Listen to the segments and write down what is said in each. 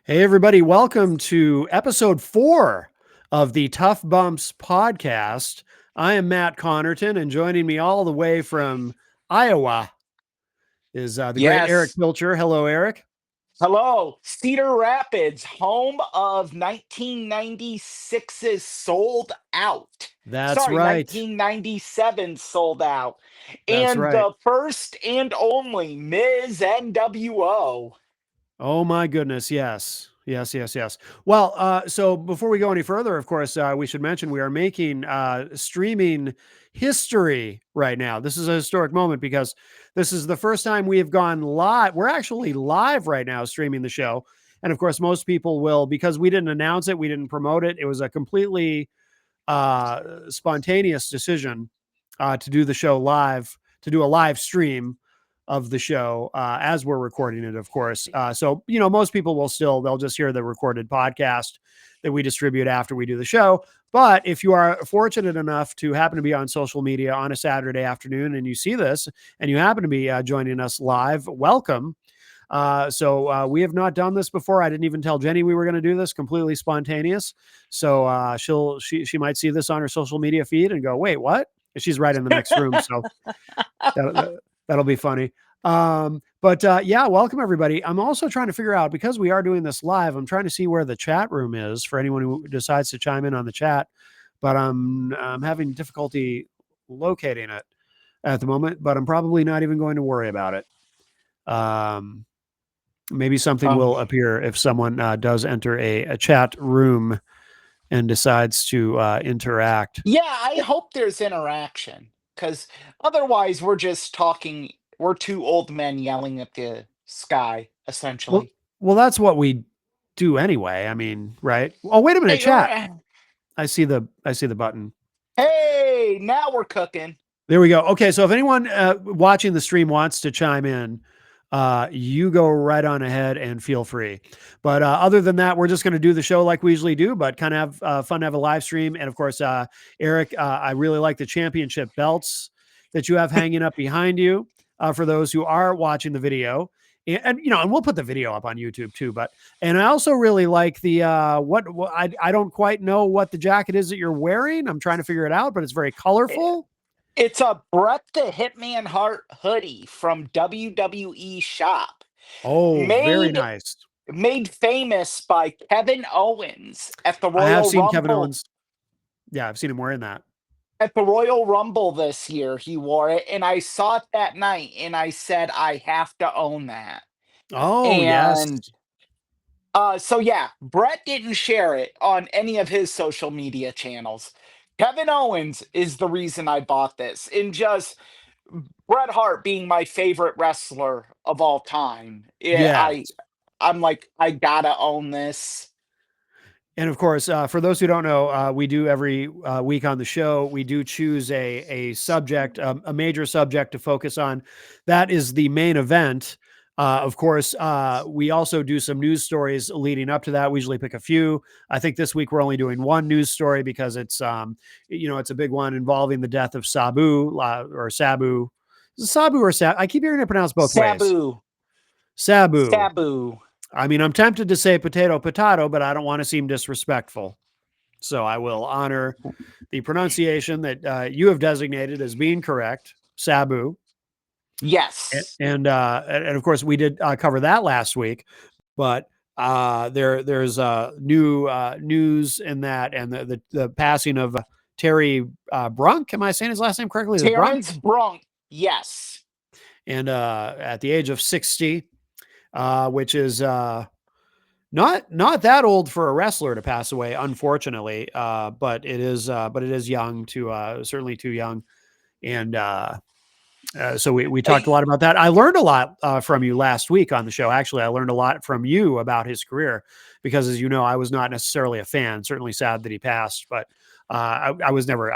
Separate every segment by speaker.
Speaker 1: Hey, everybody, welcome to episode 4 of the Tough Bumps podcast. I am Matt Connerton, and joining me all the way from Iowa is the great Eric
Speaker 2: Yes.
Speaker 1: Pilcher. Hello, Eric.
Speaker 2: Hello. Cedar Rapids, home of 1996's Sold Out.
Speaker 1: That's
Speaker 2: Sorry,
Speaker 1: right.
Speaker 2: 1997 Sold Out.
Speaker 1: That's
Speaker 2: And
Speaker 1: right.
Speaker 2: the first and only Ms. NWO.
Speaker 1: Oh, my goodness. Yes. Yes, yes, yes. Well, so before we go any further, of course, we should mention we are making streaming history right now. This is a historic moment because this is the first time we have gone live. We're actually live right now streaming the show. And of course, most people will, because we didn't announce it, we didn't promote it. It was a completely spontaneous decision to do the show live, to do a live stream of the show as we're recording it, of course. So, most people they'll just hear the recorded podcast that we distribute after we do the show. But if you are fortunate enough to happen to be on social media on a Saturday afternoon and you see this and you happen to be joining us live, welcome. So we have not done this before. I didn't even tell Jenny we were going to do this. Completely spontaneous. So she might see this on her social media feed and go, "Wait, what?" She's right in the next room, so that'll be funny. But yeah, welcome everybody. I'm also trying to figure out, because we are doing this live, I'm trying to see where the chat room is for anyone who decides to chime in on the chat. But I'm having difficulty locating it at the moment. But I'm probably not even going to worry about it. Maybe something
Speaker 2: Um,
Speaker 1: will appear if someone does enter a chat room and decides to interact.
Speaker 2: yeah, I hope there's interaction because otherwise we're just talking. We're two old men yelling at the sky,
Speaker 1: Well,
Speaker 2: essentially.
Speaker 1: well, that's what we do anyway. I mean, right? Oh, wait a minute,
Speaker 2: Hey,
Speaker 1: chat. I see the button.
Speaker 2: hey, now we're cooking.
Speaker 1: There we go. Okay, so if anyone watching the stream wants to chime in, you go right on ahead and feel free. But other than that, we're just going to do the show like we usually do, but kind of have fun to have a live stream. And of course, Eric, I really like the championship belts that you have hanging up behind you for those who are watching the video. And we'll put the video up on YouTube too. And I also really like the what I don't quite know what the jacket is that you're wearing. I'm trying to figure it out, but it's very colorful.
Speaker 2: It's a Bret the Hitman Hart hoodie from WWE Shop,
Speaker 1: Oh, very
Speaker 2: made
Speaker 1: nice.
Speaker 2: made famous by Kevin Owens at the
Speaker 1: I have
Speaker 2: Royal
Speaker 1: seen Kevin
Speaker 2: Rumble.
Speaker 1: Owens. Yeah, I've seen him wearing that.
Speaker 2: At the Royal Rumble this year, he wore it, and I saw it that night, and I said, I have to own that.
Speaker 1: Oh, yes.
Speaker 2: And so yeah, Brett didn't share it on any of his social media channels. Kevin Owens is the reason I bought this, and just Bret Hart being my favorite wrestler of all time.
Speaker 1: Yes.
Speaker 2: I'm like, I gotta own this.
Speaker 1: And of course, for those who don't know, we do every week on the show, we do choose a subject, a major subject to focus on. That is the main event. Of course, we also do some news stories leading up to that. We usually pick a few. I think this week we're only doing one news story because it's a big one involving the death of Sabu or Sabu. Is it Sabu or Sabu? I keep hearing it pronounced both ways.
Speaker 2: Sabu,
Speaker 1: Sabu.
Speaker 2: Sabu.
Speaker 1: I mean, I'm tempted to say potato, but I don't want to seem disrespectful. So I will honor the pronunciation that you have designated as being correct, Sabu.
Speaker 2: Yes.
Speaker 1: And of course, we did cover that last week, but there's new news in that, and the passing of Terry Brunk. Am I saying his last name correctly? Is it Brunk?
Speaker 2: Terrence Brunk. Yes.
Speaker 1: And at the age of 60, which is not that old for a wrestler to pass away, unfortunately. But it is young, to certainly too young. And so we talked a lot about that. I learned a lot from you last week on the show. Actually, I learned a lot from you about his career because, as you know, I was not necessarily a fan. Certainly sad that he passed, but I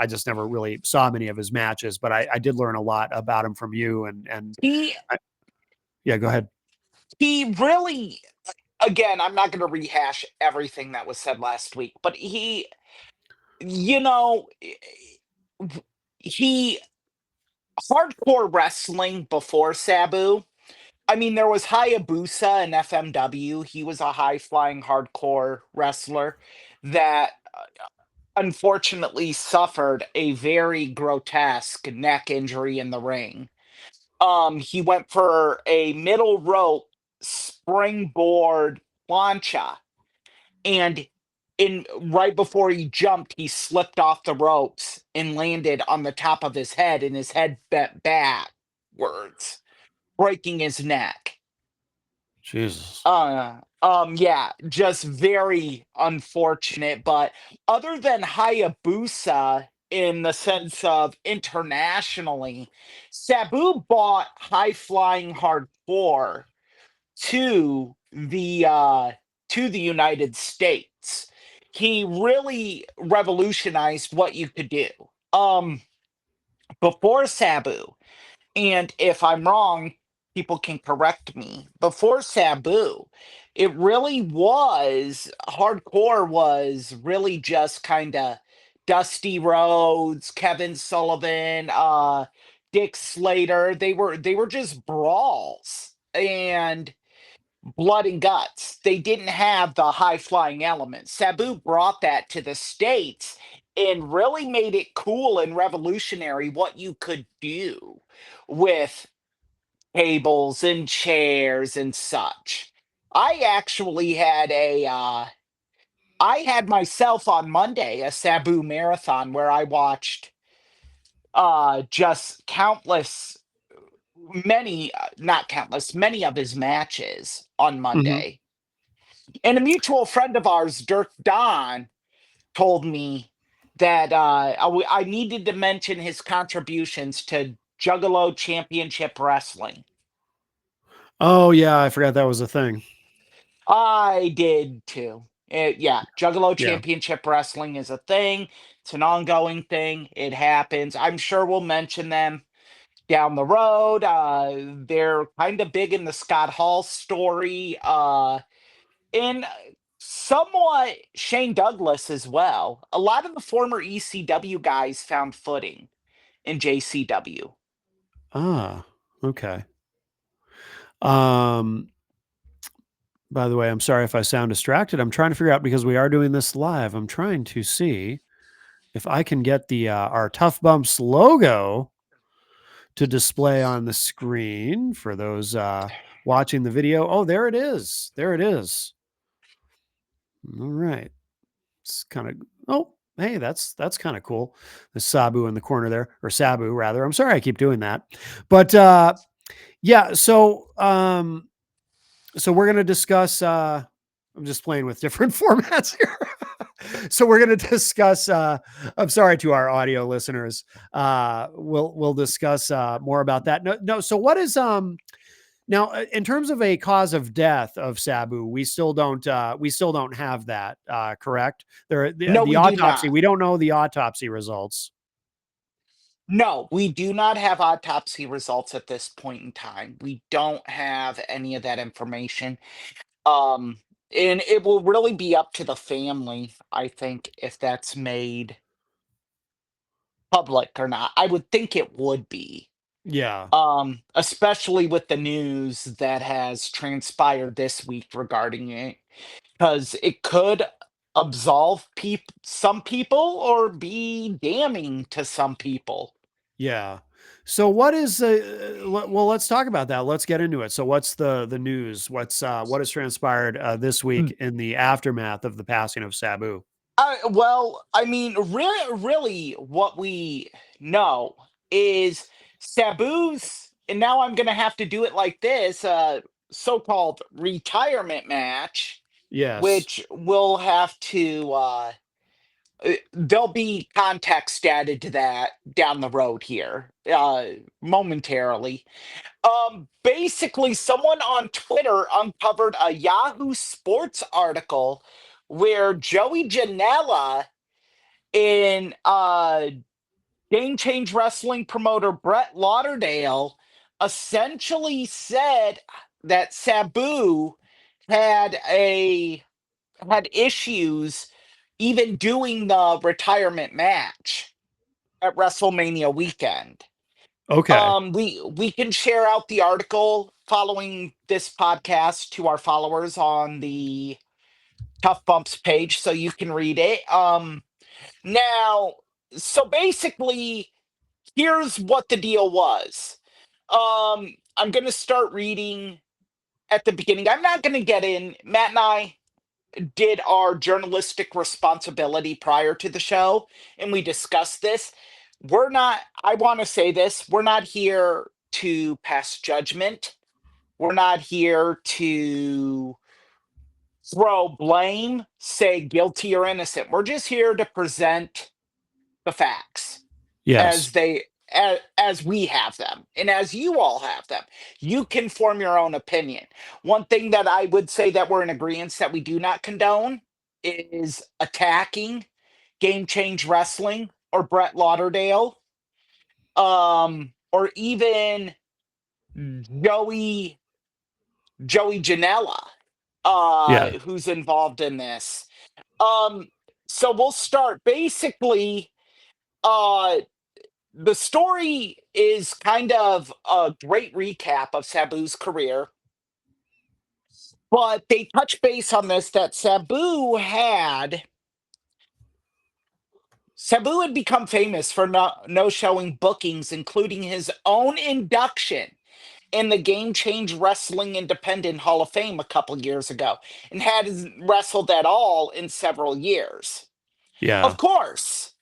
Speaker 1: just never really saw many of his matches. But I did learn a lot about him from you. And
Speaker 2: He
Speaker 1: I, yeah, go ahead.
Speaker 2: he really, again, I'm not going to rehash everything that was said last week, but you know, he hardcore wrestling before Sabu. I mean, there was Hayabusa and FMW. He was a high flying hardcore wrestler that unfortunately suffered a very grotesque neck injury in the ring. He went for a middle rope springboard plancha, and in right before he jumped, he slipped off the ropes and landed on the top of his head, and his head bent backwards, breaking his neck.
Speaker 1: Jesus.
Speaker 2: Yeah, just very unfortunate. But other than Hayabusa, in the sense of internationally, Sabu bought high flying hardcore to the United States. He really revolutionized what you could do. Um, Before Sabu, and if I'm wrong, people can correct me. Before Sabu, it really was hardcore was really just kind of Dusty Rhodes, Kevin Sullivan, Dick Slater. They were just brawls and blood and guts. They didn't have the high flying element. Sabu brought that to the States and really made it cool and revolutionary what you could do with tables and chairs and such. I actually had I had myself on Monday a Sabu marathon where I watched just countless many not countless many of his matches on
Speaker 1: Hmm.
Speaker 2: Monday. And a mutual friend of ours, Dirk Don, told me that I needed to mention his contributions to Juggalo Championship Wrestling.
Speaker 1: Oh yeah, I forgot that was a thing.
Speaker 2: I did too. Yeah, Juggalo
Speaker 1: Yeah.
Speaker 2: Championship Wrestling is a thing. It's an ongoing thing. It happens. I'm sure we'll mention them down the road. They're kind of big in the Scott Hall story. And somewhat Shane Douglas as well. A lot of the former ECW guys found footing in JCW.
Speaker 1: Ah, okay. Um, by the way, I'm sorry if I sound distracted. I'm trying to figure out because we are doing this live. I'm trying to see if I can get the our Tough Bumps logo to display on the screen for those watching the video. Oh, there it is. There it is. All right. It's kind of oh, hey, that's kind of cool. The Sabu in the corner there, or Sabu rather. I'm sorry I keep doing that. But yeah, so we're gonna discuss I'm just playing with different formats here. So we're going to discuss I'm sorry to our audio listeners. We'll discuss more about that. No, so what is now in terms of a cause of death of Sabu, we still don't have that correct? There
Speaker 2: No,
Speaker 1: the
Speaker 2: we do
Speaker 1: autopsy,
Speaker 2: not.
Speaker 1: we don't know the autopsy results.
Speaker 2: No, we do not have autopsy results at this point in time. We don't have any of that information. Um, and it will really be up to the family, I think, if that's made public or not. I would think it would be.
Speaker 1: Yeah.
Speaker 2: Especially with the news that has transpired this week regarding it, because it could absolve some people or be damning to some people.
Speaker 1: Yeah. So what is well, let's talk about that. Let's get into it. So what's the news? What has transpired this week in the aftermath of the passing of Sabu?
Speaker 2: Well, I mean, really, what we know is Sabu's, and now I'm gonna have to do it like this, so-called retirement match,
Speaker 1: Yes.
Speaker 2: which will have to there'll be context added to that down the road here, momentarily. Basically, someone on Twitter uncovered a Yahoo Sports article where Joey Janela in Game Change Wrestling promoter Brett Lauderdale essentially said that Sabu had a had issues even doing the retirement match at WrestleMania weekend.
Speaker 1: Okay.
Speaker 2: We can share out the article. following this podcast to our followers on the Tough Bumps page so you can read it. Now, so basically, here's what the deal was. I'm going to start reading at the beginning. I'm not going to get in. Matt and I did our journalistic responsibility prior to the show, and we discussed this. We're not, I want to say this, we're not here to pass judgment. We're not here to throw blame, say guilty or innocent. We're just here to present the facts
Speaker 1: Yes.
Speaker 2: as as we have them and as you all have them. You can form your own opinion. One thing that I would say that we're in agreement that we do not condone is attacking Game Change Wrestling or Brett Lauderdale, or even Joey Janela,
Speaker 1: Yeah.
Speaker 2: who's involved in this. Um, so we'll start. Basically, uh, the story is kind of a great recap of Sabu's career, but they touch base on this that Sabu had become famous for no showing bookings, including his own induction in the Game Change Wrestling Independent Hall of Fame a couple years ago, and hadn't wrestled at all in several years.
Speaker 1: Yeah.
Speaker 2: Of course,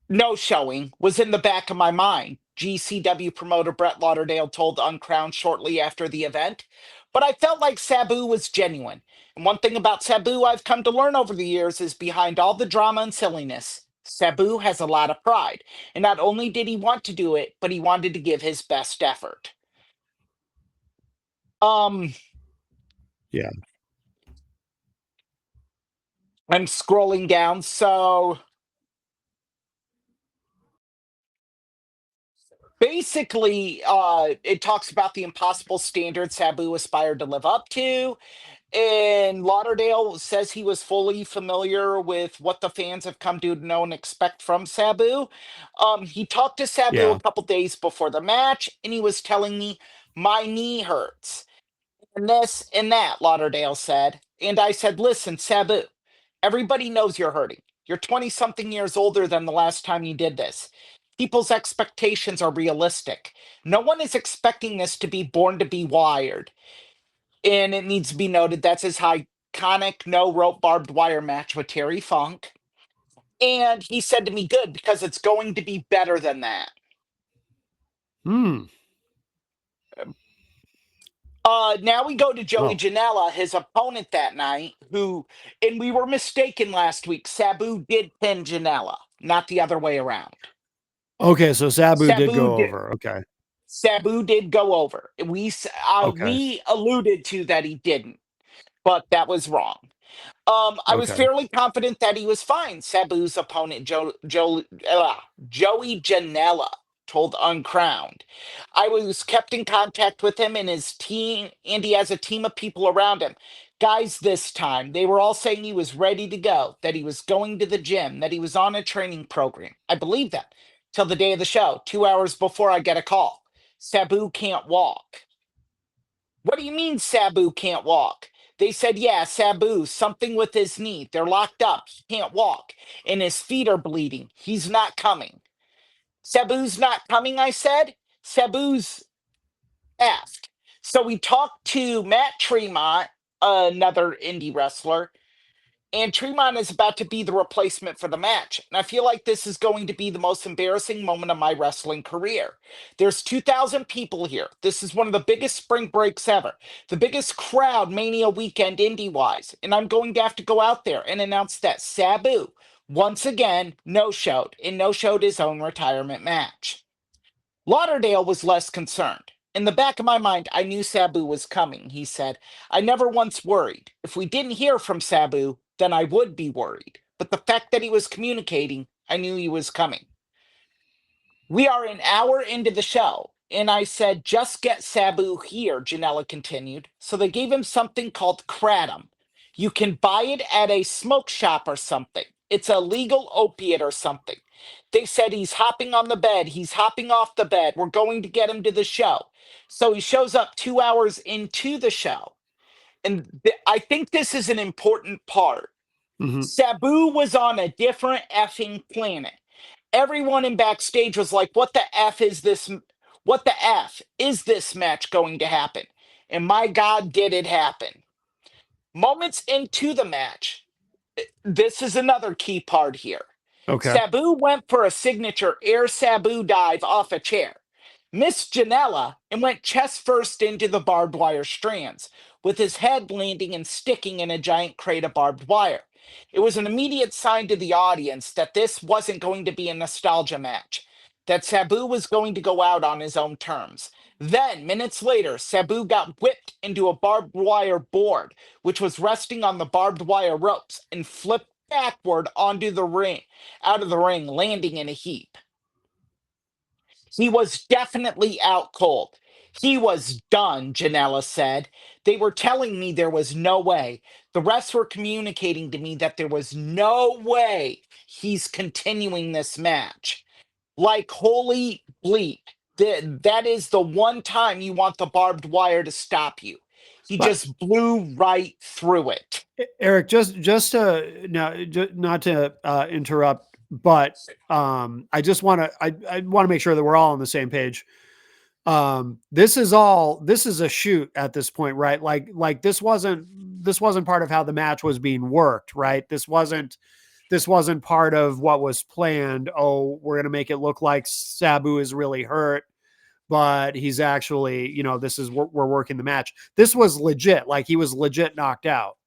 Speaker 2: no showing was in the back of my mind. GCW promoter Brett Lauderdale told Uncrowned shortly after the event. But I felt like Sabu was genuine. And one thing about Sabu I've come to learn over the years is behind all the drama and silliness, Sabu has a lot of pride. And not only did he want to do it, but he wanted to give his best effort.
Speaker 1: Yeah.
Speaker 2: I'm scrolling down. So basically, it talks about the impossible standards Sabu aspired to live up to. And Lauderdale says he was fully familiar with what the fans have come to know and expect from Sabu. He talked to Sabu
Speaker 1: Yeah.
Speaker 2: a couple days before the match, and he was telling me, my knee hurts. And this and that, Lauderdale said. And I said, listen, Sabu, everybody knows you're hurting. You're 20 something years older than the last time you did this. People's expectations are realistic. No one is expecting this to be born to be wired. And it needs to be noted that's his iconic no rope barbed wire match with Terry Funk. And he said to me, good, because it's going to be better than that.
Speaker 1: Hmm.
Speaker 2: Now we go to Joey
Speaker 1: Oh.
Speaker 2: Janela, his opponent that night, and we were mistaken last week. Sabu did pin Janela, not the other way around.
Speaker 1: Okay, so Sabu did
Speaker 2: Sabu
Speaker 1: go
Speaker 2: did.
Speaker 1: over. Okay.
Speaker 2: Sabu did go over.
Speaker 1: Okay.
Speaker 2: We alluded to that he didn't, but that was wrong. I was
Speaker 1: Okay.
Speaker 2: fairly confident that he was fine. Sabu's opponent, Joey Janela, told Uncrowned. I was kept in contact with him and his team, and he has a team of people around him. Guys, this time, they were all saying he was ready to go, that he was going to the gym, that he was on a training program. I believe that till the day of the show, 2 hours before I get a call. Sabu can't walk. What do you mean Sabu can't walk? They said, yeah, Sabu, something with his knee. They're locked up. He can't walk. And his feet are bleeding. He's not coming. Sabu's not coming, I said. Sabu's asked. So we talked to Matt Tremont, another indie wrestler, and Tremont is about to be the replacement for the match. And I feel like this is going to be the most embarrassing moment of my wrestling career. There's 2,000 people here. This is one of the biggest spring breaks ever, the biggest crowd Mania weekend indie wise. And I'm going to have to go out there and announce that Sabu, once again, no showed his own retirement match. Lauderdale was less concerned. In the back of my mind, I knew Sabu was coming, he said. I never once worried. If we didn't hear from Sabu, then I would be worried. But the fact that he was communicating, I knew he was coming. We are an hour into the show, and I said, just get Sabu here, Janela continued. So they gave him something called Kratom. You can buy it at a smoke shop or something. It's a legal opiate or something. They said he's hopping on the bed. He's hopping off the bed. We're going to get him to the show. So he shows up 2 hours into the show. And I think this is an important part.
Speaker 1: Hmm.
Speaker 2: Sabu was on a different effing planet. Everyone in backstage was like, what the F is this? What the F is this match going to happen? And my God, did it happen. Moments into the match, this is another key part here.
Speaker 1: Okay.
Speaker 2: Sabu went for a signature air Sabu dive off a chair, missed Janela, and went chest first into the barbed wire strands, with his head landing and sticking in a giant crate of barbed wire. It was an immediate sign to the audience that this wasn't going to be a nostalgia match, that Sabu was going to go out on his own terms. Then, minutes later, Sabu got whipped into a barbed wire board, which was resting on the barbed wire ropes, and flipped backward onto the ring, out of the ring, landing in a heap. He was definitely out cold. He was done, Janela said. They were telling me there was no way. The refs were communicating to me that there was no way he's continuing this match. Like, holy bleep. That is the one time you want the barbed wire to stop you. He
Speaker 1: But
Speaker 2: just blew right through it.
Speaker 1: Eric, just to now, not to interrupt, but I just want to I want to make sure that we're all on the same page. This is a shoot at this point, right? Like this wasn't part of how the match was being worked, right? This wasn't part of what was planned. Oh, we're gonna make it look like Sabu is really hurt, but he's actually, this is we're working the match. This was legit, like he was legit knocked out.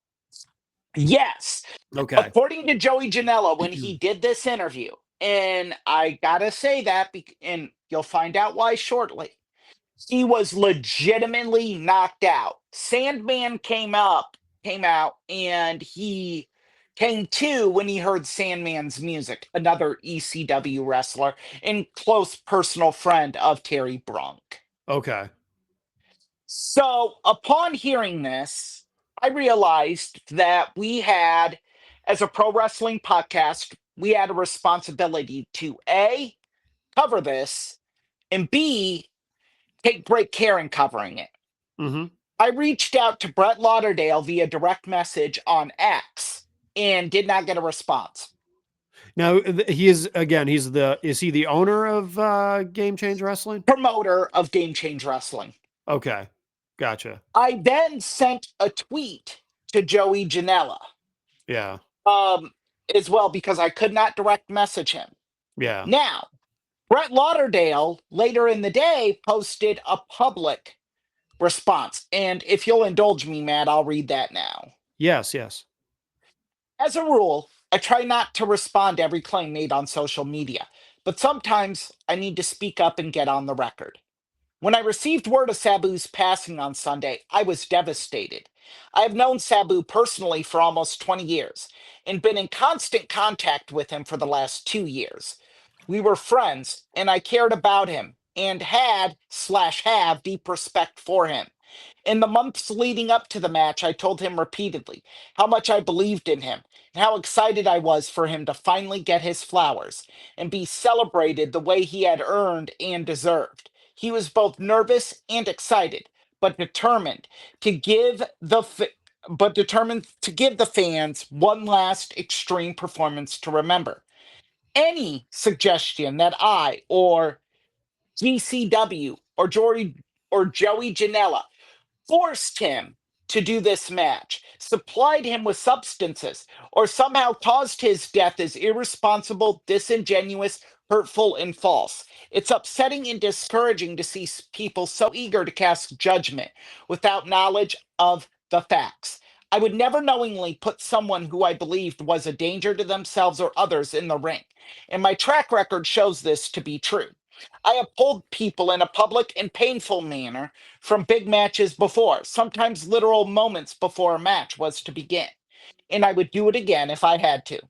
Speaker 2: Yes.
Speaker 1: Okay.
Speaker 2: According to Joey Janela, when he did this interview, and I gotta say that, and you'll find out why shortly, he was legitimately knocked out. Sandman came out, and he came to when he heard Sandman's music, another ECW wrestler and close personal friend of Terry Brunk.
Speaker 1: Okay.
Speaker 2: So upon hearing this, I realized that as a pro wrestling podcast, we had a responsibility to A, cover this, and B, take great care in covering it.
Speaker 1: Hmm.
Speaker 2: I reached out to Brett Lauderdale via direct message on X and did not get a response.
Speaker 1: Now he is, again, is he the owner of Game Change Wrestling?
Speaker 2: Promoter of Game Change Wrestling.
Speaker 1: Okay. Gotcha.
Speaker 2: I then sent a tweet to Joey Janela,
Speaker 1: Yeah.
Speaker 2: as well, because I could not direct message him.
Speaker 1: Yeah.
Speaker 2: Now, Brett Lauderdale later in the day posted a public response. And if you'll indulge me, Matt, I'll read that now.
Speaker 1: Yes. Yes.
Speaker 2: As a rule, I try not to respond to every claim made on social media, but sometimes I need to speak up and get on the record. When I received word of Sabu's passing on Sunday, I was devastated. I have known Sabu personally for almost 20 years and been in constant contact with him for the last 2 years. We were friends, and I cared about him and had/have deep respect for him. In the months leading up to the match, I told him repeatedly how much I believed in him and how excited I was for him to finally get his flowers and be celebrated the way he had earned and deserved. He was both nervous and excited, but to give the fa- determined to give the fans one last extreme performance to remember. Any suggestion that I or GCW or Joey Janela forced him to do this match, supplied him with substances, or somehow caused his death is irresponsible, disingenuous, hurtful, and false. It's upsetting and discouraging to see people so eager to cast judgment without knowledge of the facts. I would never knowingly put someone who I believed was a danger to themselves or others in the ring, and my track record shows this to be true. I have pulled people in a public and painful manner from big matches before, sometimes literal moments before a match was to begin, and I would do it again if I had to.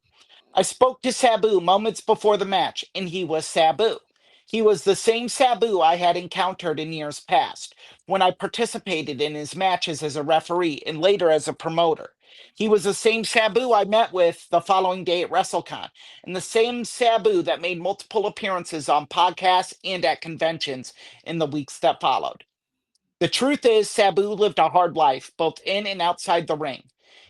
Speaker 2: I spoke to Sabu moments before the match, and he was Sabu. He was the same Sabu I had encountered in years past when I participated in his matches as a referee and later as a promoter. He was the same Sabu I met with the following day at WrestleCon, and the same Sabu that made multiple appearances on podcasts and at conventions in the weeks that followed. The truth is, Sabu lived a hard life, both in and outside the ring.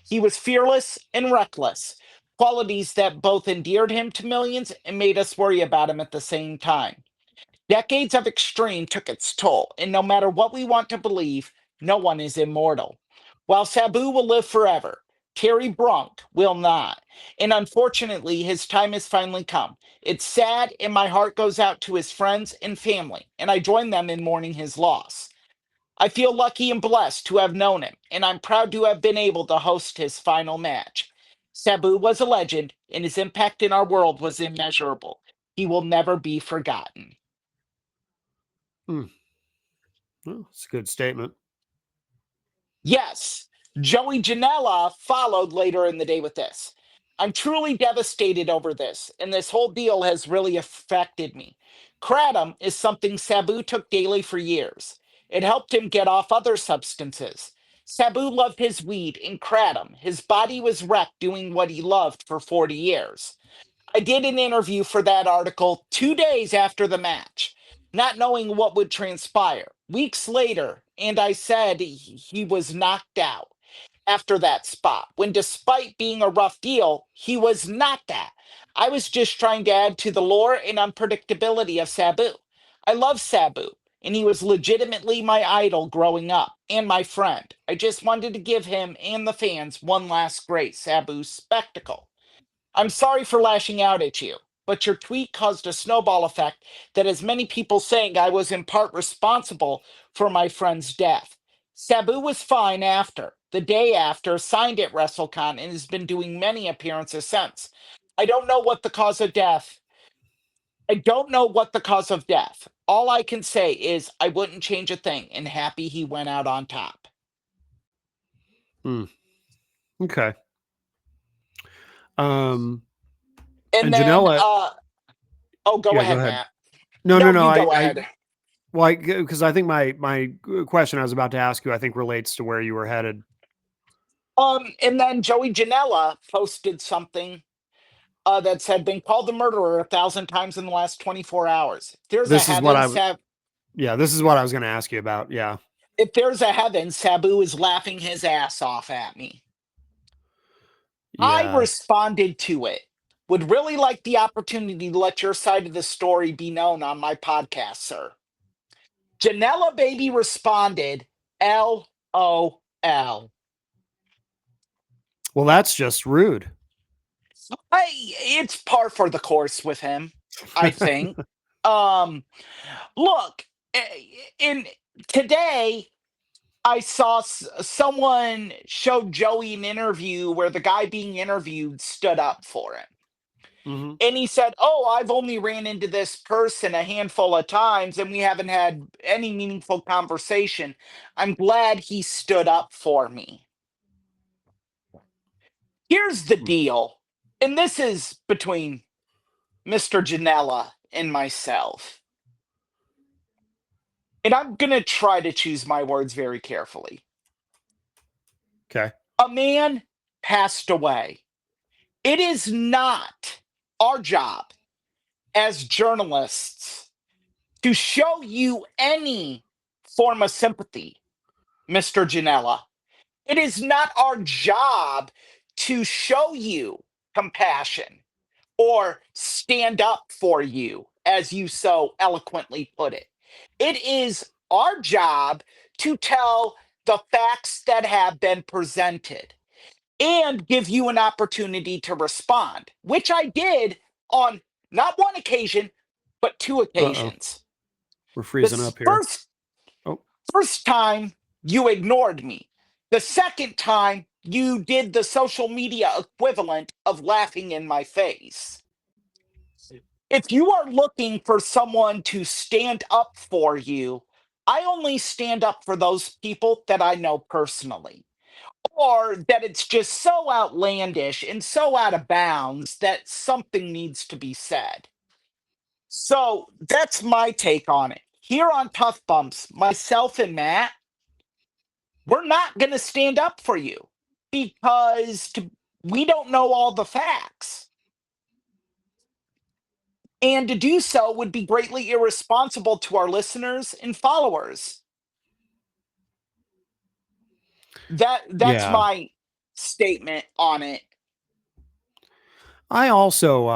Speaker 2: He was fearless and reckless, qualities that both endeared him to millions and made us worry about him at the same time. Decades of extreme took its toll, and no matter what we want to believe, no one is immortal. While Sabu will live forever, Terry Bronk will not. And unfortunately, his time has finally come. It's sad, and my heart goes out to his friends and family, and I join them in mourning his loss. I feel lucky and blessed to have known him, and I'm proud to have been able to host his final match. Sabu was a legend, and his impact in our world was immeasurable. He will never be forgotten.
Speaker 1: Hmm. Well, it's a good statement.
Speaker 2: Yes, Joey Janela followed later in the day with this. I'm truly devastated over this, and this whole deal has really affected me. Kratom is something Sabu took daily for years. It helped him get off other substances. Sabu loved his weed and kratom. His body was wrecked doing what he loved for 40 years. I did an interview for that article 2 days after the match, not knowing what would transpire. Weeks later, and I said he was knocked out after that spot, when despite being a rough deal, he was not that. I was just trying to add to the lore and unpredictability of Sabu. I love Sabu, and he was legitimately my idol growing up and my friend. I just wanted to give him and the fans one last great Sabu spectacle. I'm sorry for lashing out at you, but your tweet caused a snowball effect that has many people saying I was in part responsible for my friend's death. Sabu was fine after, the day after, signed at WrestleCon, and has been doing many appearances since. I don't know what the cause of death. I don't know what the cause of death. All I can say is I wouldn't change a thing and happy he went out on top.
Speaker 1: Hmm. Okay. Um,
Speaker 2: And
Speaker 1: and
Speaker 2: then
Speaker 1: Janela,
Speaker 2: oh, go
Speaker 1: yeah, go
Speaker 2: ahead,
Speaker 1: ahead.
Speaker 2: Matt.
Speaker 1: No, no,
Speaker 2: No,
Speaker 1: no.
Speaker 2: you go
Speaker 1: I,
Speaker 2: ahead.
Speaker 1: well, because I think my question I was about to ask you, I think relates to where you were headed.
Speaker 2: And then Joey Janela posted something that said, "Been called the murderer 1,000 times in the last 24 hours.
Speaker 1: This is what yeah, this is what I was going to ask you about. Yeah.
Speaker 2: If there's a heaven, Sabu is laughing his ass off at me." I
Speaker 1: Yes.
Speaker 2: responded to it. Would really like the opportunity to let your side of the story be known on my podcast, sir. Janela Baby responded, LOL.
Speaker 1: Well, that's just rude.
Speaker 2: It's par for the course with him, I think. Um, Look, in today, I saw someone showed Joey an interview where the guy being interviewed stood up for him.
Speaker 1: Hmm.
Speaker 2: And he said, "Oh, I've only ran into this person a handful of times and we haven't had any meaningful conversation. I'm glad he stood up for me." Here's the deal, and this is between Mr. Janella and myself. And I'm going to try to choose my words very carefully.
Speaker 1: Okay.
Speaker 2: A man passed away. It is not our job as journalists to show you any form of sympathy, Mr. Janella. It is not our job to show you compassion or stand up for you, as you so eloquently put it. It is our job to tell the facts that have been presented and give you an opportunity to respond, which I did on not one occasion, but two
Speaker 1: Uh-oh.
Speaker 2: occasions.
Speaker 1: We're freezing
Speaker 2: This
Speaker 1: up here. Oh,
Speaker 2: first time you ignored me. The second time you did the social media equivalent of laughing in my face. If you are looking for someone to stand up for you, I only stand up for those people that I know personally, or that it's just so outlandish and so out of bounds that something needs to be said. So that's my take on it. Here on Tough Bumps, myself and Matt, we're not going to stand up for you because we don't know all the facts. And to do so would be greatly irresponsible to our listeners and followers. That's
Speaker 1: Yeah.
Speaker 2: my statement on it.
Speaker 1: I also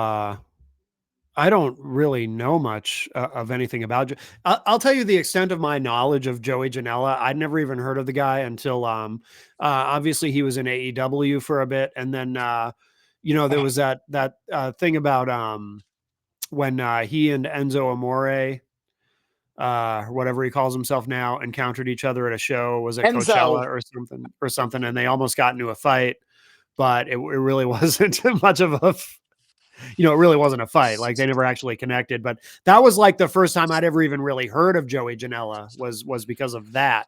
Speaker 1: I don't really know much of anything about. I'll tell you the extent of my knowledge of Joey Janela. I'd never even heard of the guy until, obviously he was in AEW for a bit, and then there was that thing about when he and Enzo Amore, or whatever he calls himself now, encountered each other at a show. Was it
Speaker 2: Enzo,
Speaker 1: Coachella or something? And they almost got into a fight, but it really wasn't much of a it really wasn't a fight. Like they never actually connected. But that was like the first time I'd ever even really heard of Joey Janela was because of that.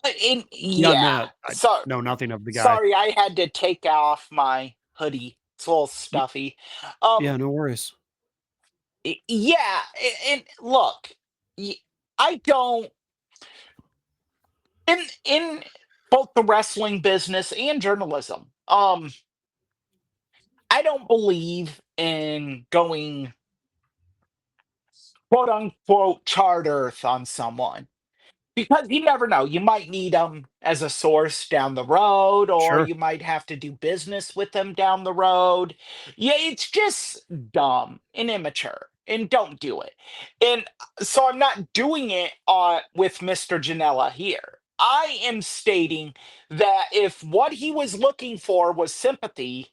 Speaker 1: Beyond
Speaker 2: yeah.
Speaker 1: that, I
Speaker 2: So
Speaker 1: know nothing of the guy.
Speaker 2: sorry, I had to take off my hoodie. It's a little stuffy. Um,
Speaker 1: Yeah, no worries.
Speaker 2: yeah, and look, y- I don't in both the wrestling business and journalism. I don't believe in going quote unquote charred earth on someone because you never know. You might need them as a source down the road, or
Speaker 1: Sure.
Speaker 2: you might have to do business with them down the road. Yeah, it's just dumb and immature, and don't do it. And so I'm not doing it with Mr. Janela here. I am stating that if what he was looking for was sympathy,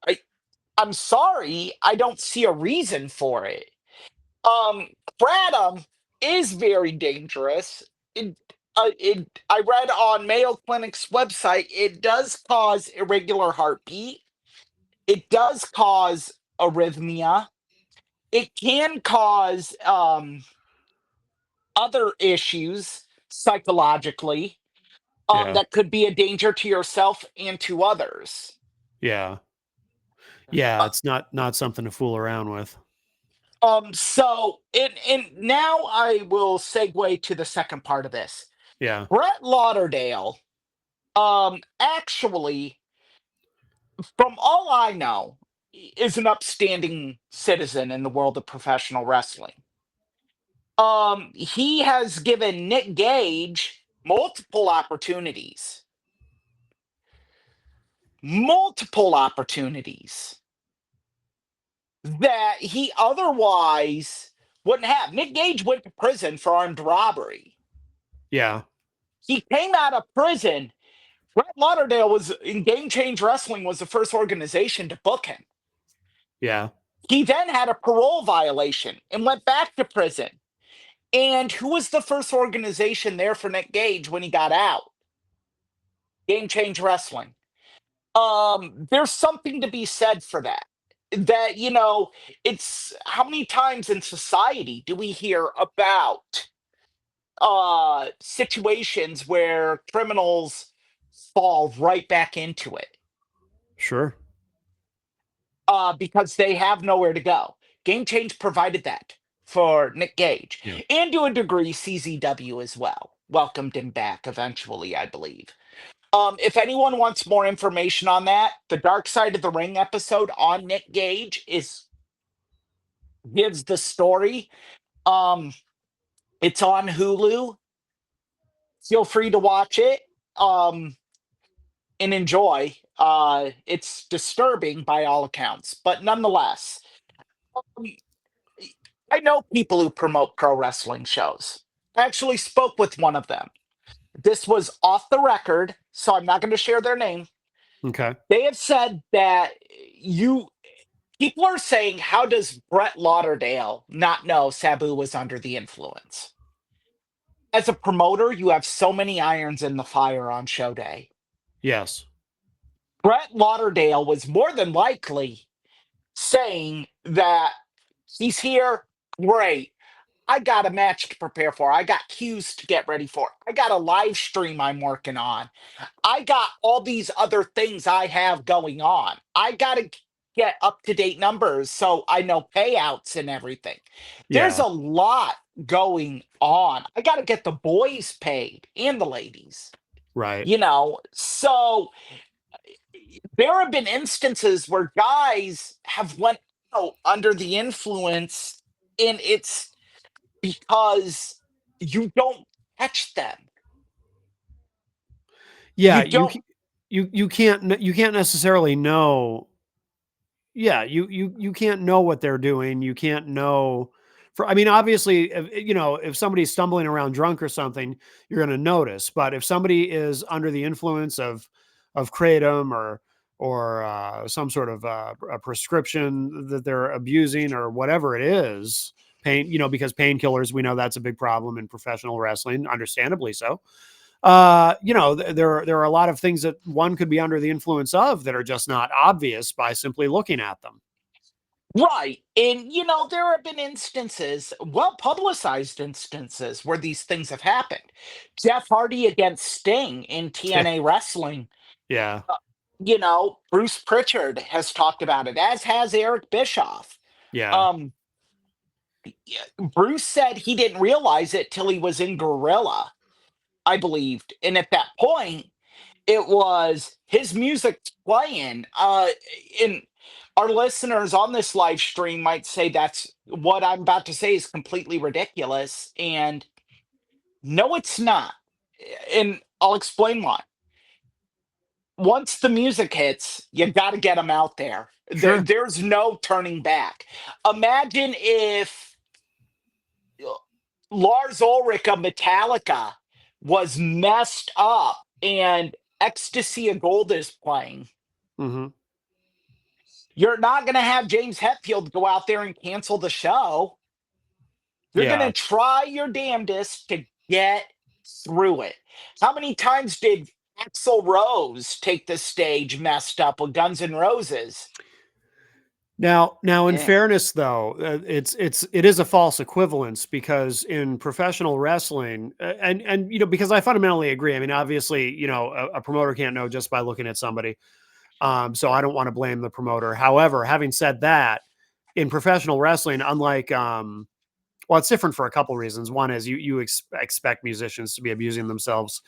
Speaker 2: I, I'm sorry, I don't see a reason for it. Kratom is very dangerous. I read on Mayo Clinic's website, it does cause irregular heartbeat. It does cause arrhythmia. It can cause other issues psychologically
Speaker 1: Yeah.
Speaker 2: that could be a danger to yourself and to others.
Speaker 1: Yeah. Yeah.
Speaker 2: Uh,
Speaker 1: It's not something to fool around with.
Speaker 2: so and now I will segue to the second part of this.
Speaker 1: Yeah.
Speaker 2: Brett Lauderdale, actually, from all I know, is an upstanding citizen in the world of professional wrestling. He has given Nick Gage multiple opportunities that he otherwise wouldn't have. Nick Gage went to prison for armed robbery.
Speaker 1: Yeah.
Speaker 2: He came out of prison. Brett Lauderdale was in Game Change Wrestling was the first organization to book him.
Speaker 1: Yeah.
Speaker 2: He then had a parole violation and went back to prison. And who was the first organization there for Nick Gage when he got out? Game Change Wrestling. There's something to be said for that. That, it's how many times in society do we hear about situations where criminals fall right back into it
Speaker 1: Sure.
Speaker 2: because they have nowhere to go. Game Change provided that for Nick Gage,
Speaker 1: Yeah.
Speaker 2: and to a degree, CZW as well. Welcomed him back eventually, I believe. If anyone wants more information on that, the Dark Side of the Ring episode on Nick Gage gives the story. Um, it's on Hulu. Feel free to watch it and enjoy. It's disturbing by all accounts, but nonetheless, um, I know people who promote pro wrestling shows. I actually spoke with one of them. This was off the record, so I'm not going to share their name.
Speaker 1: Okay.
Speaker 2: They have said that you people are saying, how does Brett Lauderdale not know Sabu was under the influence? As a promoter, you have so many irons in the fire on show day.
Speaker 1: Yes.
Speaker 2: Brett Lauderdale was more than likely saying that he's here, great. I got a match to prepare for. I got cues to get ready for. I got a live stream I'm working on. I got all these other things I have going on. I got to get up to date numbers so I know payouts and everything. There's
Speaker 1: Yeah.
Speaker 2: a lot going on. I got to get the boys paid and the ladies,
Speaker 1: Right.
Speaker 2: So there have been instances where guys have went out under the influence, and it's because you don't catch them.
Speaker 1: Yeah,
Speaker 2: You don't.
Speaker 1: you can't necessarily know. Yeah, you can't know what they're doing. You can't know. For I mean, obviously, if somebody's stumbling around drunk or something, you're going to notice. But if somebody is under the influence of kratom or some sort of a prescription that they're abusing or whatever it is, because painkillers, we know that's a big problem in professional wrestling, understandably so. There are a lot of things that one could be under the influence of that are just not obvious by simply looking at them.
Speaker 2: Right. And, there have been instances, well publicized instances, where these things have happened. Jeff Hardy against Sting in
Speaker 1: Yeah,
Speaker 2: TNA Wrestling.
Speaker 1: yeah,
Speaker 2: Bruce Pritchard has talked about it, as has Eric Bischoff.
Speaker 1: yeah.
Speaker 2: Um, yeah, Bruce said he didn't realize it till he was in Gorilla, I believed. And at that point, it was his music playing. And our listeners on this live stream might say that's what I'm about to say is completely ridiculous. And no, it's not. And I'll explain why. Once the music hits, you got to get them out there.
Speaker 1: Sure.
Speaker 2: There's no turning back. Imagine if Lars Ulrich of Metallica was messed up and Ecstasy of Gold is playing.
Speaker 1: Hmm.
Speaker 2: You're not going to have James Hetfield go out there and cancel the show. You're going
Speaker 1: Yeah.
Speaker 2: to try your damnedest to get through it. How many times did Axl Rose take the stage messed up with Guns N' Roses?
Speaker 1: Now, in
Speaker 2: Eh,
Speaker 1: fairness, though, it is a false equivalence because in professional wrestling, and because I fundamentally agree. I mean, obviously, a promoter can't know just by looking at somebody. So I don't want to blame the promoter. However, having said that, in professional wrestling, unlike well, it's different for a couple reasons. One is you expect musicians to be abusing themselves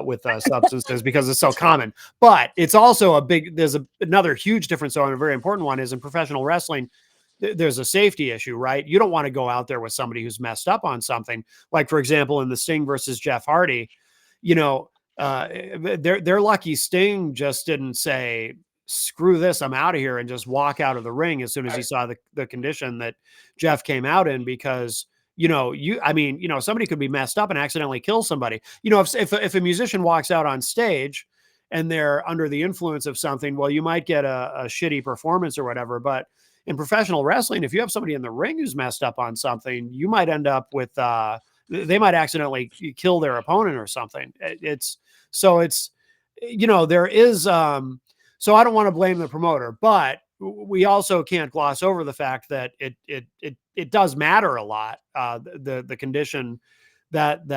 Speaker 1: with substances because it's so common. But it's also there's another huge difference, though, and a very important one is in professional wrestling, there's a safety issue, right? You don't want to go out there with somebody who's messed up on something. Like, for example, in the Sting versus Jeff Hardy, you know, they're lucky Sting just didn't say, screw this, I'm out of here, and just walk out of the ring as soon as he
Speaker 2: I-
Speaker 1: saw the condition that Jeff came out in, because somebody could be messed up and accidentally kill somebody. If a musician walks out on stage and they're under the influence of something, well, you might get a shitty performance or whatever. But in professional wrestling, if you have somebody in the ring who's messed up on something, you might end up with they might accidentally kill their opponent or something. There is so I don't want to blame the promoter, but we also can't gloss over the fact that it does matter a lot, the condition that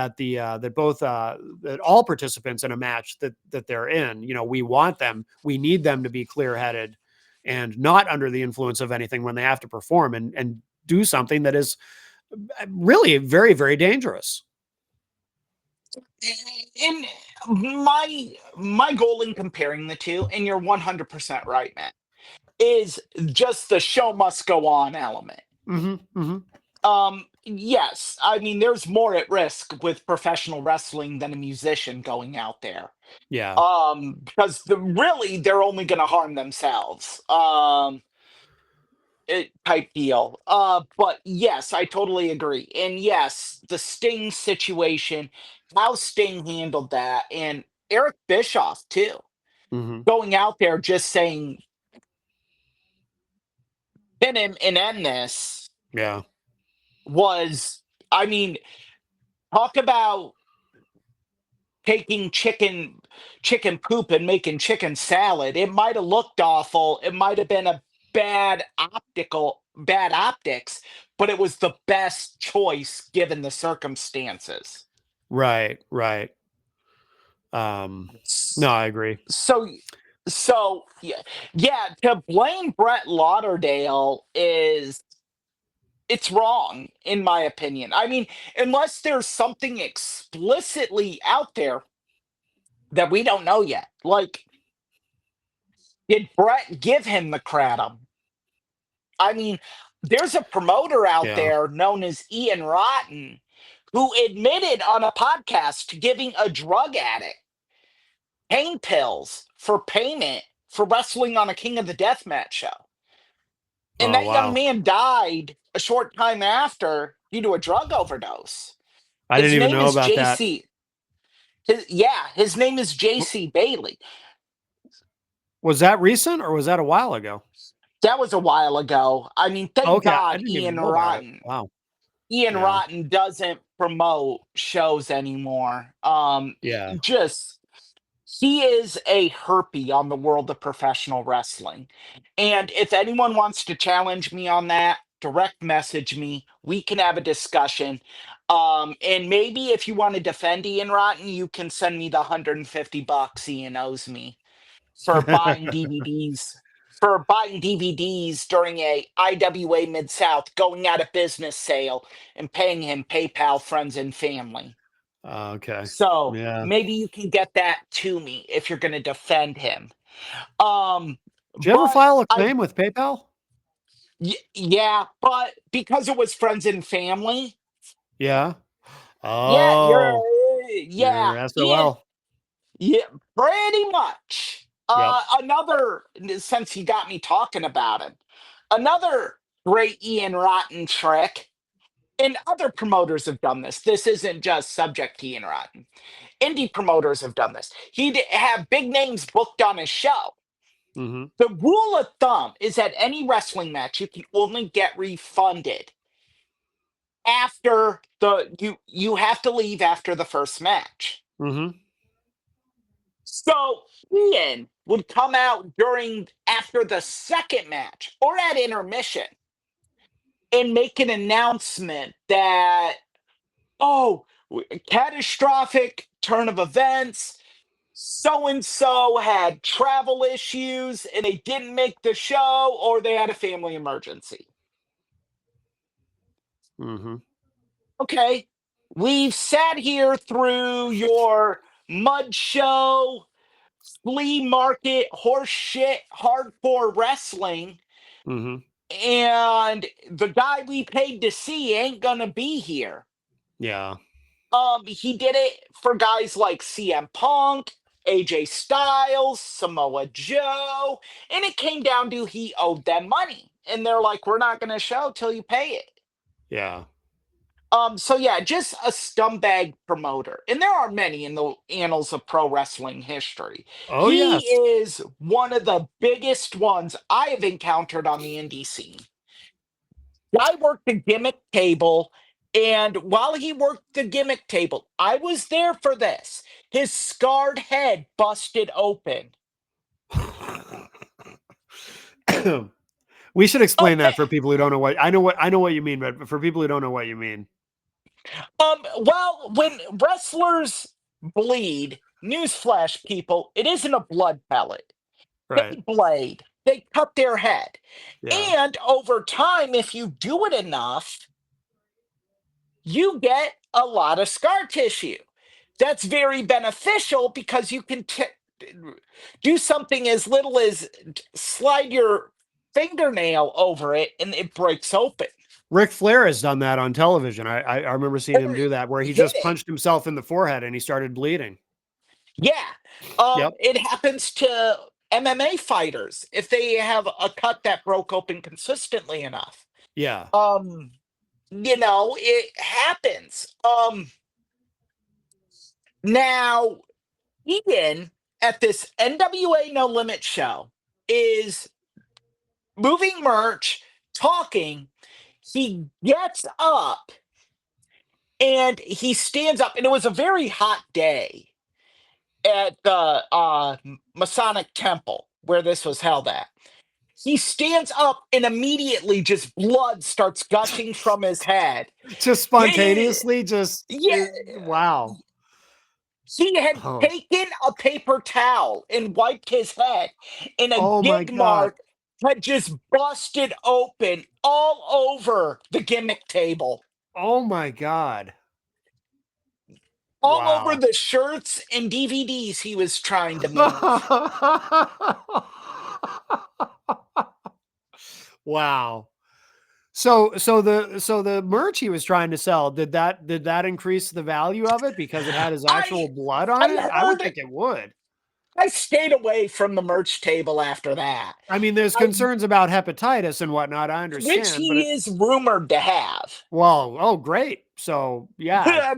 Speaker 1: both that all participants in a match that they're in. We want them, we need them to be clear headed and not under the influence of anything when they have to perform and do something that is really very, very dangerous.
Speaker 2: And my goal in comparing the two, and you're 100% right, man, is just the show must go on element.
Speaker 1: Hmm. Hmm.
Speaker 2: Yes, I mean there's more at risk with professional wrestling than a musician going out there.
Speaker 1: Yeah.
Speaker 2: Because really they're only going to harm themselves. Type deal. But yes, I totally agree. And yes, the Sting situation, how Sting handled that, and Eric Bischoff too,
Speaker 1: Hmm.
Speaker 2: going out there just saying pin him and end this
Speaker 1: Yeah.
Speaker 2: was, I mean, talk about taking chicken poop and making chicken salad. It might have looked awful. It might have been a bad optics, but it was the best choice given the circumstances.
Speaker 1: Right. Right. Um, no,
Speaker 2: S-
Speaker 1: I agree.
Speaker 2: So yeah, yeah, to blame Brett Lauderdale is, it's wrong in my opinion. I mean, unless there's something explicitly out there that we don't know yet. Like, did Brett give him the kratom? I mean, there's a promoter out
Speaker 1: Yeah.
Speaker 2: there known as Ian Rotten who admitted on a podcast to giving a drug addict pain pills for payment for wrestling on a King of the Deathmatch show. And
Speaker 1: Oh,
Speaker 2: that young
Speaker 1: wow.
Speaker 2: man died a short time after due to a drug overdose.
Speaker 1: I didn't
Speaker 2: His
Speaker 1: even
Speaker 2: name
Speaker 1: know
Speaker 2: is
Speaker 1: about that.
Speaker 2: JC. His name is JC Bailey.
Speaker 1: Was that recent or was that a while ago?
Speaker 2: That was a while ago. I mean, thank
Speaker 1: Okay, I
Speaker 2: God
Speaker 1: didn't even know about it. Wow.
Speaker 2: Ian
Speaker 1: Yeah.
Speaker 2: Rotten doesn't promote shows anymore.
Speaker 1: Yeah.
Speaker 2: Just he is a herpy on the world of professional wrestling. And if anyone wants to challenge me on that, direct message me. We can have a discussion. And maybe if you want to defend Ian Rotten, you can send me the $150 Ian owes me for buying DVDs. For buying DVDs during a IWA Mid South going out of business sale and paying him PayPal friends and family.
Speaker 1: Okay.
Speaker 2: So
Speaker 1: Yeah.
Speaker 2: maybe you can get that to me if you're going to defend him. Um,
Speaker 1: Did you ever
Speaker 2: but
Speaker 1: file a
Speaker 2: I,
Speaker 1: claim with PayPal?
Speaker 2: yeah, but because it was friends and family,
Speaker 1: Yeah.
Speaker 2: yeah,
Speaker 1: Oh, you're
Speaker 2: Ian,
Speaker 1: SOL.
Speaker 2: yeah, pretty much.
Speaker 1: Yep.
Speaker 2: Another, since he got me talking about him, another great Ian Rotten trick, and other promoters have done this. This isn't just subject to Ian Rotten. Indie promoters have done this. He'd have big names booked on his show.
Speaker 1: Mhm.
Speaker 2: The rule of thumb is that any wrestling match you can only get refunded after you have to leave after the first match.
Speaker 1: Mhm.
Speaker 2: So Ian would come out during after the second match or at intermission and make an announcement that, oh, catastrophic turn of events, so and so had travel issues and they didn't make the show or they had a family emergency.
Speaker 1: Mhm.
Speaker 2: Okay, we've sat here through your mud show, flea market, horse shit, hardcore wrestling,
Speaker 1: Mhm.
Speaker 2: and the guy we paid to see ain't gonna be here.
Speaker 1: Yeah.
Speaker 2: He did it for guys like CM Punk, AJ Styles, Samoa Joe, and it came down to he owed them money. And they're like, we're not gonna show till you pay it.
Speaker 1: Yeah.
Speaker 2: So yeah, just a scumbag promoter. And there are many in the annals of pro wrestling history.
Speaker 1: Oh,
Speaker 2: He
Speaker 1: yes.
Speaker 2: is one of the biggest ones I have encountered on the indie scene. Guy worked the gimmick table, and while he worked the gimmick table, I was there for this. His scarred head busted open.
Speaker 1: We should explain
Speaker 2: Okay.
Speaker 1: that for people who don't know I know what you mean, but for people who don't know what you mean.
Speaker 2: Well, when wrestlers bleed, newsflash people, it isn't a blood pellet.
Speaker 1: Right.
Speaker 2: They blade. They cut their head.
Speaker 1: Yeah.
Speaker 2: And over time, if you do it enough, you get a lot of scar tissue. That's very beneficial because you can do something as little as slide your fingernail over it and it breaks open.
Speaker 1: Ric Flair has done that on television. I remember seeing him
Speaker 2: Or
Speaker 1: do that where he
Speaker 2: hit
Speaker 1: just
Speaker 2: it.
Speaker 1: punched himself in the forehead and he started bleeding.
Speaker 2: Yeah.
Speaker 1: Yep.
Speaker 2: It happens to MMA fighters if they have a cut that broke open consistently enough.
Speaker 1: Yeah.
Speaker 2: Um, it happens. Now Egan at this NWA No Limit show is moving merch, talking. He gets up and he stands up, and it was a very hot day at the Masonic Temple where this was held at. He stands up and immediately just blood starts gushing from his head.
Speaker 1: Just
Speaker 2: Yeah,
Speaker 1: spontaneously, just
Speaker 2: yeah.
Speaker 1: wow.
Speaker 2: He had
Speaker 1: Oh.
Speaker 2: taken a paper towel and wiped his head, and a
Speaker 1: Oh my
Speaker 2: gig
Speaker 1: god.
Speaker 2: mark had just busted open all over the gimmick table,
Speaker 1: Oh my god.
Speaker 2: all over
Speaker 1: Wow.
Speaker 2: the shirts and DVDs he was trying to move.
Speaker 1: Wow. So the merch he was trying to sell, did that increase the value of it because it had his
Speaker 2: I
Speaker 1: actual blood on it?
Speaker 2: I
Speaker 1: I would
Speaker 2: heard
Speaker 1: think it would.
Speaker 2: I stayed away from the merch table after that.
Speaker 1: I mean, there's
Speaker 2: I,
Speaker 1: concerns about hepatitis and whatnot. I
Speaker 2: which
Speaker 1: understand, but
Speaker 2: he is rumored to have.
Speaker 1: well, oh, great. So yeah,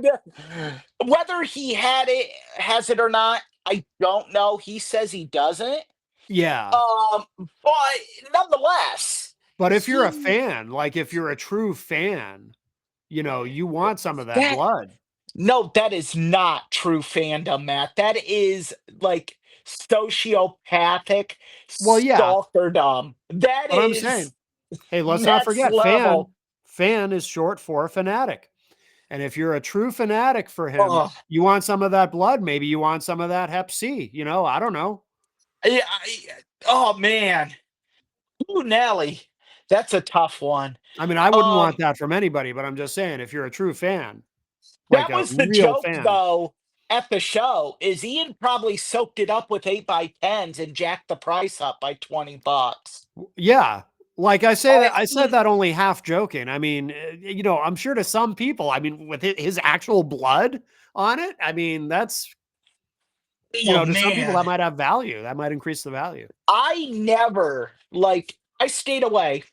Speaker 2: Whether he has it or not, I don't know. He says he doesn't.
Speaker 1: yeah.
Speaker 2: Um, but nonetheless,
Speaker 1: But if you're a
Speaker 2: he
Speaker 1: fan, like if you're a true fan, you want some of that
Speaker 2: that
Speaker 1: blood.
Speaker 2: no, that is not true fandom, Matt. That is like sociopathic
Speaker 1: Well, yeah,
Speaker 2: stalkerdom. That
Speaker 1: but I'm saying,
Speaker 2: is
Speaker 1: hey, let's not
Speaker 2: next
Speaker 1: forget fan.
Speaker 2: level.
Speaker 1: Fan is short for fanatic. And if you're a true fanatic for him,
Speaker 2: Oh,
Speaker 1: you want some of that blood. Maybe you want some of that Hep C. I don't know.
Speaker 2: oh man. Ooh, Nelly. That's a tough one.
Speaker 1: I mean, I wouldn't want
Speaker 2: Um,
Speaker 1: that from anybody, but I'm just saying, if you're a true fan, like
Speaker 2: that
Speaker 1: a
Speaker 2: was the
Speaker 1: real
Speaker 2: joke
Speaker 1: fan,
Speaker 2: though at the show is Ian probably soaked it up with 8x10s and jacked the price up by $20.
Speaker 1: yeah. Like I said
Speaker 2: Mm,
Speaker 1: that only half joking. I mean, I'm sure to some people, I mean, with his actual blood on it, I mean, that's,
Speaker 2: oh
Speaker 1: to some people
Speaker 2: man.
Speaker 1: that might have value. That might increase the value.
Speaker 2: I stayed away.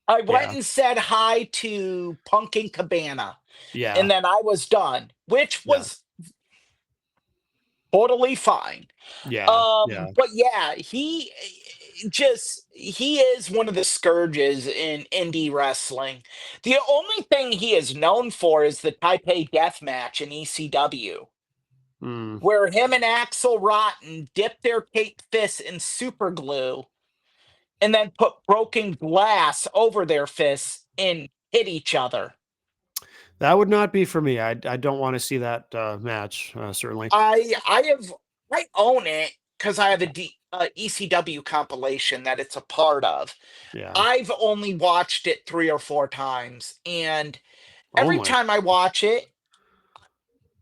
Speaker 2: I went
Speaker 1: Yeah.
Speaker 2: and said hi to Pumpkin Cabana, and
Speaker 1: Yeah.
Speaker 2: then I was done, which
Speaker 1: Yeah.
Speaker 2: was totally fine.
Speaker 1: Yeah. Yeah.
Speaker 2: But yeah, he is one of the scourges in indie wrestling. The only thing he is known for is the Taipei Death Match in ECW,
Speaker 1: Mm.
Speaker 2: where him and Axel Rotten dip their taped fists in super glue and then put broken glass over their fists and hit each other.
Speaker 1: That would not be for me. I don't want to see that match, certainly.
Speaker 2: I own it because I have a ECW compilation that it's a part of.
Speaker 1: Yeah.
Speaker 2: I've only watched it 3 or 4 times, and every
Speaker 1: Only.
Speaker 2: time I watch it,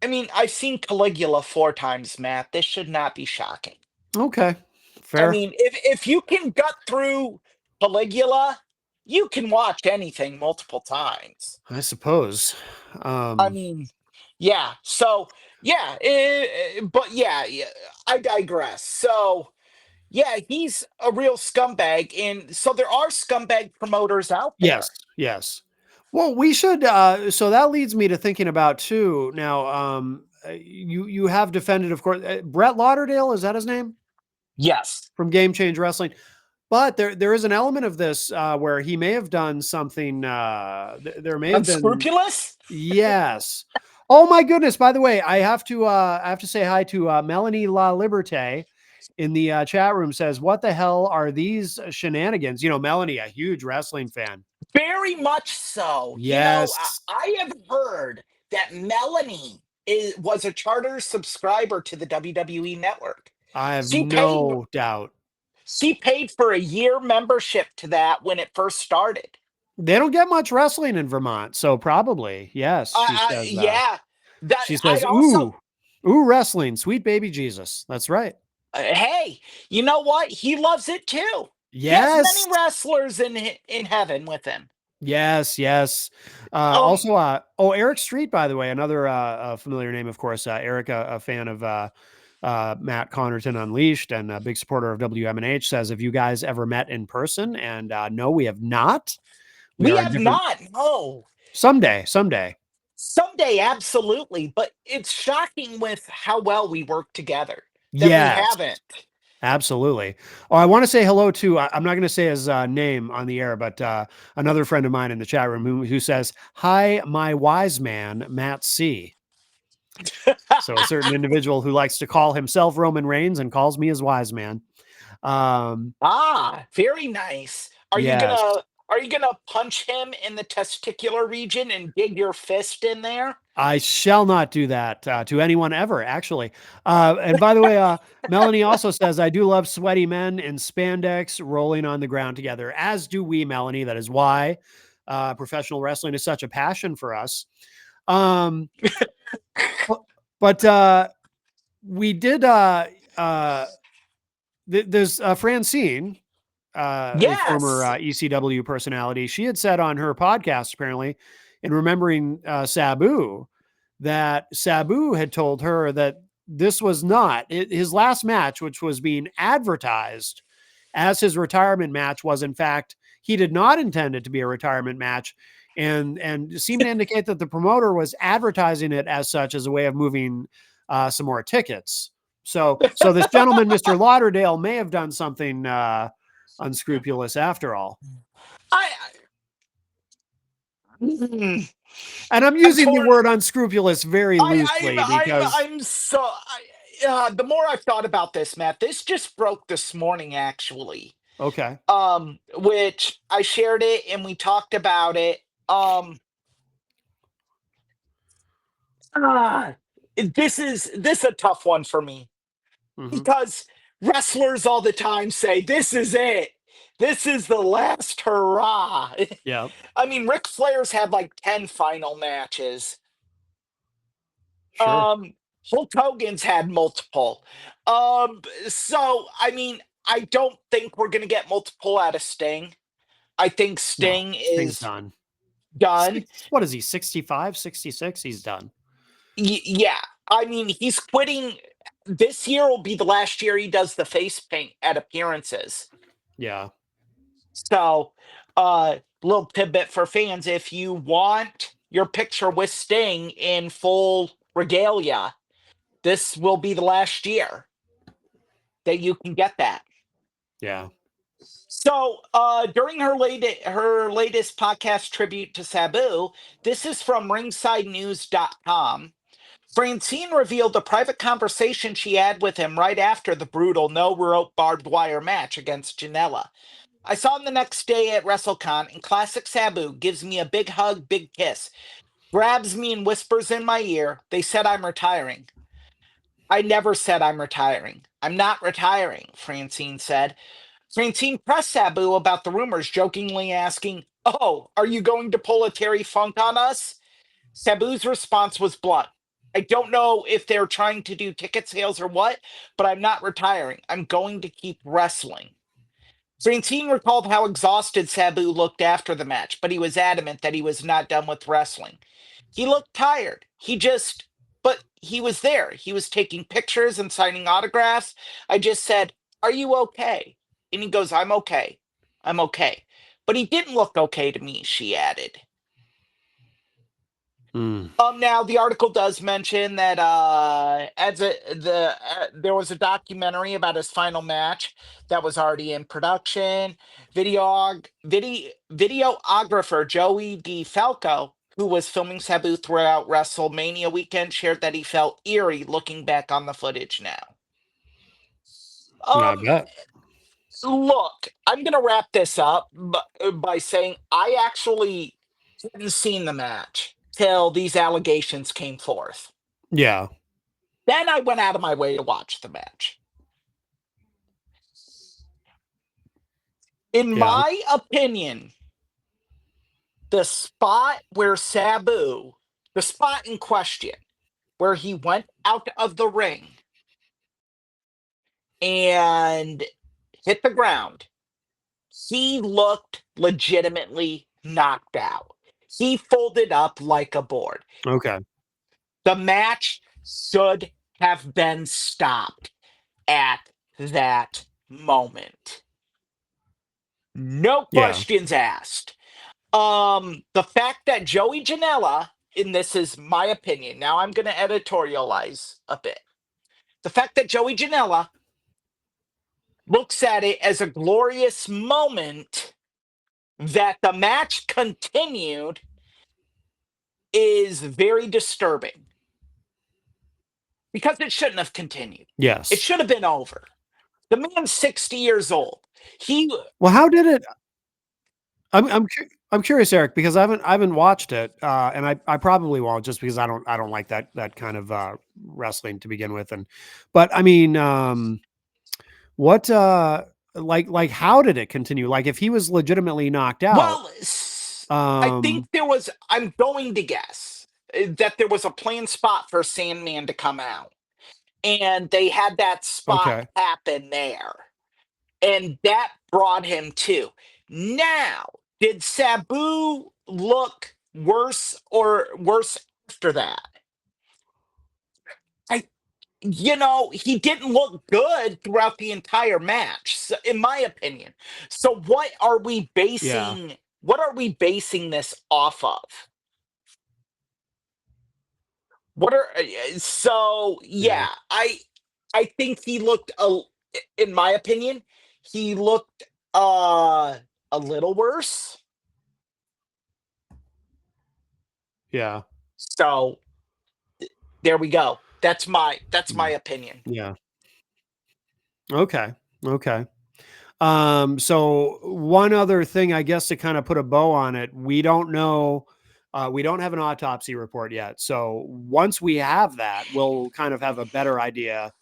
Speaker 2: I mean, I've seen Caligula 4 times, Matt. This should not be shocking.
Speaker 1: Okay.
Speaker 2: I
Speaker 1: Fair.
Speaker 2: mean, if you can gut through Caligula, you can watch anything multiple times.
Speaker 1: I suppose.
Speaker 2: I
Speaker 1: Um,
Speaker 2: mean, yeah. So yeah, but yeah, I digress. So yeah, he's a real scumbag, and so there are scumbag promoters out
Speaker 1: yes.
Speaker 2: there.
Speaker 1: Yes. Well, we should. So that leads me to thinking about too. Now, you have defended, of course, Brett Lauderdale. Is that his name
Speaker 2: Yes,
Speaker 1: from Game Change Wrestling? But there is an element of this where he may have done something. There may have been.
Speaker 2: unscrupulous.
Speaker 1: Yes. Oh my goodness! By the way, I have to say hi to Melanie La Liberté in the chat room. Says, "What the hell are these shenanigans?" Melanie, a huge wrestling fan.
Speaker 2: Very much so.
Speaker 1: Yes,
Speaker 2: I have heard that Melanie was a charter subscriber to the WWE network.
Speaker 1: I have
Speaker 2: She paid
Speaker 1: no doubt.
Speaker 2: she paid for a year membership to that when it first started.
Speaker 1: They don't get much wrestling in Vermont, so probably yes. She says.
Speaker 2: Yeah, that
Speaker 1: She
Speaker 2: I
Speaker 1: says,
Speaker 2: also
Speaker 1: ooh, wrestling, sweet baby Jesus." That's right.
Speaker 2: hey, you know what? He loves it too. He has
Speaker 1: Yes,
Speaker 2: many wrestlers in heaven with him.
Speaker 1: yes, yes.
Speaker 2: Um,
Speaker 1: Also, Eric Street, by the way, another familiar name, of course. Eric, a fan of Matt Connerton Unleashed and a big supporter of WMNH, says, "Have you guys ever met in person?" And no, we have not. We
Speaker 2: we
Speaker 1: are in
Speaker 2: have
Speaker 1: different.
Speaker 2: not. No.
Speaker 1: Someday.
Speaker 2: Someday, absolutely. But it's shocking with how well we work together that we
Speaker 1: Yes,
Speaker 2: haven't.
Speaker 1: absolutely. Oh, I want to say hello to. I'm not going to say his name on the air, but another friend of mine in the chat room who says, "Hi, my wise man, Matt C." So a certain individual who likes to call himself Roman Reigns and calls me his wise man. Um,
Speaker 2: Very nice.
Speaker 1: yes,
Speaker 2: Are you gonna punch him in the testicular region and dig your fist in there?
Speaker 1: I shall not do that to anyone ever, actually. And by the way, Melanie also says, "I do love sweaty men in spandex rolling on the ground together," as do we, Melanie. That is why professional wrestling is such a passion for us. Um, but we did, there's Francine, a former
Speaker 2: Yes.
Speaker 1: ECW personality. She had said on her podcast, apparently, in remembering Sabu, that Sabu had told her that this was not his last match, which was being advertised as his retirement match, was in fact he did not intend it to be a retirement match, and seemed to indicate that the promoter was advertising it as such as a way of moving some more tickets. So this gentleman, Mr. Lauderdale, may have done something unscrupulous after all.
Speaker 2: I, mm,
Speaker 1: And I'm
Speaker 2: I'm
Speaker 1: using the
Speaker 2: torn.
Speaker 1: word unscrupulous very loosely because
Speaker 2: I'm so. The more I've thought about this, Matt, this just broke this morning, actually.
Speaker 1: okay,
Speaker 2: Which I shared it and we talked about it. Ah, this is a tough one for me
Speaker 1: mm-hmm.
Speaker 2: because wrestlers all the time say, "This is it. This is the last hurrah."
Speaker 1: Yeah,
Speaker 2: I mean, Ric Flair's had like 10 final matches.
Speaker 1: sure,
Speaker 2: Hulk Hogan's had multiple. So I mean, I don't think we're gonna get multiple out of Sting. I think
Speaker 1: no,
Speaker 2: Sting
Speaker 1: Sting's
Speaker 2: is
Speaker 1: done.
Speaker 2: done.
Speaker 1: What is he, 65, 66? He's done.
Speaker 2: Yeah, I mean, he's quitting. This year will be the last year he does the face paint at appearances.
Speaker 1: Yeah,
Speaker 2: So, little tidbit for fans: if you want your picture with Sting in full regalia, this will be the last year that you can get that.
Speaker 1: yeah,
Speaker 2: So, during her latest podcast tribute to Sabu, this is from ringsidenews.com. Francine revealed a private conversation she had with him right after the brutal no rope barbed wire match against Janela. I saw him the next day at WrestleCon, and classic Sabu gives me a big hug, big kiss, grabs me and whispers in my ear, "They said I'm retiring." I never said I'm retiring. I'm not retiring, Francine said. Francine pressed Sabu about the rumors, jokingly asking, "Oh, are you going to pull a Terry Funk on us?" Sabu's response was blunt. "I don't know if they're trying to do ticket sales or what, but I'm not retiring. I'm going to keep wrestling." Francine recalled how exhausted Sabu looked after the match, but he was adamant that he was not done with wrestling. He looked tired. But he was there. He was taking pictures and signing autographs. I just said, "Are you okay?" And he goes, "I'm okay. I'm okay." But he didn't look okay to me, she added.
Speaker 1: mm.
Speaker 2: Now the article does mention that there was a documentary about his final match that was already in production. Videographer Joey DeFalco, who was filming Sabu throughout WrestleMania weekend, shared that he felt eerie looking back on the footage now.
Speaker 1: I
Speaker 2: Um,
Speaker 1: bet.
Speaker 2: Look, I'm gonna wrap this up by saying I actually hadn't seen the match till these allegations came forth.
Speaker 1: Yeah,
Speaker 2: Then I went out of my way to watch the match. In
Speaker 1: yeah,
Speaker 2: my opinion, the spot where Sabu, the spot in question, where he went out of the ring and hit the ground, he looked legitimately knocked out. He folded up like a board.
Speaker 1: okay,
Speaker 2: The match should have been stopped at that moment. No
Speaker 1: yeah,
Speaker 2: questions asked. The fact that Joey Janela, and this is my opinion, now I'm going to editorialize a bit. The fact that Joey Janela looks at it as a glorious moment that the match continued is very disturbing because it shouldn't have continued. It
Speaker 1: yes.
Speaker 2: should have been over. The man's 60 years old. He,
Speaker 1: Well, how did it? I'm curious, Eric, because I haven't watched it, and I probably won't just because I don't like that kind of wrestling to begin with, but I mean, what like how did it continue? Like if he was legitimately knocked out,
Speaker 2: well, I think
Speaker 1: um,
Speaker 2: I'm going to guess that there was a planned spot for Sandman to come out. And they had that spot
Speaker 1: okay,
Speaker 2: happen there. And that brought him to. Now, did Sabu look worse or worse after that? I he didn't look good throughout the entire match, in my opinion. So
Speaker 1: Yeah.
Speaker 2: what are we basing this off of? What are so
Speaker 1: Yeah.
Speaker 2: yeah, I think he looked in my opinion, he looked a little worse.
Speaker 1: Yeah.
Speaker 2: So there we go. That's my opinion.
Speaker 1: Yeah. Okay. Okay. So one other thing, I guess, to kind of put a bow on it, we don't know. We don't have an autopsy report yet. So once we have that, we'll kind of have a better idea,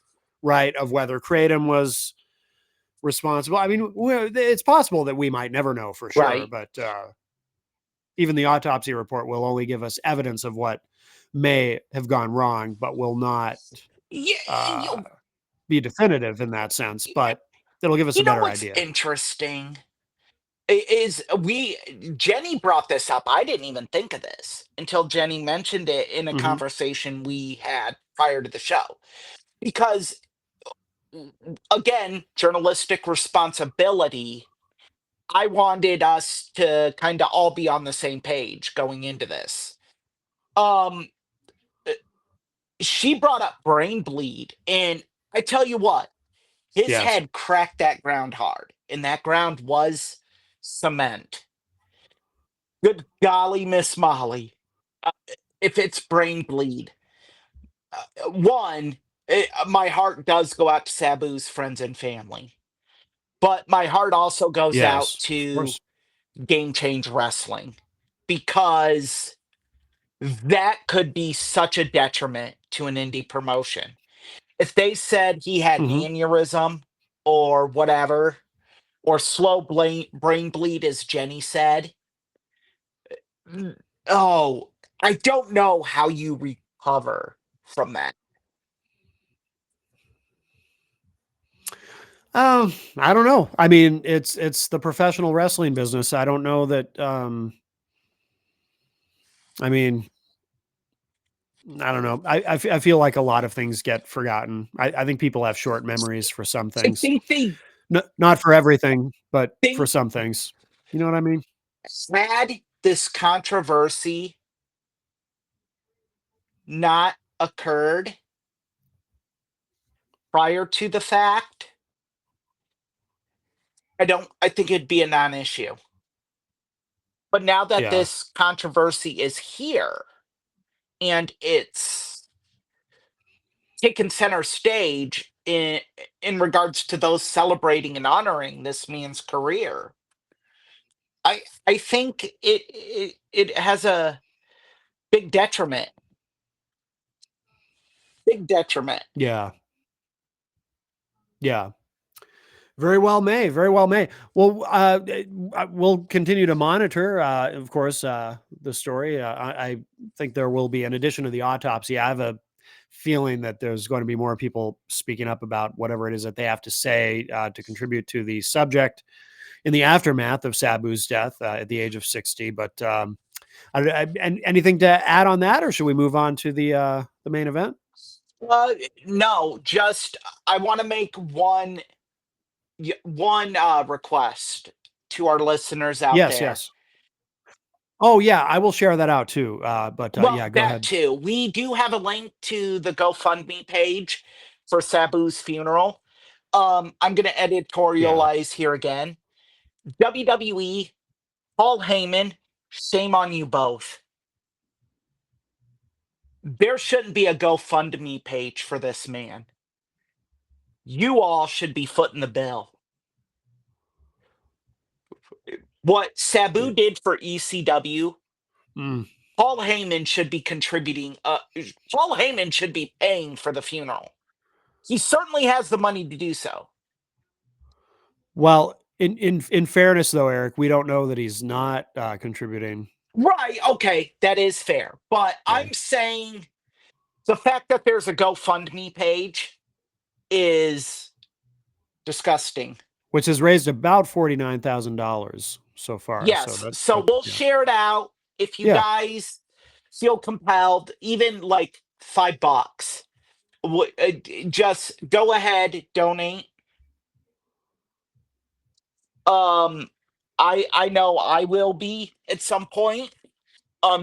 Speaker 1: right, of whether Kratom was responsible. I mean, it's possible that we might never know for sure,
Speaker 2: Right.
Speaker 1: but even the autopsy report will only give us evidence of what may have gone wrong, but will not
Speaker 2: Yeah,
Speaker 1: uh, be definitive in that sense. But it'll give us
Speaker 2: you
Speaker 1: a
Speaker 2: know
Speaker 1: better
Speaker 2: what's
Speaker 1: idea.
Speaker 2: interesting is we Jenny brought this up. I didn't even think of this until Jenny mentioned it in a
Speaker 1: Hmm.
Speaker 2: conversation we had prior to the show. Because again, journalistic responsibility. I wanted us to kind of all be on the same page going into this. Um, uh, she brought up brain bleed, and I tell you what, his
Speaker 1: Yes.
Speaker 2: head cracked that ground hard, and that ground was cement. Good golly, Miss Molly. Uh, if it's brain bleed, one, my heart does go out to Sabu's friends and family, but my heart also goes out
Speaker 1: Yes. Of
Speaker 2: to
Speaker 1: course.
Speaker 2: Game Change Wrestling because that could be such a detriment to an indie promotion. If they said he had an
Speaker 1: Hmm.
Speaker 2: aneurysm or whatever, or slow brain bleed, as Jenny said, mm, oh, I don't know how you recover from that.
Speaker 1: I don't know. I mean, it's the professional wrestling business. I don't know that. I mean, I don't know. I feel like a lot of things get forgotten. I think people have short memories for some
Speaker 2: I
Speaker 1: things.
Speaker 2: think they
Speaker 1: Not for everything, but for
Speaker 2: think
Speaker 1: some things. You know what I mean?
Speaker 2: had this controversy not occurred prior to the fact, I think it'd be a non-issue. But now that
Speaker 1: Yeah.
Speaker 2: this controversy is here and it's taken center stage in regards to those celebrating and honoring this man's career, I think it has a big detriment. Big detriment.
Speaker 1: Yeah. Yeah. Very well may. Very well may. Well, we'll continue to monitor, of course, the story. I think there will be, in addition to the autopsy, I have a feeling that there's going to be more people speaking up about whatever it is that they have to say to contribute to the subject in the aftermath of Sabu's death at the age of 60. But and anything to add on that, or should we move on to the main event?
Speaker 2: No, just I want to make one request to our listeners out
Speaker 1: Yes,
Speaker 2: there.
Speaker 1: yes. Oh yeah, I will share that out too. But
Speaker 2: Well,
Speaker 1: yeah, go
Speaker 2: that
Speaker 1: ahead.
Speaker 2: too. We do have a link to the GoFundMe page for Sabu's funeral. I'm going to
Speaker 1: Yeah.
Speaker 2: editorialize here again. WWE, Paul Heyman, shame on you both. There shouldn't be a GoFundMe page for this man. You all should be footing the bill. What
Speaker 1: Yeah.
Speaker 2: Sabu did for ECW,
Speaker 1: Mm.
Speaker 2: Paul Heyman should be contributing. Paul Heyman should be paying for the funeral. He certainly has the money to do so.
Speaker 1: Well, in fairness though, Eric, we don't know that he's not contributing.
Speaker 2: Right. Okay. That is fair. But
Speaker 1: Yeah.
Speaker 2: I'm saying the fact that there's a GoFundMe page is disgusting.
Speaker 1: Which has raised about $49,000 so far. So
Speaker 2: Yes. So
Speaker 1: that
Speaker 2: we'll
Speaker 1: yeah.
Speaker 2: share it out if you
Speaker 1: Yeah.
Speaker 2: guys feel compelled, even like $5. Just go ahead, donate. Um, I know I will be at some point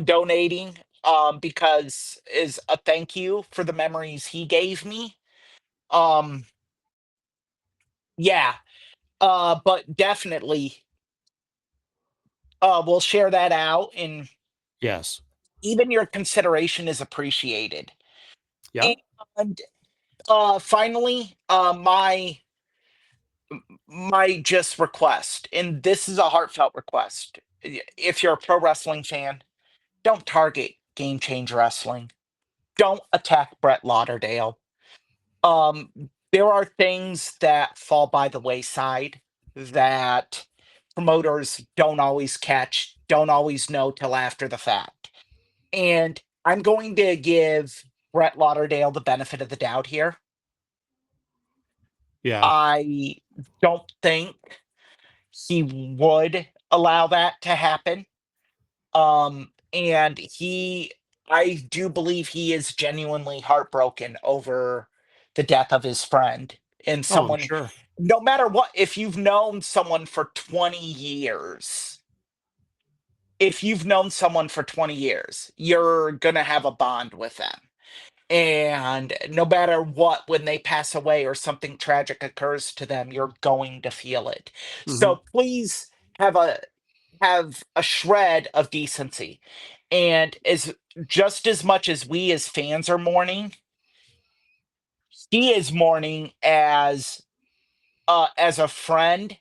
Speaker 2: donating because is a thank you for the memories he gave me. Um, yeah, but definitely we'll share that out, and
Speaker 1: Yes.
Speaker 2: even your consideration is appreciated.
Speaker 1: Yep.
Speaker 2: And finally, my just request, and this is a heartfelt request. If you're a pro wrestling fan, don't target Game Change Wrestling. Don't attack Brett Lauderdale. Um, there are things that fall by the wayside that promoters don't always catch, don't always know till after the fact. And I'm going to give Brett Lauderdale the benefit of the doubt here.
Speaker 1: Yeah.
Speaker 2: I don't think he would allow that to happen. And I do believe he is genuinely heartbroken over the death of his friend and
Speaker 1: Oh, I'm
Speaker 2: someone,
Speaker 1: sure.
Speaker 2: no matter what, if you've known someone for 20 years, if you've known someone for 20 years, you're going to have a bond with them. And no matter what, when they pass away or something tragic occurs to them, you're going to feel it.
Speaker 1: Hmm.
Speaker 2: So please have a have a shred of decency. And as just as much as we as fans are mourning, he is mourning as a friend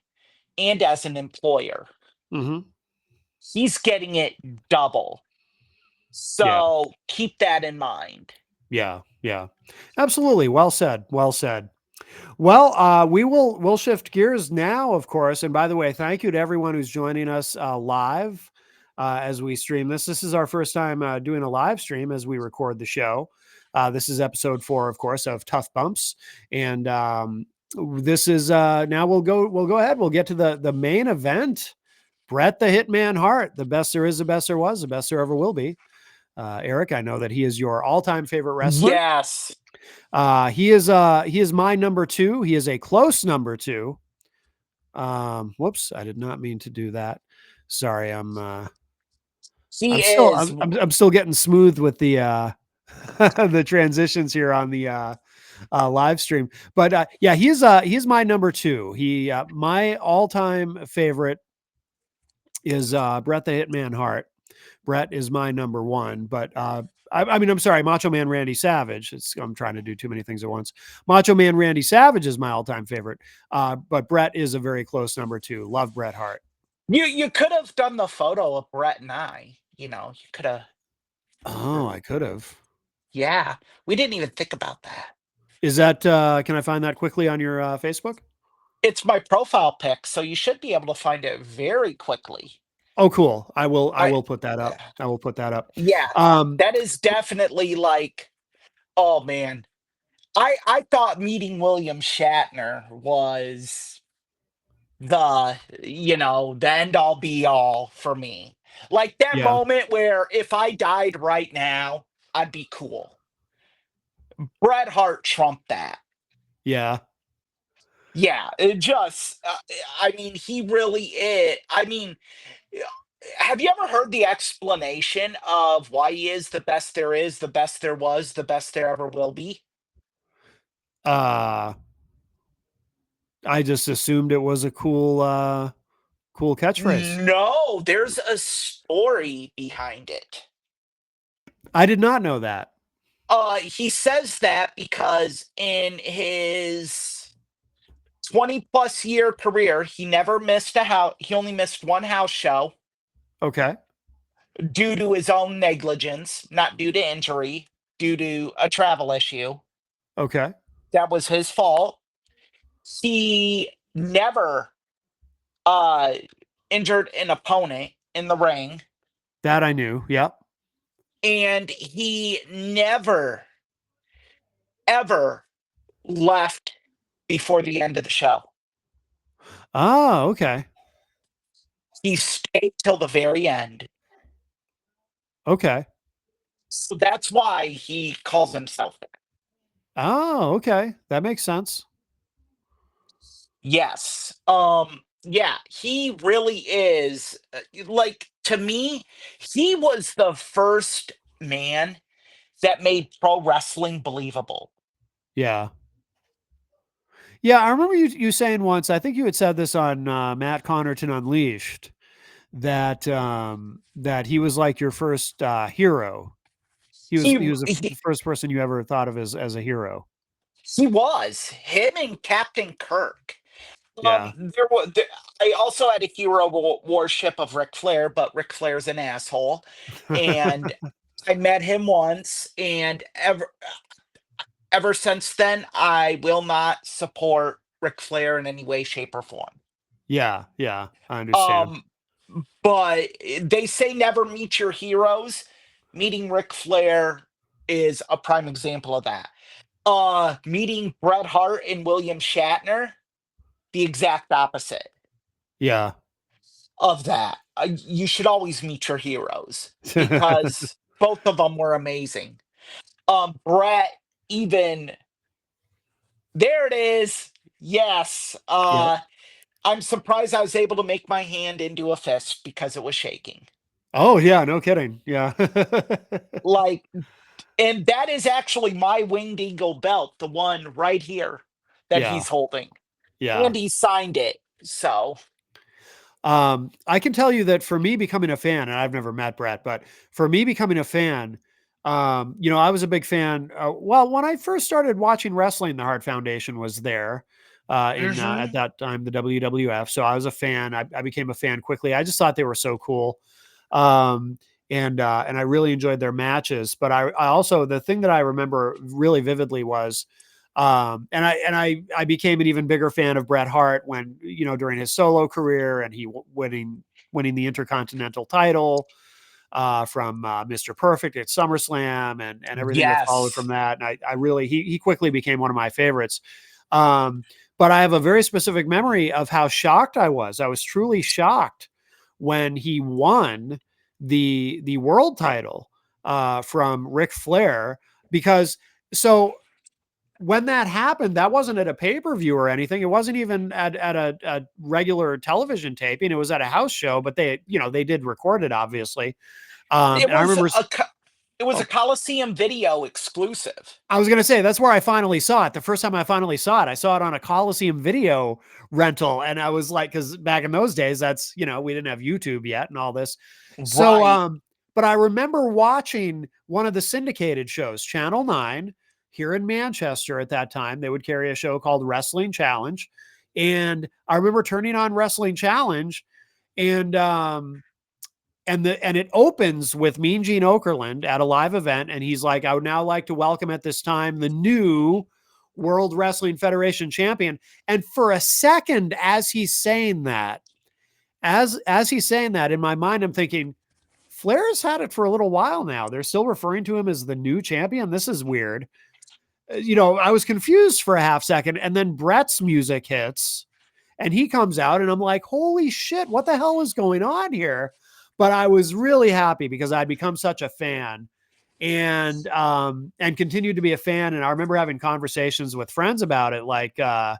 Speaker 2: and as an employer.
Speaker 1: Hmm.
Speaker 2: He's getting it double.
Speaker 1: Yeah.
Speaker 2: So keep that in mind.
Speaker 1: Yeah. Yeah. Absolutely. Well said. Well said. Well, we'll shift gears now, of course. And by the way, thank you to everyone who's joining us live as we stream this. This is our first time doing a live stream as we record the show. This is episode 4, of course, of Tough Bumps, and this is now we'll go ahead. We'll get to the main event. Bret the Hitman Hart, the best there is, the best there was, the best there ever will be. Eric, I know that he is your all-time favorite wrestler.
Speaker 2: Yes.
Speaker 1: He is my number 2. He is a close number 2. Whoops, I did not mean to do that. Sorry,
Speaker 2: He
Speaker 1: I'm still
Speaker 2: is.
Speaker 1: I'm still getting smooth with the the transitions here on the live stream. But yeah, he's my number 2. He my all-time favorite is Bret the Hitman Hart. Bret is my number 1, but I mean, I'm sorry, Macho Man Randy Savage. I'm trying to do too many things at once. Macho Man Randy Savage is my all-time favorite, but Bret is a very close number 2. Love Bret Hart.
Speaker 2: You could have done the photo of Brett and I. You could have.
Speaker 1: Oh, I could have.
Speaker 2: Yeah, we didn't even think about that.
Speaker 1: Is that? Can I find that quickly on your Facebook?
Speaker 2: It's my profile pic, so you should be able to find it very quickly.
Speaker 1: Oh, cool. I will. I
Speaker 2: I
Speaker 1: will put that up. I will put that up.
Speaker 2: Yeah,
Speaker 1: Um,
Speaker 2: that is definitely like, oh man. I thought meeting William Shatner was the end all be all for me. Like that
Speaker 1: yeah,
Speaker 2: moment where if I died right now, I'd be cool. Bret Hart trumped that.
Speaker 1: yeah.
Speaker 2: Yeah, it just I mean, he really is. I mean, yeah, have you ever heard the explanation of why he is the best there is, the best there was, the best there ever will be?
Speaker 1: Uh, I just assumed it was a cool catchphrase.
Speaker 2: No, there's a story behind it.
Speaker 1: I did not know that.
Speaker 2: He says that because in his 20 plus year career, he never missed a house. He only missed one house show
Speaker 1: Okay.
Speaker 2: due to his own negligence, not due to injury, due to a travel issue.
Speaker 1: Okay.
Speaker 2: That was his fault. He never uh injured an opponent in the ring,
Speaker 1: That I knew. Yep.
Speaker 2: and he never ever left before the end of the show.
Speaker 1: Oh, okay.
Speaker 2: He stayed till the very end.
Speaker 1: Okay.
Speaker 2: So that's why he calls himself that.
Speaker 1: Oh, okay. That makes sense.
Speaker 2: Yes. Yeah, he really is like to me, he was the first man that made pro wrestling believable.
Speaker 1: Yeah. Yeah, I remember you saying once, I think you had said this on Matt Connerton Unleashed, that that he was like your first hero. He was the
Speaker 2: He
Speaker 1: first person you ever thought of as a hero.
Speaker 2: he was him and Captain Kirk.
Speaker 1: Yeah.
Speaker 2: I also had a hero worship of Ric Flair, but Ric Flair's an asshole, and I met him once, and ever since then, I will not support Ric Flair in any way, shape, or form.
Speaker 1: Yeah, yeah, I understand.
Speaker 2: Um, but they say never meet your heroes. Meeting Ric Flair is a prime example of that. Meeting Bret Hart and William Shatner, the exact opposite
Speaker 1: Yeah.
Speaker 2: of that. You should always meet your heroes because both of them were amazing. Bret, even there it is. Yes.
Speaker 1: Yep.
Speaker 2: I'm surprised I was able to make my hand into a fist because it was shaking.
Speaker 1: Oh yeah, no kidding. Yeah.
Speaker 2: Like, and that is actually my Winged Eagle belt, the one right here that
Speaker 1: Yeah.
Speaker 2: he's holding.
Speaker 1: Yeah.
Speaker 2: And he signed it. So,
Speaker 1: I can tell you that for me becoming a fan, and I've never met Brett, but for me becoming a fan, I was a big fan. Well, when I first started watching wrestling, the Hart Foundation was there in at
Speaker 2: mhm.
Speaker 1: that time the WWF. So I was a fan. I became a fan quickly. I just thought they were so cool, um, and I really enjoyed their matches. But I also the thing that I remember really vividly was and I became an even bigger fan of Bret Hart when during his solo career and he winning the Intercontinental title from Mr. Perfect at SummerSlam and everything that followed from
Speaker 2: Yes.
Speaker 1: that. And I really he quickly became one of my favorites. Um, but I have a very specific memory of how shocked I was. I was truly shocked when he won the world title from Ric Flair because so when that happened, that wasn't at a pay per view or anything. It wasn't even at a regular television taping. It was at a house show, but they did record it, obviously.
Speaker 2: It
Speaker 1: And I
Speaker 2: was
Speaker 1: remember,
Speaker 2: it was a
Speaker 1: oh,
Speaker 2: Coliseum video exclusive.
Speaker 1: I was going to say that's where I finally saw it. The first time I finally saw it, I saw it on a Coliseum video rental, and I was like, because back in those days, that's we didn't have YouTube yet and all this. So,
Speaker 2: Right.
Speaker 1: but I remember watching one of the syndicated shows, Channel 9, here in Manchester at that time. They would carry a show called Wrestling Challenge. And I remember turning on Wrestling Challenge and and it opens with Mean Gene Okerlund at a live event, and he's like, "I would now like to welcome at this time the new World Wrestling Federation champion." And for a second, as he's saying that, as he's saying that, in my mind, I'm thinking, Flair's had it for a little while now. They're still referring to him as the new champion. This is weird. I was confused for a half second, and then Brett's music hits, and he comes out, and I'm like, holy shit, what the hell is going on here? But I was really happy because I'd become such a fan and continued to be a fan. And I remember having conversations with friends about it. Like, I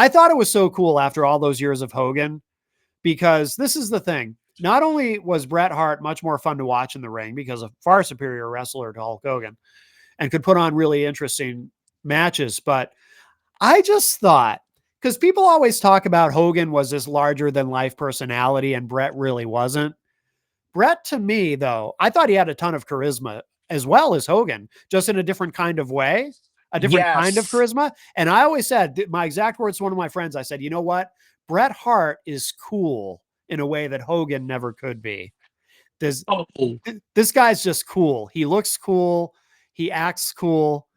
Speaker 1: thought it was so cool after all those years of Hogan, because this is the thing. Not only was Bret Hart much more fun to watch in the ring because a far superior wrestler to Hulk Hogan and could put on really interesting matches, but I just thought, because people always talk about Hogan was this larger than life personality and Bret really wasn't. Bret, to me, though, I thought he had a ton of charisma as well as Hogan, just in a different kind of way, a different kind of
Speaker 2: Yes.
Speaker 1: charisma. And I always said, my exact words to one of my friends, I said, you know what? Bret Hart is cool in a way that Hogan never could be. This,
Speaker 2: Oh,
Speaker 1: this guy's just cool. He looks cool. He acts cool.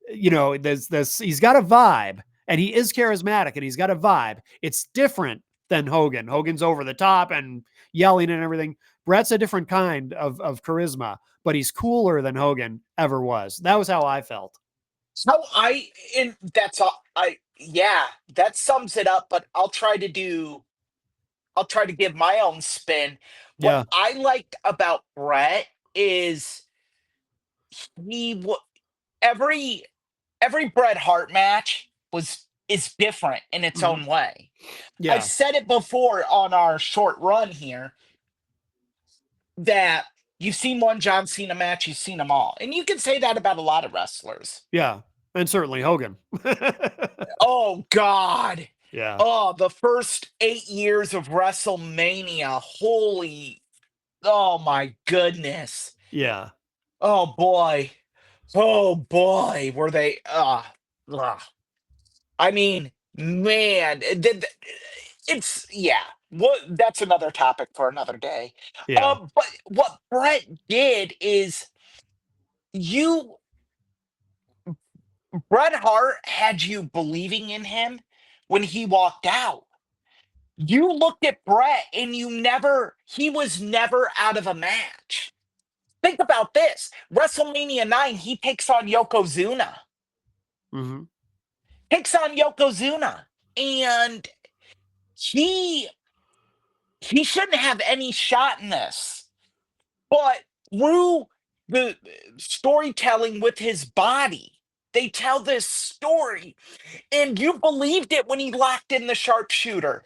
Speaker 1: He's got a vibe and he is charismatic and he's got a vibe. It's different than Hogan. Hogan's over the top and yelling and everything. Bret's a different kind of charisma, but he's cooler than Hogan ever was. That was how I felt.
Speaker 2: so I and that's all I yeah, that sums it up, but I'll try to give my own spin. What
Speaker 1: Yeah.
Speaker 2: I liked about Brett is he every every Bret Hart match is different in its
Speaker 1: Mhm.
Speaker 2: own way. I've
Speaker 1: Yeah.
Speaker 2: said it before on our short run here that you've seen one John Cena match, you've seen them all. And you can say that about a lot of wrestlers.
Speaker 1: Yeah. And certainly Hogan.
Speaker 2: Oh God.
Speaker 1: Yeah.
Speaker 2: Oh, the first 8 years of WrestleMania. Holy, oh my goodness.
Speaker 1: Yeah.
Speaker 2: Oh boy. Oh boy. Were they ugh. I mean, man, it's yeah. What that's another topic for another day.
Speaker 1: Yeah.
Speaker 2: But what Brett did is you Bret Hart had you believing in him when he walked out. You looked at Brett and he was never out of a match. Think about this. WrestleMania 9, he takes on Yokozuna.
Speaker 1: Mhm.
Speaker 2: Takes on Yokozuna. And he he shouldn't have any shot in this. But through the storytelling with his body, they tell this story. And you believed it when he locked in the sharpshooter.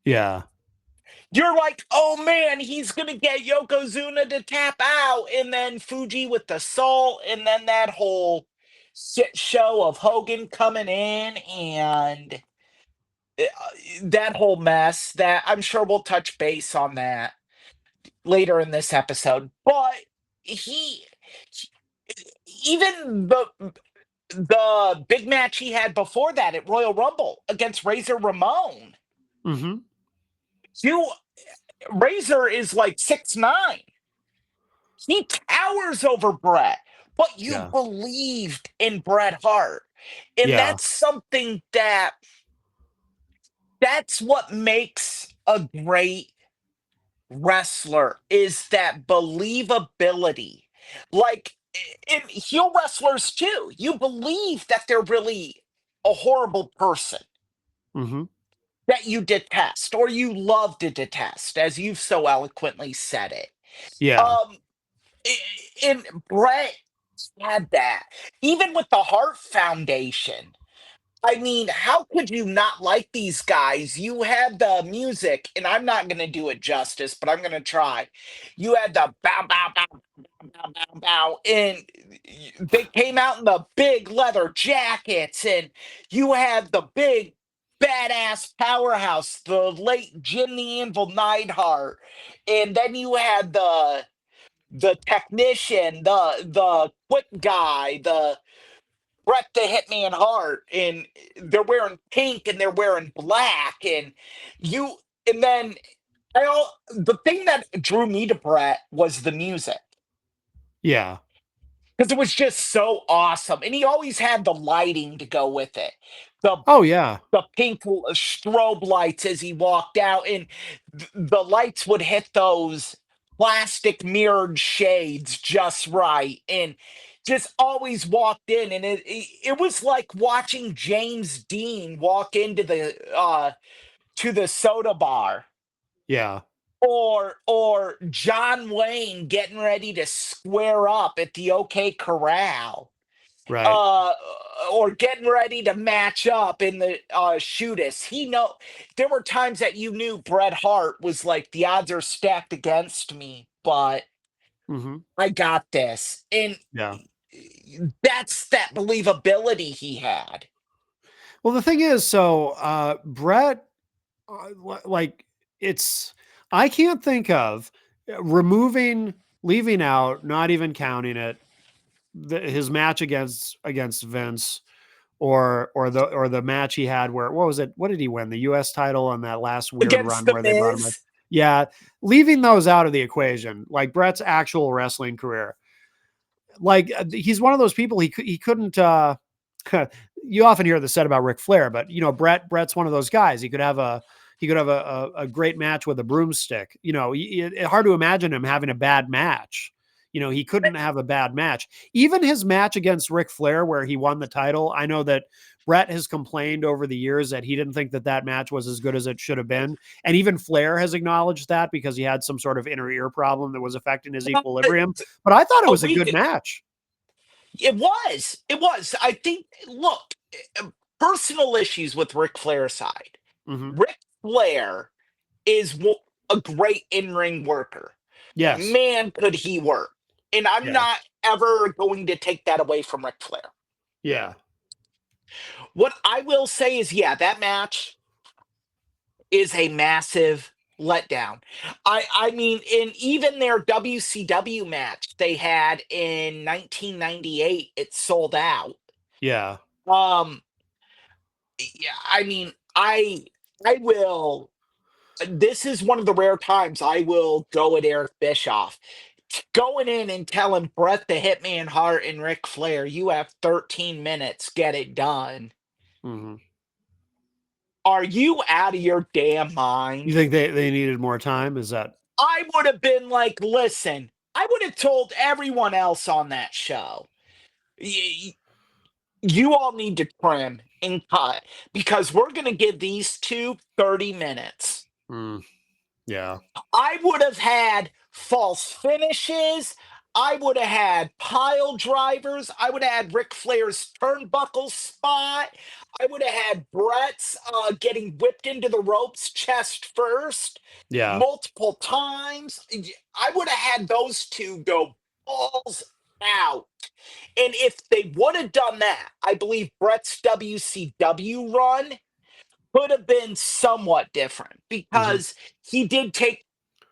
Speaker 1: Yeah.
Speaker 2: You're like, oh man, he's gonna get Yokozuna to tap out, and then Fuji with the salt, and then that whole shit show of Hogan coming in, and uh, that whole mess. That I'm sure we'll touch base on that later in this episode. But he, even the big match he had before that at Royal Rumble against Razor Ramon,
Speaker 1: Mhm.
Speaker 2: you Razor is like 6'9". He towers over Bret, but you
Speaker 1: Yeah.
Speaker 2: believed in Bret Hart. And
Speaker 1: Yeah.
Speaker 2: that's something that's what makes a great wrestler is that believability. Like in heel wrestlers too, you believe that they're really a horrible person
Speaker 1: Mhm.
Speaker 2: that you detest or you love to detest, as you've so eloquently said it.
Speaker 1: Yeah.
Speaker 2: Um, and Brett had that. Even with the Heart Foundation. I mean, how could you not like these guys? You had the music, and I'm not going to do it justice, but I'm going to try. You had the bow, bow, bow, bow, bow, bow, and they came out in the big leather jackets, and you had the big badass powerhouse, the late Jim the Anvil Neidhart, and then you had the technician, the quick guy, the Bret the Hitman Hart, and they're wearing pink and they're wearing black, and you and then the thing that drew me to Bret was the music
Speaker 1: Yeah.
Speaker 2: because it was just so awesome, and he always had the lighting to go with it. The
Speaker 1: Oh yeah.
Speaker 2: the pink strobe lights as he walked out, and the lights would hit those plastic mirrored shades just right, and just always walked in, and it was like watching James Dean walk into the to the soda bar,
Speaker 1: Yeah.
Speaker 2: or John Wayne getting ready to square up at the OK Corral,
Speaker 1: Right.
Speaker 2: uh or getting ready to match up in the shootist. There were times that you knew Bret Hart was like, the odds are stacked against me, but
Speaker 1: Mhm.
Speaker 2: I got this. And
Speaker 1: Yeah.
Speaker 2: that's that believability he had.
Speaker 1: Well, the thing is, so Brett, like, it's I can't think of removing, leaving out, not even counting it, his match against Vince, or the match he had where what was it? What did he win? The U.S. title on that last weird
Speaker 2: Against
Speaker 1: run
Speaker 2: the
Speaker 1: where they brought him back.
Speaker 2: Miz.
Speaker 1: Yeah, leaving those out of the equation, like Brett's actual wrestling career, like he's one of those people he couldn't. You often hear this said about Ric Flair, but you know Brett's one of those guys. He could have a great match with a broomstick. You know, hard to imagine him having a bad match. You know, he couldn't have a bad match. Even his match against Ric Flair, where he won the title, I know that Brett has complained over the years that he didn't think that that match was as good as it should have been. And even Flair has acknowledged that because he had some sort of inner ear problem that was affecting his equilibrium. But I thought it
Speaker 2: A
Speaker 1: was a
Speaker 2: week
Speaker 1: good match.
Speaker 2: It was. It was. I think. Look, personal issues with Ric Flair's side.
Speaker 1: Hmm.
Speaker 2: Ric Flair is a great in-ring worker.
Speaker 1: Yes.
Speaker 2: Man, could he work? And I'm
Speaker 1: Yeah.
Speaker 2: not ever going to take that away from Ric Flair.
Speaker 1: Yeah.
Speaker 2: What I will say is, yeah, that match is a massive letdown. I mean, in even their WCW match they had in 1998, it sold out.
Speaker 1: Yeah.
Speaker 2: Um, yeah, I mean, I will. This is one of the rare times I will go at Eric Bischoff. Going in and telling Bret the Hitman Hart and Ric Flair, you have 13 minutes, get it done.
Speaker 1: Hmm.
Speaker 2: Are you out of your damn
Speaker 1: You
Speaker 2: mind?
Speaker 1: think they needed more time? Is that?
Speaker 2: I would have been like, listen, I would have told everyone else on that show, you all need to trim and cut because we're going to give these two 30 minutes.
Speaker 1: Mm, yeah.
Speaker 2: I would have had false finishes. I would have had pile drivers. I would have had Ric Flair's turnbuckle spot. I would have had Brett's getting whipped into the ropes chest first
Speaker 1: Yeah.
Speaker 2: multiple times. I would have had those two go balls out. And if they would have done that, I believe Brett's WCW run could have been somewhat different
Speaker 1: Hmm.
Speaker 2: because he did take,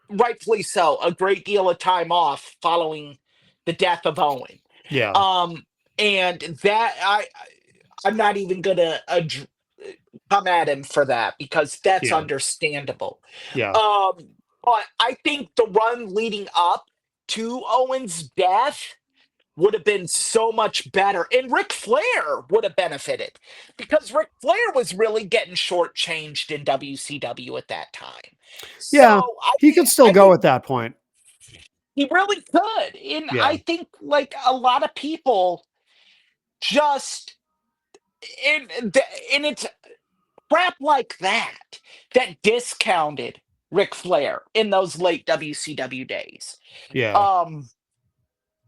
Speaker 2: rightfully so, a great deal of time off following the death of Owen.
Speaker 1: Yeah.
Speaker 2: Um, and that I'm not even gonna come at him for that because that's
Speaker 1: Yeah.
Speaker 2: understandable.
Speaker 1: Yeah.
Speaker 2: Um, but I think the run leading up to Owen's death would have been so much better. And Ric Flair would have benefited because Ric Flair was really getting shortchanged in WCW at that time. So
Speaker 1: Yeah. He could still
Speaker 2: I
Speaker 1: go
Speaker 2: think
Speaker 1: at that point.
Speaker 2: he really could. And
Speaker 1: Yeah.
Speaker 2: I think like a lot of people just and it's crap like that that discounted Ric Flair in those late WCW days.
Speaker 1: Yeah.
Speaker 2: Um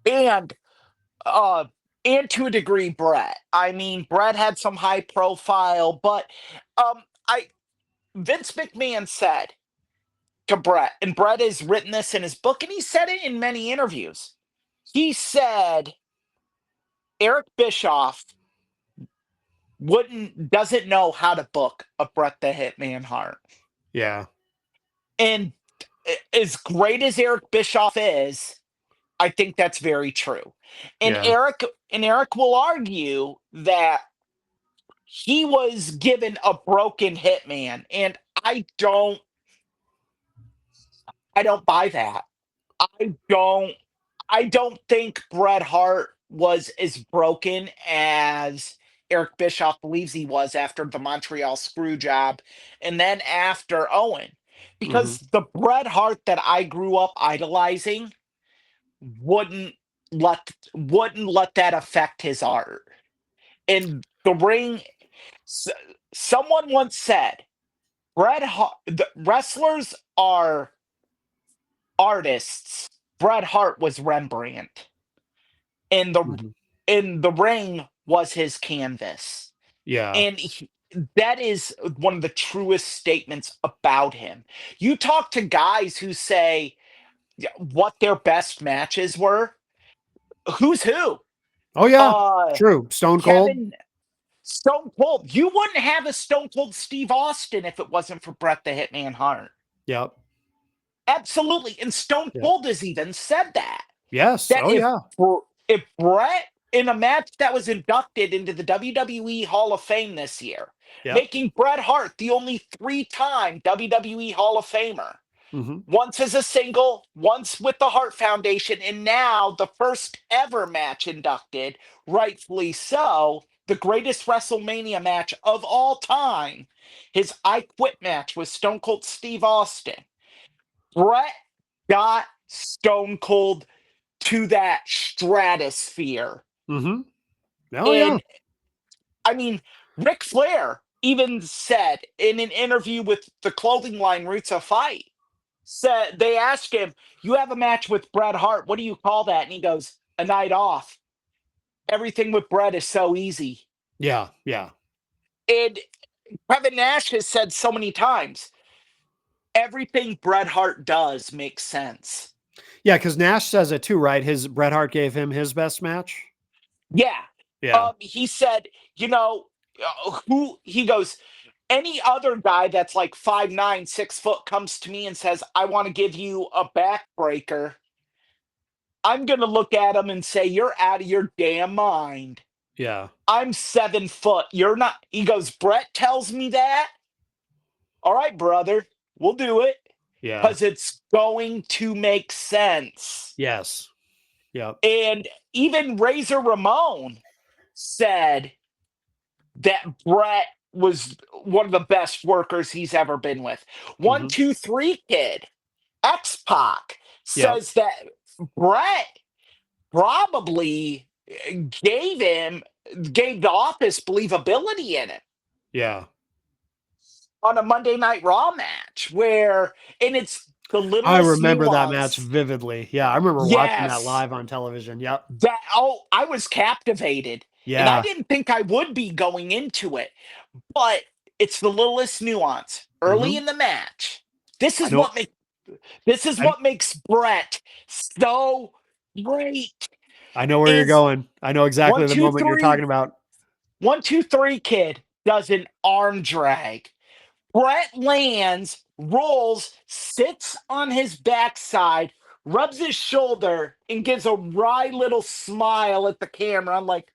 Speaker 2: and Uh, and to a degree, Brett. I mean, Brett had some high profile, but I Vince McMahon said to Brett, and Brett has written this in his book, and he said it in many interviews. He said Eric Bischoff wouldn't doesn't know how to book a Brett the Hitman Hart.
Speaker 1: Yeah.
Speaker 2: And as great as Eric Bischoff is, I think that's very true. And
Speaker 1: Yeah.
Speaker 2: Eric will argue that he was given a broken hitman, and I don't buy that. I don't i don't think Bret Hart was as broken as Eric Bischoff believes he was after the Montreal screw job and then after Owen,
Speaker 1: Hmm.
Speaker 2: because the Bret Hart that I grew up idolizing wouldn't wouldn't let that affect his art in the ring. S- Someone once said the wrestlers are artists. Bret Hart was Rembrandt, and the
Speaker 1: Hmm.
Speaker 2: in the ring was his canvas,
Speaker 1: Yeah.
Speaker 2: and that is one of the truest statements about him. You talk to guys who say what their best matches were. Who's who?
Speaker 1: Oh yeah.
Speaker 2: Uh,
Speaker 1: True. Stone Cold.
Speaker 2: Kevin Stone Cold. You wouldn't have a Stone Cold Steve Austin if it wasn't for Bret the Hitman Hart.
Speaker 1: Yep.
Speaker 2: Absolutely. And Stone
Speaker 1: Yep.
Speaker 2: Cold has even said that.
Speaker 1: Yes.
Speaker 2: That
Speaker 1: Oh yeah.
Speaker 2: if Brett in a match that was inducted into the WWE Hall of Fame this year,
Speaker 1: Yep.
Speaker 2: making Bret Hart the only three-time WWE Hall of Famer,
Speaker 1: Hmm.
Speaker 2: once as a single, once with the Hart Foundation, and now the first ever match inducted, rightfully so, the greatest WrestleMania match of all time, his I Quit match with Stone Cold Steve Austin. Brett got Stone Cold to that stratosphere.
Speaker 1: Hmm. Oh yeah.
Speaker 2: And I mean, Ric Flair even said in an interview with the clothing line Roots of Fight, said they asked him, "You have a match with Bret Hart. What do you call that?" And he goes, "A night off." everything with Bret is so easy.
Speaker 1: Yeah. Yeah.
Speaker 2: And Kevin Nash has said so many times, everything Bret Hart does makes sense.
Speaker 1: Yeah. Because Nash says it too, right? His Bret Hart gave him his best match.
Speaker 2: Yeah.
Speaker 1: Yeah.
Speaker 2: He said, you know, who he goes, any other guy that's like 5'9", 6 foot comes to me and says, I want to give you a backbreaker. I'm gonna look at him and say, you're out of your damn mind.
Speaker 1: Yeah.
Speaker 2: I'm 7 foot. You're not. He goes, Bret tells me that. All right, brother, we'll do it
Speaker 1: Yeah.
Speaker 2: because it's going to make sense.
Speaker 1: Yes. Yep.
Speaker 2: And even Razor Ramon said that Bret was one of the best workers he's ever been with. One,
Speaker 1: Hmm.
Speaker 2: two, three kid, X Pac
Speaker 1: Yep.
Speaker 2: says that Bret probably gave the office believability in it
Speaker 1: Yeah.
Speaker 2: on a Monday Night Raw match where, and it's the
Speaker 1: I
Speaker 2: littlest
Speaker 1: remember that match
Speaker 2: nuance.
Speaker 1: vividly. Yeah. I remember watching that
Speaker 2: Yes,
Speaker 1: live on television. Yep.
Speaker 2: that, oh, I was captivated, and I
Speaker 1: Yeah.
Speaker 2: didn't think I would be going into it, but it's the littlest nuance early
Speaker 1: Hmm.
Speaker 2: in the match. This
Speaker 1: I
Speaker 2: is
Speaker 1: know.
Speaker 2: what makes this is
Speaker 1: I,
Speaker 2: what makes Bret so great.
Speaker 1: I know where you're
Speaker 2: Is
Speaker 1: going. I know
Speaker 2: one
Speaker 1: exactly the
Speaker 2: two
Speaker 1: moment you're talking
Speaker 2: three
Speaker 1: about.
Speaker 2: one two three kid does an arm drag. Brett lands, rolls, sits on his backside, rubs his shoulder, and gives a wry little smile at the camera. I'm like,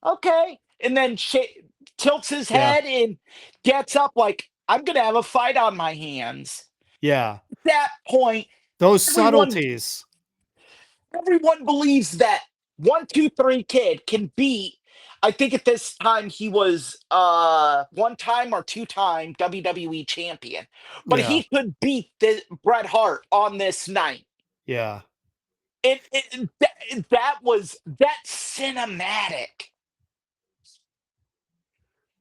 Speaker 2: okay. And then tilts his
Speaker 1: Yeah.
Speaker 2: head and gets up like, I'm going to have a fight on my hands.
Speaker 1: Yeah.
Speaker 2: At that point,
Speaker 1: Those
Speaker 2: everyone
Speaker 1: subtleties.
Speaker 2: everyone believes that one, two, three kid can beat. I think at this time he was one time or two-time WWE champion, but
Speaker 1: Yeah.
Speaker 2: he could beat the Bret Hart on this night.
Speaker 1: Yeah.
Speaker 2: That was that cinematic.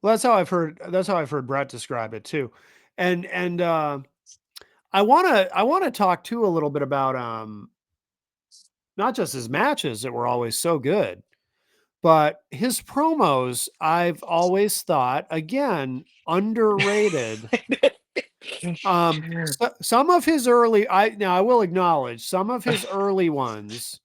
Speaker 1: Well, that's how I've heard Brett describe it too. And I want to talk too a little bit about not just his matches that were always so good, but his promos. I've always thought, again, underrated. Some of his early I will acknowledge some of his early ones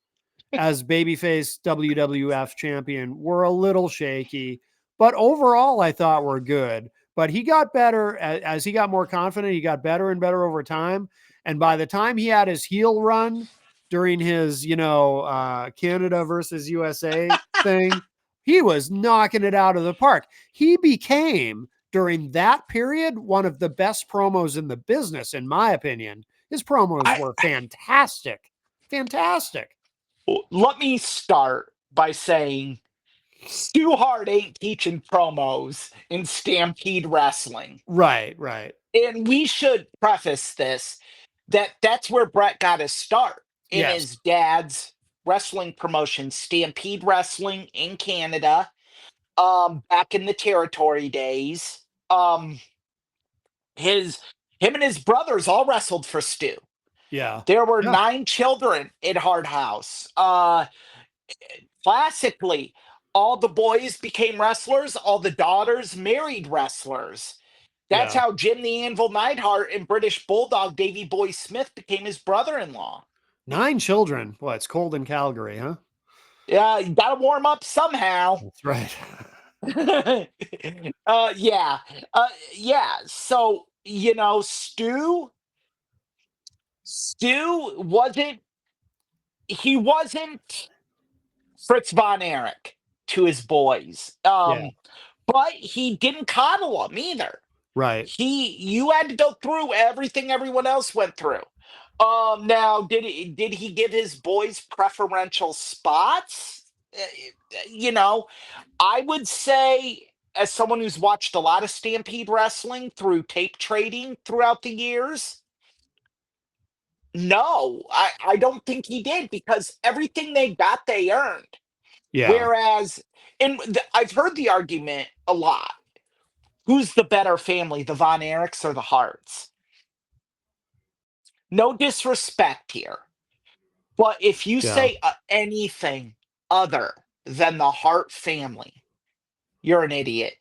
Speaker 1: as babyface WWF champion were a little shaky, but overall I thought were good. But he got better as he got more confident. He got better and better over time. And by the time he had his heel run during his, Canada versus USA thing, he was knocking it out of the park. He became, during that period, one of the best promos in the business, in my opinion. His promos
Speaker 2: I
Speaker 1: were fantastic. Fantastic.
Speaker 2: Let me start by saying Stu Hart ain't teaching promos in Stampede Wrestling.
Speaker 1: Right, right.
Speaker 2: And we should preface this that that's where Brett got his start in
Speaker 1: Yes.
Speaker 2: his dad's wrestling promotion, Stampede Wrestling in Canada, back in the territory days. His him and his brothers all wrestled for Stu.
Speaker 1: Yeah.
Speaker 2: There were
Speaker 1: Yeah.
Speaker 2: 9 children in Hard House. Classically, all the boys became wrestlers, all the daughters married wrestlers. That's
Speaker 1: Yeah.
Speaker 2: how Jim the Anvil Neidhart and British Bulldog Davy Boy Smith became his brother-in-law.
Speaker 1: 9 children. Well, it's cold in Calgary, huh?
Speaker 2: Yeah, you gotta warm up somehow.
Speaker 1: That's right.
Speaker 2: Yeah. Yeah. So, Stu wasn't Fritz von Erich to his boys.
Speaker 1: Yeah.
Speaker 2: But he didn't coddle them either.
Speaker 1: Right.
Speaker 2: You had to go through everything everyone else went through. Now did he give his boys preferential spots? You know, I would say, as someone who's watched a lot of Stampede Wrestling through tape trading throughout the years, no, I don't think he did because everything they got, they earned.
Speaker 1: Yeah.
Speaker 2: Whereas, I've heard the argument a lot. Who's the better family, the Von Erichs or the Harts? No disrespect here, but if you
Speaker 1: Yeah.
Speaker 2: say anything other than the Hart family, you're an idiot.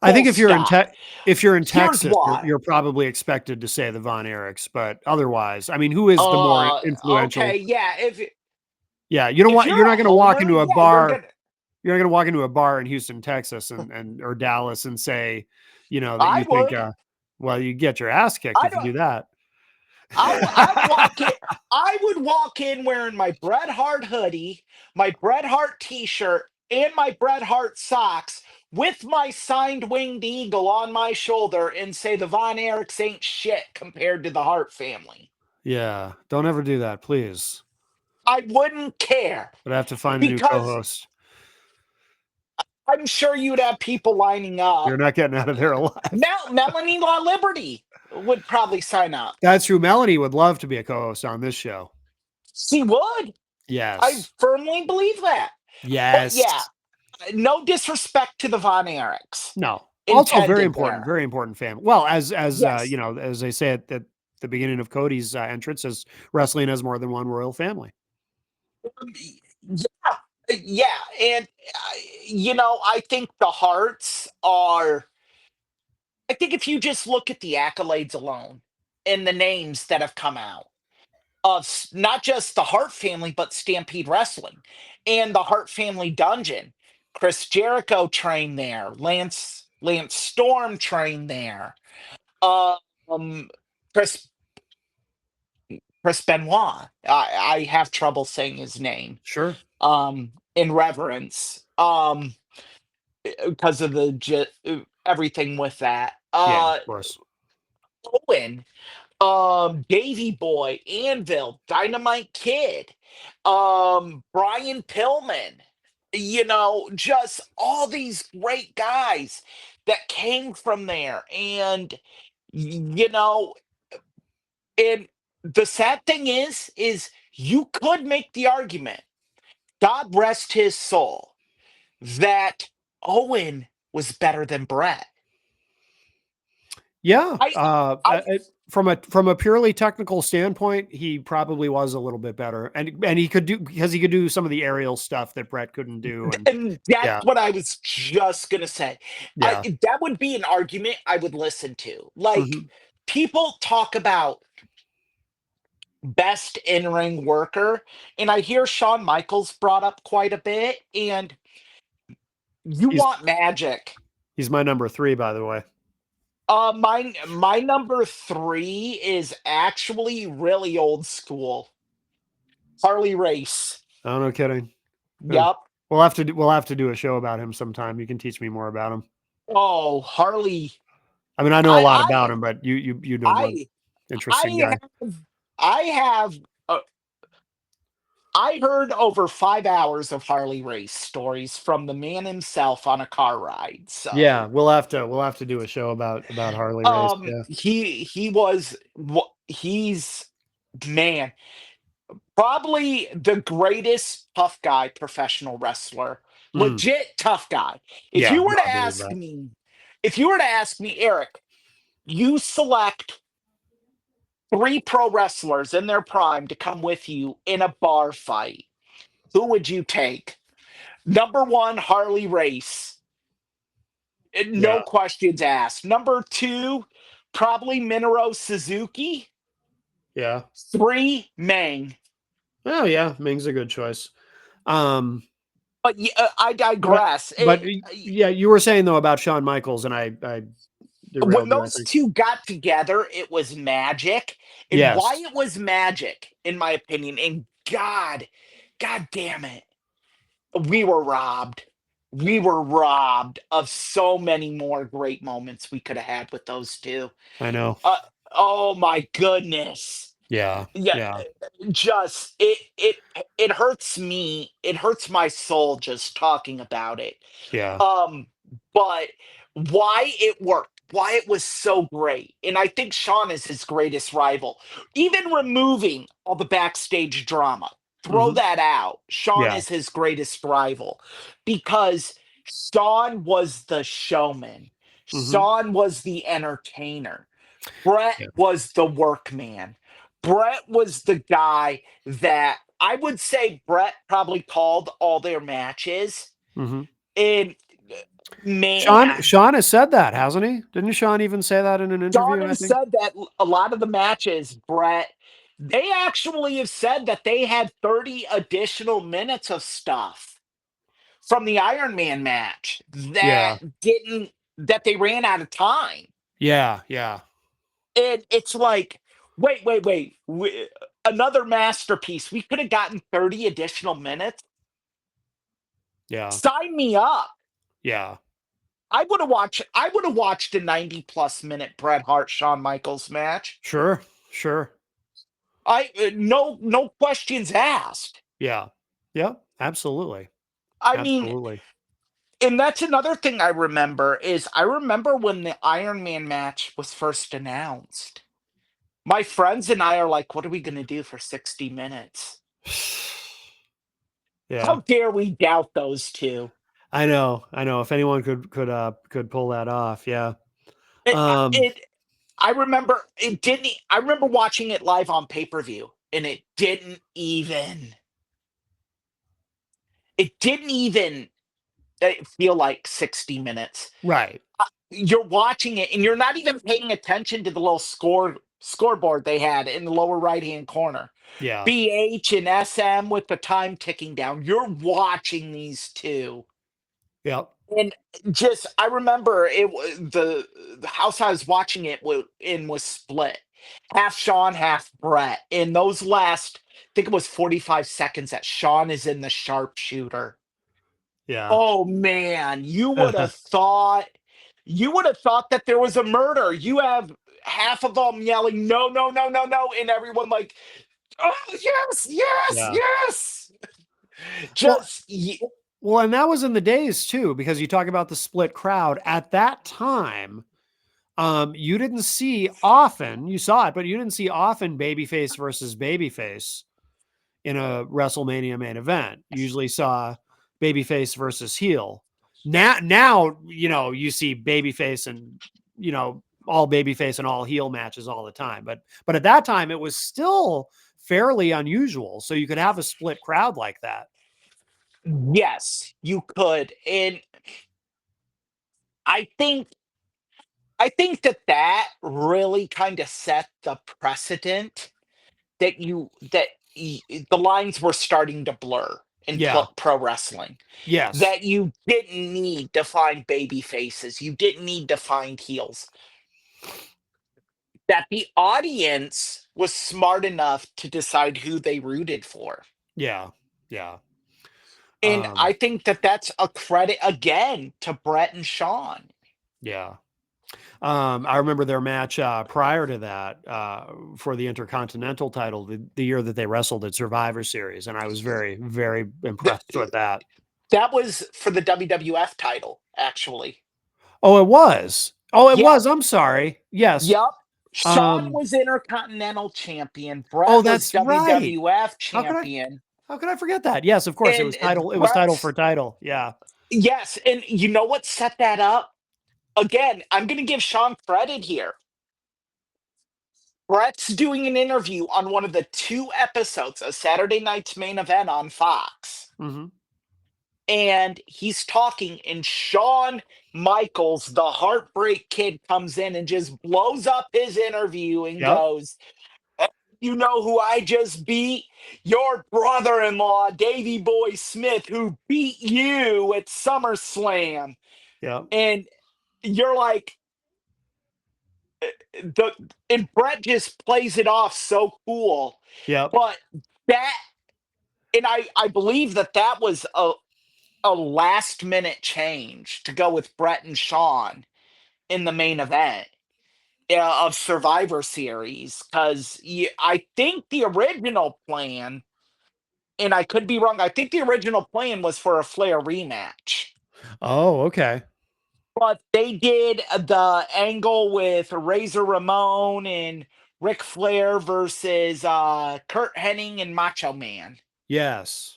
Speaker 1: I
Speaker 2: Full
Speaker 1: think if you're in
Speaker 2: stop.
Speaker 1: if you're in
Speaker 2: Here's
Speaker 1: Texas,
Speaker 2: why.
Speaker 1: you're probably expected to say the Von Erichs, but otherwise, I mean, who is the more
Speaker 2: Uh, okay,
Speaker 1: influential?
Speaker 2: yeah.
Speaker 1: Yeah, you don't
Speaker 2: If
Speaker 1: want
Speaker 2: you're
Speaker 1: you're
Speaker 2: a
Speaker 1: not going to walk
Speaker 2: homer,
Speaker 1: into a
Speaker 2: yeah, you're
Speaker 1: bar.
Speaker 2: gonna.
Speaker 1: You're not going to walk into a bar in Houston, Texas, and or Dallas and say, that
Speaker 2: I
Speaker 1: you think,
Speaker 2: would.
Speaker 1: well, you get your ass kicked
Speaker 2: I
Speaker 1: if you
Speaker 2: don't.
Speaker 1: do that.
Speaker 2: I'd walk in. I would walk in wearing my Bret Hart hoodie, my Bret Hart T-shirt, and my Bret Hart socks, with my signed winged eagle on my shoulder, and say the Von Erichs ain't shit compared to the Hart family.
Speaker 1: Yeah, don't ever do that, please.
Speaker 2: I wouldn't care
Speaker 1: But I have to find a new
Speaker 2: because
Speaker 1: co-host.
Speaker 2: I'm sure you'd have people lining
Speaker 1: You're
Speaker 2: up.
Speaker 1: not getting out of there alive.
Speaker 2: Melanie Law Liberty would probably sign up.
Speaker 1: That's true. Melanie would love to be a co-host on this show.
Speaker 2: She would. I
Speaker 1: Yes.
Speaker 2: firmly believe that. But
Speaker 1: Yes.
Speaker 2: yeah, no disrespect to the Von Erichs.
Speaker 1: No. Also
Speaker 2: Intended there.
Speaker 1: very important family. Well, as
Speaker 2: Yes.
Speaker 1: as they say at the beginning of Cody's entrance, as wrestling has more than one royal family.
Speaker 2: Yeah. Yeah. And, I think the Hearts are, I think if you just look at the accolades alone and the names that have come out of not just the Hart family, but Stampede Wrestling and the Hart family dungeon, Chris Jericho trained there, Lance Storm trained there, um, Chris Chris Benoit. I have trouble saying his name.
Speaker 1: Sure.
Speaker 2: In reverence. Because of everything with that.
Speaker 1: Yeah, of course.
Speaker 2: Owen, Davy Boy, Anvil, Dynamite Kid, Brian Pillman. Just all these great guys that came from there, and you know, and the sad thing is you could make the argument, God rest his soul, that Owen was better than Brett.
Speaker 1: Yeah.
Speaker 2: I I
Speaker 1: From a purely technical standpoint, he probably was a little bit better, and he could do because he could do some of the aerial stuff that Brett couldn't do, and
Speaker 2: and that's
Speaker 1: yeah,
Speaker 2: what I was just gonna say.
Speaker 1: yeah,
Speaker 2: That would be an argument I would listen to. Like,
Speaker 1: mhm.
Speaker 2: people talk about best in-ring worker, and I hear Shawn Michaels brought up quite a bit, and you
Speaker 1: He's
Speaker 2: want magic.
Speaker 1: he's my number 3, by the way.
Speaker 2: My number three is actually really old school. Harley Race.
Speaker 1: Oh, no kidding. Yeah.
Speaker 2: Yep.
Speaker 1: We'll have to do a show about him sometime. You can teach me more about him.
Speaker 2: Oh, Harley.
Speaker 1: I mean, I know a lot about
Speaker 2: I
Speaker 1: him, but you know more
Speaker 2: I
Speaker 1: interesting
Speaker 2: I
Speaker 1: guy.
Speaker 2: I have I heard over 5 hours of Harley Race stories from the man himself on a car ride.
Speaker 1: Yeah,
Speaker 2: So,
Speaker 1: we'll have to do a show about Harley Race. Yeah.
Speaker 2: he's, man, probably the greatest tough guy professional wrestler.
Speaker 1: Mm,
Speaker 2: Legit tough guy. If
Speaker 1: yeah,
Speaker 2: you were
Speaker 1: no,
Speaker 2: to
Speaker 1: I believe
Speaker 2: ask
Speaker 1: that.
Speaker 2: me, if you were to ask me, Eric, you select three pro wrestlers in their prime to come with you in a bar fight, who would you take? Number one, Harley Race.
Speaker 1: Yeah.
Speaker 2: No questions asked. Number two, probably Minoru Suzuki.
Speaker 1: Yeah.
Speaker 2: Three, Meng.
Speaker 1: Oh yeah, Ming's a good choice. Um,
Speaker 2: But I
Speaker 1: but
Speaker 2: digress.
Speaker 1: yeah, you were saying though about Shawn Michaels, and I
Speaker 2: When
Speaker 1: derailed you, I
Speaker 2: those
Speaker 1: think.
Speaker 2: two got together, it was magic. And why
Speaker 1: Yes,
Speaker 2: it was magic, in my opinion, and God damn it, we were robbed. We were robbed of so many more great moments we could have had with those two.
Speaker 1: I know.
Speaker 2: Uh, oh my goodness.
Speaker 1: Yeah,
Speaker 2: Yeah,
Speaker 1: yeah,
Speaker 2: just it hurts me. It hurts my soul just talking about it.
Speaker 1: yeah.
Speaker 2: Um, but why it worked, why it was so great, and I think Sean is his greatest rival. Even removing all the backstage drama, throw
Speaker 1: Hmm.
Speaker 2: that out. Sean
Speaker 1: Yeah.
Speaker 2: is his greatest rival because Sean was the showman.
Speaker 1: Hmm.
Speaker 2: Sean was the entertainer. Brett
Speaker 1: Yeah.
Speaker 2: was the workman. Brett was the guy that I would say Brett probably called all their matches,
Speaker 1: Hmm.
Speaker 2: and
Speaker 1: Sean
Speaker 2: man,
Speaker 1: Sean has said that, hasn't he? Didn't Sean even say that in an
Speaker 2: Sean
Speaker 1: interview? I
Speaker 2: has
Speaker 1: think.
Speaker 2: said that a lot of the matches, Brett, they actually have said that they had 30 additional minutes of stuff from the Iron Man match
Speaker 1: Yeah.
Speaker 2: that they ran out of time.
Speaker 1: Yeah. Yeah.
Speaker 2: And it's like, wait. Another masterpiece. We could have gotten 30 additional minutes.
Speaker 1: Yeah.
Speaker 2: Sign me up.
Speaker 1: Yeah.
Speaker 2: I would have watched a 90 plus minute Bret Hart Shawn Michaels match.
Speaker 1: Sure. Sure.
Speaker 2: No questions asked.
Speaker 1: Yeah. Yeah. Absolutely.
Speaker 2: I mean,
Speaker 1: Absolutely.
Speaker 2: and that's another thing I remember is I remember when the Iron Man match was first announced. My friends and I are like, what are we going to do for 60 minutes?
Speaker 1: Yeah.
Speaker 2: How dare we doubt those two?
Speaker 1: I know. I know. If anyone could pull that off, yeah.
Speaker 2: It,
Speaker 1: Um,
Speaker 2: it, I remember it didn't. I remember watching it live on pay per view, and it didn't even feel like 60 minutes.
Speaker 1: right.
Speaker 2: You're watching it, and you're not even paying attention to the little scoreboard they had in the lower right hand corner.
Speaker 1: Yeah.
Speaker 2: BH and SM with the time ticking down. You're watching these two.
Speaker 1: Yep.
Speaker 2: And just, I remember the house I was watching it in was split, half Sean, half Brett. In those last, I think it was 45 seconds that Sean is in the sharpshooter.
Speaker 1: Yeah.
Speaker 2: Oh man, you would have thought that there was a murder. You have half of them yelling, no, no, no, no, no, and everyone like, oh yes, yes,
Speaker 1: Yeah.
Speaker 2: yes.
Speaker 1: Well,
Speaker 2: Just
Speaker 1: well, and that was in the days too, because you talk about the split crowd at that time. You didn't see often, you saw it, but you didn't see often babyface versus babyface in a WrestleMania main event. You usually saw babyface versus heel. Now, you see babyface and, all babyface and all heel matches all the time. But at that time, it was still fairly unusual. So you could have a split crowd like that.
Speaker 2: yes, you could. And I think that really kind of set the precedent that the lines were starting to blur in
Speaker 1: Yeah.
Speaker 2: pro wrestling.
Speaker 1: Yes.
Speaker 2: That you didn't need to find baby faces, you didn't need to find heels. That the audience was smart enough to decide who they rooted for.
Speaker 1: Yeah. Yeah.
Speaker 2: And
Speaker 1: Um,
Speaker 2: I think that that's a credit again to Brett and Sean.
Speaker 1: yeah. I remember their match prior to that for the Intercontinental title, the year that they wrestled at Survivor Series, and I was very, very impressed with that.
Speaker 2: That was for the WWF title, actually.
Speaker 1: Oh, it was. Oh, it
Speaker 2: Yeah.
Speaker 1: was. I'm sorry. Yes.
Speaker 2: Yep. Sean was Intercontinental Champion.
Speaker 1: Oh,
Speaker 2: Brett was
Speaker 1: that's right.
Speaker 2: WWF
Speaker 1: How could I?
Speaker 2: Champion.
Speaker 1: How could I forget that? Yes, of course. It
Speaker 2: And
Speaker 1: was title. It was title for
Speaker 2: Brett's,
Speaker 1: title. Yeah.
Speaker 2: yes. And you know what set that up? Again, I'm going to give Sean credit here. Brett's doing an interview on one of the two episodes of Saturday Night's Main Event on Fox.
Speaker 1: Hmm.
Speaker 2: And he's talking, and Shawn Michaels, the Heartbreak Kid, comes in and just blows up his interview and
Speaker 1: Yep.
Speaker 2: goes, you know who I just beat? Your brother in law, Davey Boy Smith, who beat you at SummerSlam.
Speaker 1: Yep.
Speaker 2: And you're like, the and Brett just plays it off so cool.
Speaker 1: Yep.
Speaker 2: But that, and I believe that was a last minute change to go with Brett and Sean in the main event of Survivor Series, because I think the original plan, and I could be wrong, I think the original plan was for a Flair rematch.
Speaker 1: Oh, okay.
Speaker 2: But they did the angle with Razor Ramon and Ric Flair versus Kurt Hennig and Macho Man.
Speaker 1: Yes.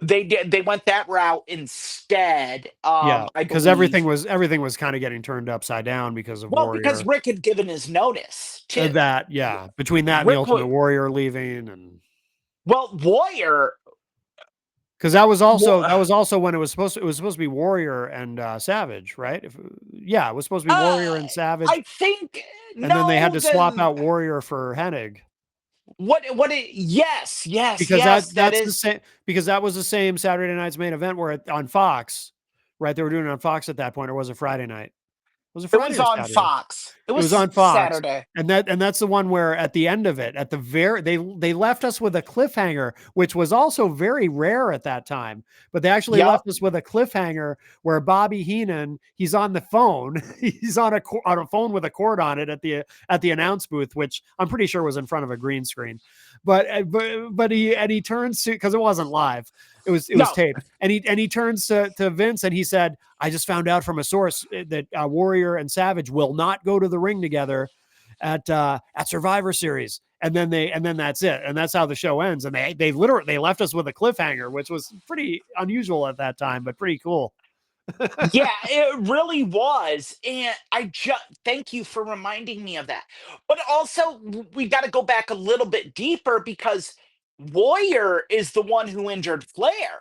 Speaker 2: They went that route instead.
Speaker 1: Yeah,
Speaker 2: I
Speaker 1: because
Speaker 2: believe.
Speaker 1: everything was kind of getting turned upside down because of
Speaker 2: Well, because
Speaker 1: Warrior.
Speaker 2: Rick had given his notice too.
Speaker 1: That, yeah, between that and the
Speaker 2: Rick
Speaker 1: Ultimate
Speaker 2: was
Speaker 1: Warrior leaving, and
Speaker 2: Well, Warrior.
Speaker 1: Because that was
Speaker 2: Wa-
Speaker 1: also when it was supposed to be Warrior and Savage, right? Yeah, it was supposed to be
Speaker 2: Uh,
Speaker 1: Warrior and Savage,
Speaker 2: I think
Speaker 1: and then they had
Speaker 2: no.
Speaker 1: to swap out Warrior for Hennig.
Speaker 2: What it? Yes, yes,
Speaker 1: Because
Speaker 2: yes. That
Speaker 1: that's the
Speaker 2: is.
Speaker 1: same, because that was the same Saturday night's main event where on Fox, right? They were doing it on Fox at that point, or was it Friday night? Was it
Speaker 2: It
Speaker 1: Friday
Speaker 2: was
Speaker 1: or
Speaker 2: on
Speaker 1: Saturday?
Speaker 2: Fox. It
Speaker 1: It was
Speaker 2: was
Speaker 1: on Fox,
Speaker 2: Saturday.
Speaker 1: and that's the one where at the end of it, at the very they left us with a cliffhanger, which was also very rare at that time. But they actually
Speaker 2: Yep.
Speaker 1: left us with a cliffhanger where Bobby Heenan, he's on the phone, he's on a phone with a cord on it at the announce booth, which I'm pretty sure was in front of a green screen. But he turns to, because it wasn't live, it was
Speaker 2: No.
Speaker 1: taped, and he turns to Vince and he said, I just found out from a source that Warrior and Savage will not go to the ring together at Survivor Series. And then that's it. And that's how the show ends. And they literally left us with a cliffhanger, which was pretty unusual at that time, but pretty cool.
Speaker 2: Yeah, it really was. And I just thank you for reminding me of that. But also, we got to go back a little bit deeper because Warrior is the one who injured Flair.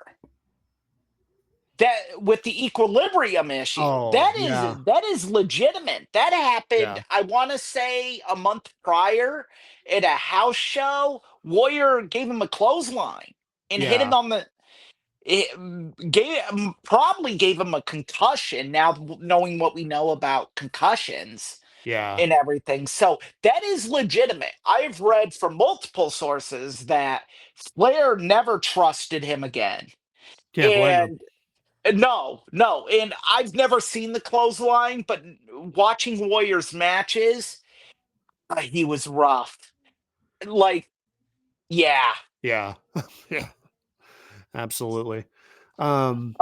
Speaker 2: That with the equilibrium issue.
Speaker 1: Oh, yeah.
Speaker 2: That is legitimate. That happened,
Speaker 1: Yeah.
Speaker 2: I want to say a month prior at a house show. Warrior gave him a clothesline and hit him
Speaker 1: Yeah.
Speaker 2: on the it probably gave him a concussion now knowing what we know about concussions
Speaker 1: Yeah.
Speaker 2: and everything. So that is legitimate. I've read from multiple sources that Flair never trusted him again.
Speaker 1: Can't blame him.
Speaker 2: And no, no. And I've never seen the clothesline, but watching Warriors matches, he was rough. Like, yeah.
Speaker 1: Yeah. Yeah. Absolutely. Um,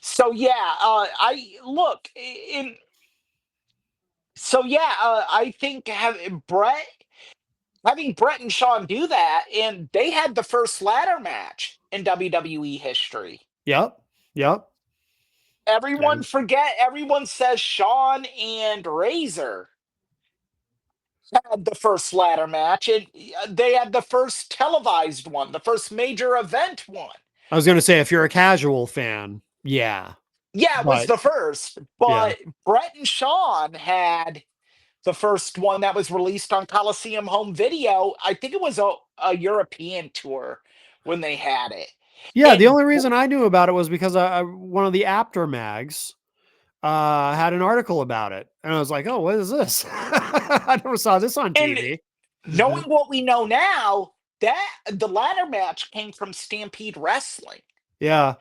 Speaker 2: So yeah, I look in so yeah, I think having Brett and Sean do that, and they had the first ladder match in WWE history.
Speaker 1: yep. Yep. And
Speaker 2: Everyone says Sean and Razor had the first ladder match, and they had the first televised one, the first major event one.
Speaker 1: I was going to say, if you're a casual fan, yeah.
Speaker 2: Yeah, it was
Speaker 1: But
Speaker 2: the first,
Speaker 1: yeah.
Speaker 2: but Brett and Sean had the first one that was released on Coliseum Home Video. I think it was a European tour when they had it.
Speaker 1: Yeah, the
Speaker 2: And
Speaker 1: only reason I knew about it was because one of the Apter mags had an article about it, and I was like, "Oh, what is this? I never saw this on
Speaker 2: and
Speaker 1: TV."
Speaker 2: knowing what we know now, that the ladder match came from Stampede Wrestling.
Speaker 1: Yeah,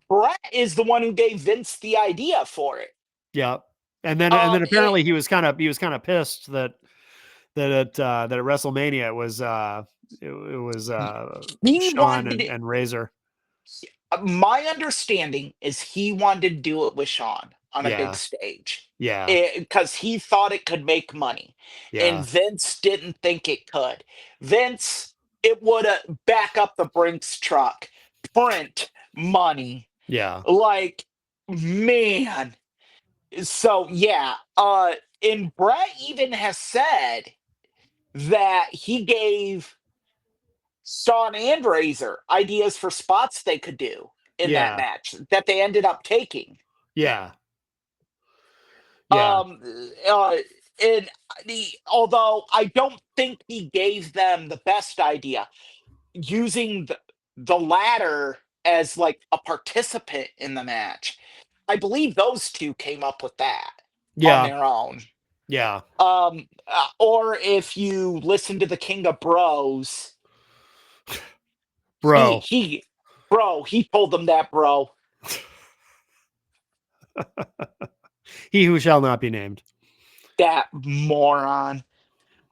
Speaker 2: Brett is the one who gave Vince the idea for it.
Speaker 1: yeah, and then
Speaker 2: It,
Speaker 1: apparently he was kind of pissed that at WrestleMania it was
Speaker 2: he
Speaker 1: Sean
Speaker 2: wanted
Speaker 1: and Razor.
Speaker 2: my understanding is he wanted to do it with Sean on a big
Speaker 1: Yeah,
Speaker 2: stage
Speaker 1: yeah,
Speaker 2: because he thought it could make money, and
Speaker 1: yeah,
Speaker 2: Vince didn't think it could. Vince, it would have back up the Brinks truck, print money,
Speaker 1: yeah,
Speaker 2: like man. So yeah, and Brett even has said that he gave Sean and Razor ideas for spots they could do in that
Speaker 1: yeah,
Speaker 2: match that they ended up taking.
Speaker 1: yeah, yeah,
Speaker 2: Um, uh, and although I don't think he gave them the best idea, using the ladder as like a participant in the match, I believe those two came up with that on
Speaker 1: yeah,
Speaker 2: their own.
Speaker 1: yeah,
Speaker 2: Or if you listen to the King of Bros, he
Speaker 1: bro.
Speaker 2: he bro, he told them that, bro.
Speaker 1: He who shall not be named.
Speaker 2: That moron.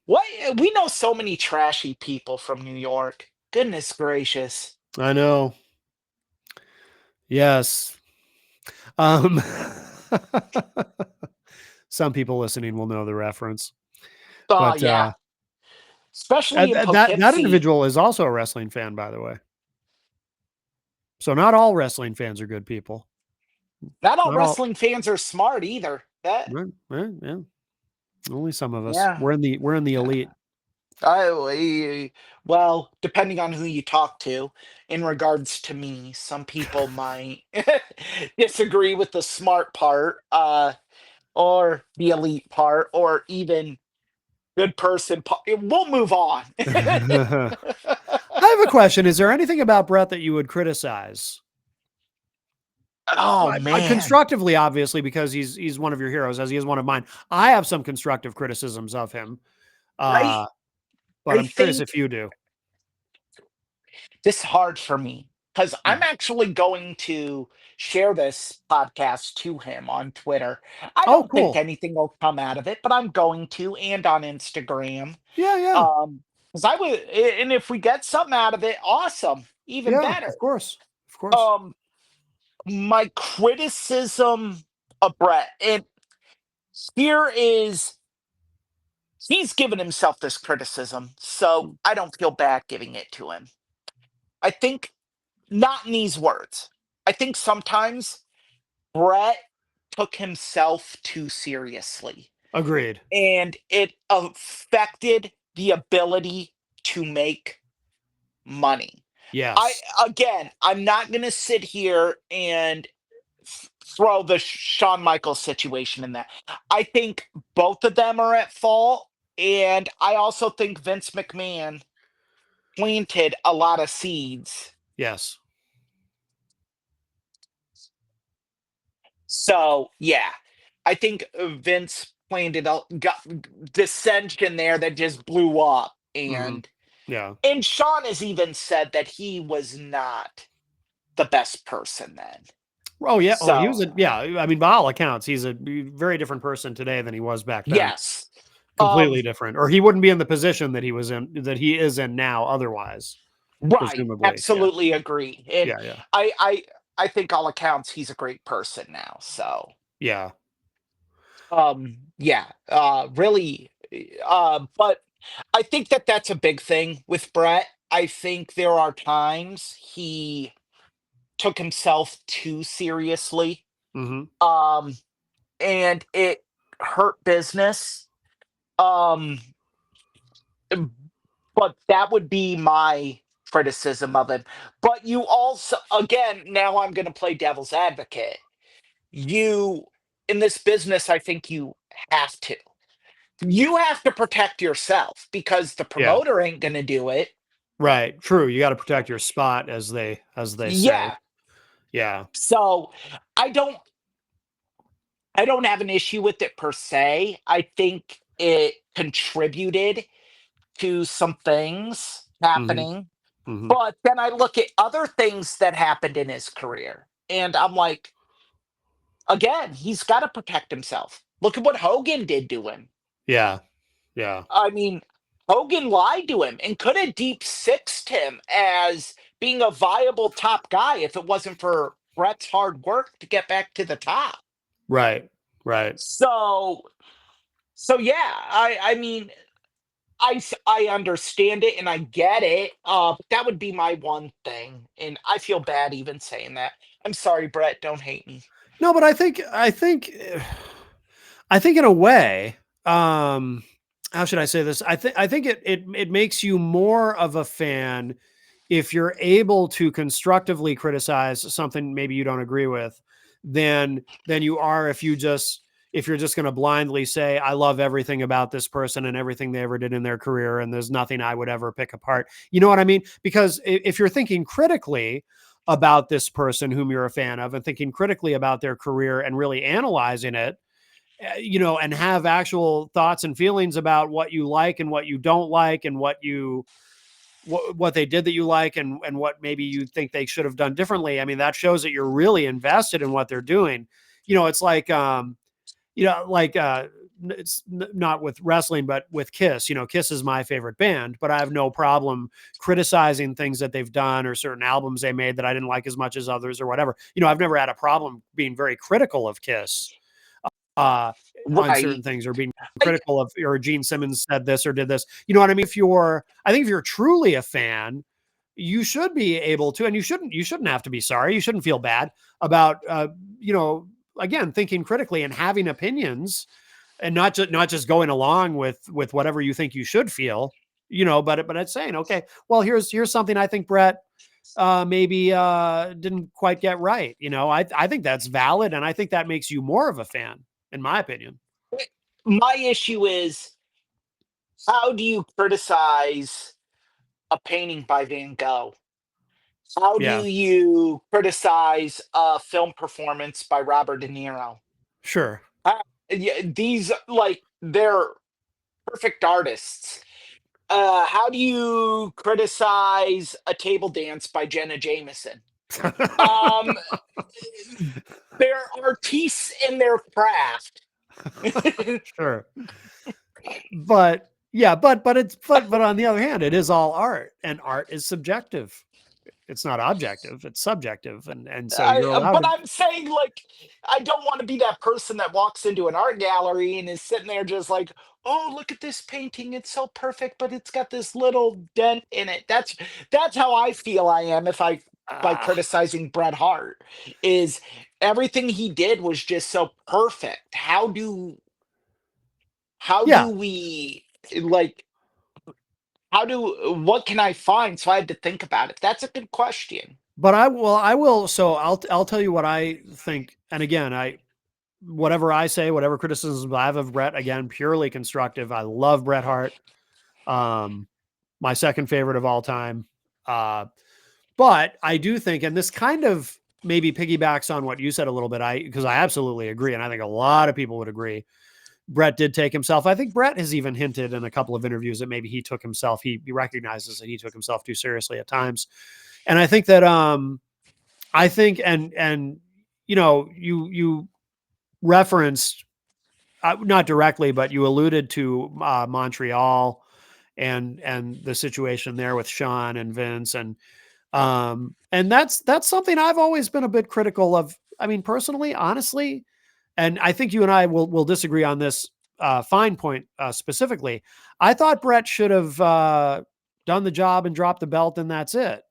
Speaker 2: What, we know so many trashy people from New York. Goodness gracious.
Speaker 1: I know. Yes. Um, some people listening will know the reference,
Speaker 2: Oh
Speaker 1: but
Speaker 2: yeah. Especially in
Speaker 1: that
Speaker 2: Poughkeepsie.
Speaker 1: individual is also a wrestling fan, by the way. So not all wrestling fans are good people.
Speaker 2: Not all
Speaker 1: Not all.
Speaker 2: wrestling fans are smart either. That
Speaker 1: Right, right, yeah. Only some of us.
Speaker 2: yeah.
Speaker 1: We're in the elite.
Speaker 2: Well, depending on who you talk to, in regards to me, some people might disagree with the smart part, or the elite part, or even good person. We'll move on.
Speaker 1: I have a question. Is there anything about Brett that you would criticize?
Speaker 2: Oh man,
Speaker 1: Constructively, obviously, because he's one of your heroes, as he is one of mine. I have some constructive criticisms of him,
Speaker 2: I
Speaker 1: uh, but
Speaker 2: I
Speaker 1: I'm curious
Speaker 2: think
Speaker 1: if you do.
Speaker 2: this is hard for me because I'm
Speaker 1: Mhm.
Speaker 2: actually going to share this podcast to him on Twitter. I
Speaker 1: Oh,
Speaker 2: don't think
Speaker 1: cool.
Speaker 2: anything will come out of it, but I'm going to, and on Instagram.
Speaker 1: Yeah, yeah,
Speaker 2: Um, because I would, and if we get something out of it, awesome, even
Speaker 1: yeah.
Speaker 2: better.
Speaker 1: Of course, of course.
Speaker 2: Um, my criticism of Brett, and here is he's given himself this criticism, so
Speaker 1: Mm,
Speaker 2: I don't feel bad giving it to him. I think not in these words. I think sometimes Brett took himself too seriously,
Speaker 1: Agreed.
Speaker 2: and it affected the ability to make money. I
Speaker 1: Yes.
Speaker 2: again, I'm not going to sit here and throw the Shawn Michaels situation in that. I think both of them are at fault, and I also think Vince McMahon planted a lot of seeds.
Speaker 1: Yes.
Speaker 2: So yeah, I think Vince planted a got dissension there that just blew up,
Speaker 1: Hmm.
Speaker 2: and
Speaker 1: Yeah.
Speaker 2: Sean has even said that he was not the best person then.
Speaker 1: Oh yeah. Oh, he
Speaker 2: So
Speaker 1: was a yeah. I mean, by all accounts, he's a very different person today than he was back then.
Speaker 2: yes, um,
Speaker 1: Completely different, or he wouldn't be in the position that he was in, that he is in now. Otherwise,
Speaker 2: right,
Speaker 1: presumably. Yeah.
Speaker 2: absolutely agree, and
Speaker 1: Yeah. Yeah.
Speaker 2: I I I think all accounts he's a great person now. So
Speaker 1: Yeah.
Speaker 2: yeah, really, but I think that that's a big thing with Brett. I think there are times he took himself too seriously,
Speaker 1: Hmm.
Speaker 2: um, and it hurt business. Um, but that would be my criticism of him. But you also, again, now I'm going to play devil's advocate. You, in this business, I think you have to. You have to protect yourself because the
Speaker 1: Yeah.
Speaker 2: promoter ain't going to do it.
Speaker 1: Right. True. You got to protect your spot, as they say.
Speaker 2: Yeah.
Speaker 1: Yeah.
Speaker 2: So I don't I don't have an issue with it per se. I think it contributed to some things
Speaker 1: Hmm.
Speaker 2: happening.
Speaker 1: Hmm.
Speaker 2: But then I look at other things that happened in his career, and I'm like, again, he's got to protect himself. Look at what Hogan did to him.
Speaker 1: Yeah. Yeah.
Speaker 2: I mean, Hogan lied to him and could have deep sixed him as being a viable top guy if it wasn't for Brett's hard work to get back to the top.
Speaker 1: Right. Right.
Speaker 2: So, yeah, I mean, I understand it and I get it. But that would be my one thing, and I feel bad even saying that. I'm sorry, Brett. Don't hate me.
Speaker 1: No, but I think in a way, how should I say this? I think it makes you more of a fan if you're able to constructively criticize something maybe you don't agree with than you are if you're just going to blindly say I love everything about this person and everything they ever did in their career and there's nothing I would ever pick apart. You know what I mean? Because if you're thinking critically about this person whom you're a fan of and thinking critically about their career and really analyzing it, and have actual thoughts and feelings about what you like and what you don't like and what they did that you like and what maybe you think they should have done differently. I mean, that shows that you're really invested in what they're doing. It's like like it's not with wrestling, but with Kiss. Kiss is my favorite band, but I have no problem criticizing things that they've done or certain albums they made that I didn't like as much as others or whatever. I've never had a problem being very critical of Kiss uh, on certain
Speaker 2: Right.
Speaker 1: things or being
Speaker 2: I,
Speaker 1: critical of, or Gene Simmons said this or did this. You know what I mean? I think if you're truly a fan, you should be able to, and you shouldn't have to be sorry. You shouldn't feel bad about, you know, again, thinking critically and having opinions and not just going along with whatever you think you should feel. but it's saying, okay, well, here's something I think Brett maybe didn't quite get right. I think that's valid, and I think that makes you more of a fan, in my opinion.
Speaker 2: My issue is, how do you criticize a painting by Van Gogh? How do
Speaker 1: Yeah,
Speaker 2: you criticize a film performance by Robert De Niro?
Speaker 1: sure.
Speaker 2: Yeah, these, like, they're perfect artists. How do you criticize a table dance by Jenna Jameson? Um, they're artistes in their craft.
Speaker 1: Sure. But yeah, but on the other hand, it is all art, and art is subjective. It's not objective, it's subjective, and so you're allowed
Speaker 2: But
Speaker 1: to.
Speaker 2: I'm saying, like, I don't want to be that person that walks into an art gallery and is sitting there just like, oh, look at this painting, it's so perfect, but it's got this little dent in it. That's how I feel I am if I by
Speaker 1: uh,
Speaker 2: criticizing Bret Hart, is everything he did was just so perfect. How do
Speaker 1: yeah,
Speaker 2: we, like, what can I find? So I had to think about it. That's a good question.
Speaker 1: but I will so I'll tell you what I think, and again, I whatever I say, whatever criticisms I have of Brett, again, purely constructive. I love Bret Hart. Um, my second favorite of all time. Uh, but I do think, and this kind of maybe piggybacks on what you said a little bit, because I absolutely agree, and I think a lot of people would agree. Brett did take himself. I think Brett has even hinted in a couple of interviews that maybe he took himself. He recognizes that he took himself too seriously at times, and I think that I think and you referenced not directly, but you alluded to Montreal and the situation there with Sean and Vince, and that's something I've always been a bit critical of. I mean, personally, honestly, and I think you and I will disagree on this fine point specifically. I thought Brett should have done the job and dropped the belt, and that's it.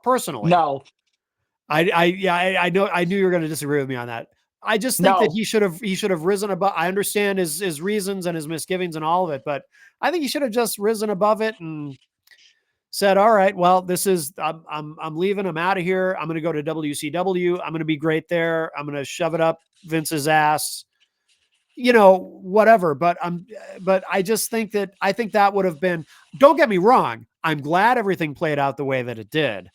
Speaker 1: Personally,
Speaker 2: No,
Speaker 1: I know I knew you were going to disagree with me on that. I just think that
Speaker 2: no.
Speaker 1: he should have risen above. I understand his reasons and his misgivings and all of it, but I think he should have just risen above it and said, "All right, well, this is I'm leaving. I'm out of here. I'm going to go to WCW. I'm going to be great there. I'm going to shove it up Vince's ass." Whatever. But I just think that would have been. Don't get me wrong. I'm glad everything played out the way that it did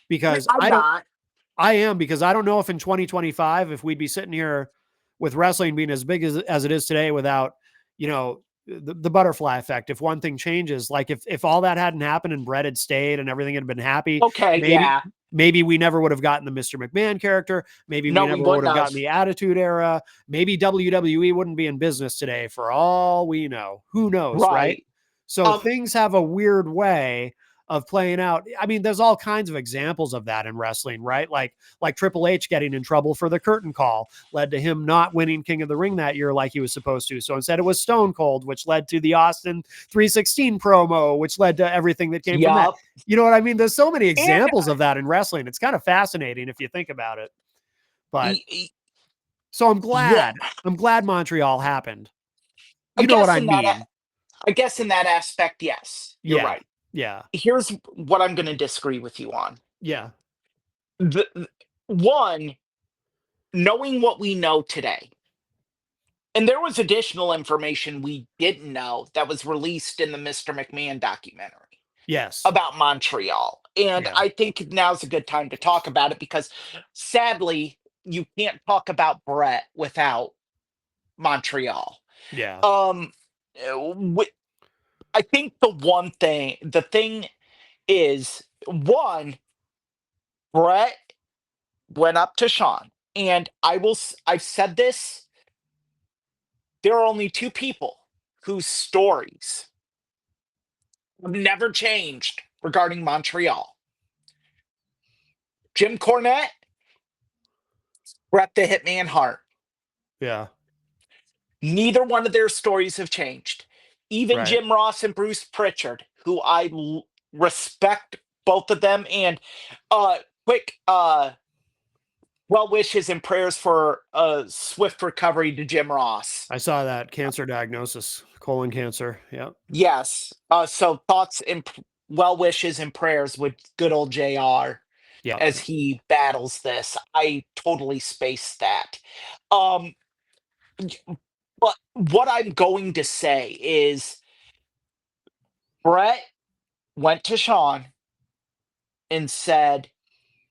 Speaker 1: because
Speaker 2: I'm not.
Speaker 1: I am because I don't know if in 2025 if we'd be sitting here with wrestling being as big as it is today without the butterfly effect. If one thing changes, like if all that hadn't happened and Brett had stayed and everything had been happy,
Speaker 2: Okay,
Speaker 1: maybe
Speaker 2: yeah.
Speaker 1: maybe we never would have gotten the Mr. McMahon character. Maybe we
Speaker 2: No, we
Speaker 1: never would
Speaker 2: wouldn't
Speaker 1: have gotten
Speaker 2: have.
Speaker 1: the Attitude Era. Maybe WWE wouldn't be in business today for all we know. Who knows, right?
Speaker 2: Right.
Speaker 1: So
Speaker 2: Um,
Speaker 1: things have a weird way of playing out. I mean, there's all kinds of examples of that in wrestling, right? Like Triple H getting in trouble for the curtain call led to him not winning King of the Ring that year like he was supposed to. So instead it was Stone Cold, which led to the Austin 316 promo, which led to everything that came from that.
Speaker 2: yup.
Speaker 1: You know what I mean? There's so many
Speaker 2: And
Speaker 1: examples of that in wrestling. It's kind of fascinating if you think about it. But
Speaker 2: y- y-
Speaker 1: so I'm
Speaker 2: yeah,
Speaker 1: glad. I'm glad Montreal happened.
Speaker 2: I
Speaker 1: You know what
Speaker 2: guess
Speaker 1: I
Speaker 2: in that
Speaker 1: mean?
Speaker 2: I guess in that aspect, yes, you're
Speaker 1: Yeah.
Speaker 2: right.
Speaker 1: Yeah.
Speaker 2: Here's what I'm going to disagree with you on.
Speaker 1: Yeah.
Speaker 2: One, knowing what we know today, and there was additional information we didn't know that was released in the Mr. McMahon documentary
Speaker 1: Yes.
Speaker 2: about Montreal. And
Speaker 1: Yeah.
Speaker 2: I think now's a good time to talk about it because, sadly, you can't talk about Brett without Montreal.
Speaker 1: Yeah.
Speaker 2: Um, wi- I think the thing is, one, Brett went up to Sean, and I've said this. There are only two people whose stories have never changed regarding Montreal: Jim Cornette, Bret the Hitman Hart.
Speaker 1: Yeah.
Speaker 2: Neither one of their stories have changed. Even
Speaker 1: Right.
Speaker 2: Jim Ross and Bruce Pritchard, who respect both of them. And quick Well wishes and prayers for a swift recovery to Jim Ross.
Speaker 1: I saw that cancer diagnosis, colon cancer. Yeah.
Speaker 2: Yes. So thoughts and well wishes and prayers with good old JR
Speaker 1: Yeah.
Speaker 2: as he battles this. I totally spaced that. Um, but what I'm going to say is Brett went to Sean and said,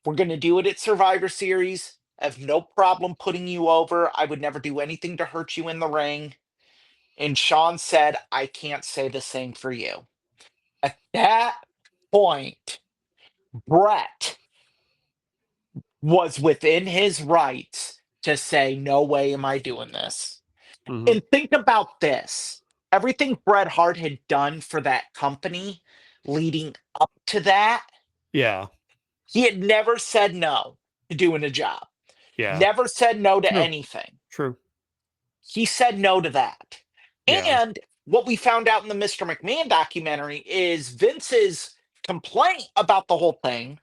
Speaker 2: "We're going to do it at Survivor Series. I have no problem putting you over. I would never do anything to hurt you in the ring." And Sean said, "I can't say the same for you." At that point, Brett was within his rights to say, "No way am I doing this."
Speaker 1: Mhm.
Speaker 2: And think about this, everything Bret Hart had done for that company leading up to that,
Speaker 1: Yeah.
Speaker 2: he had never said no to doing a job,
Speaker 1: Yeah.
Speaker 2: never said no to
Speaker 1: True.
Speaker 2: anything.
Speaker 1: True.
Speaker 2: He said no to that.
Speaker 1: Yeah.
Speaker 2: And what we found out in the Mr. McMahon documentary is Vince's complaint about the whole thing.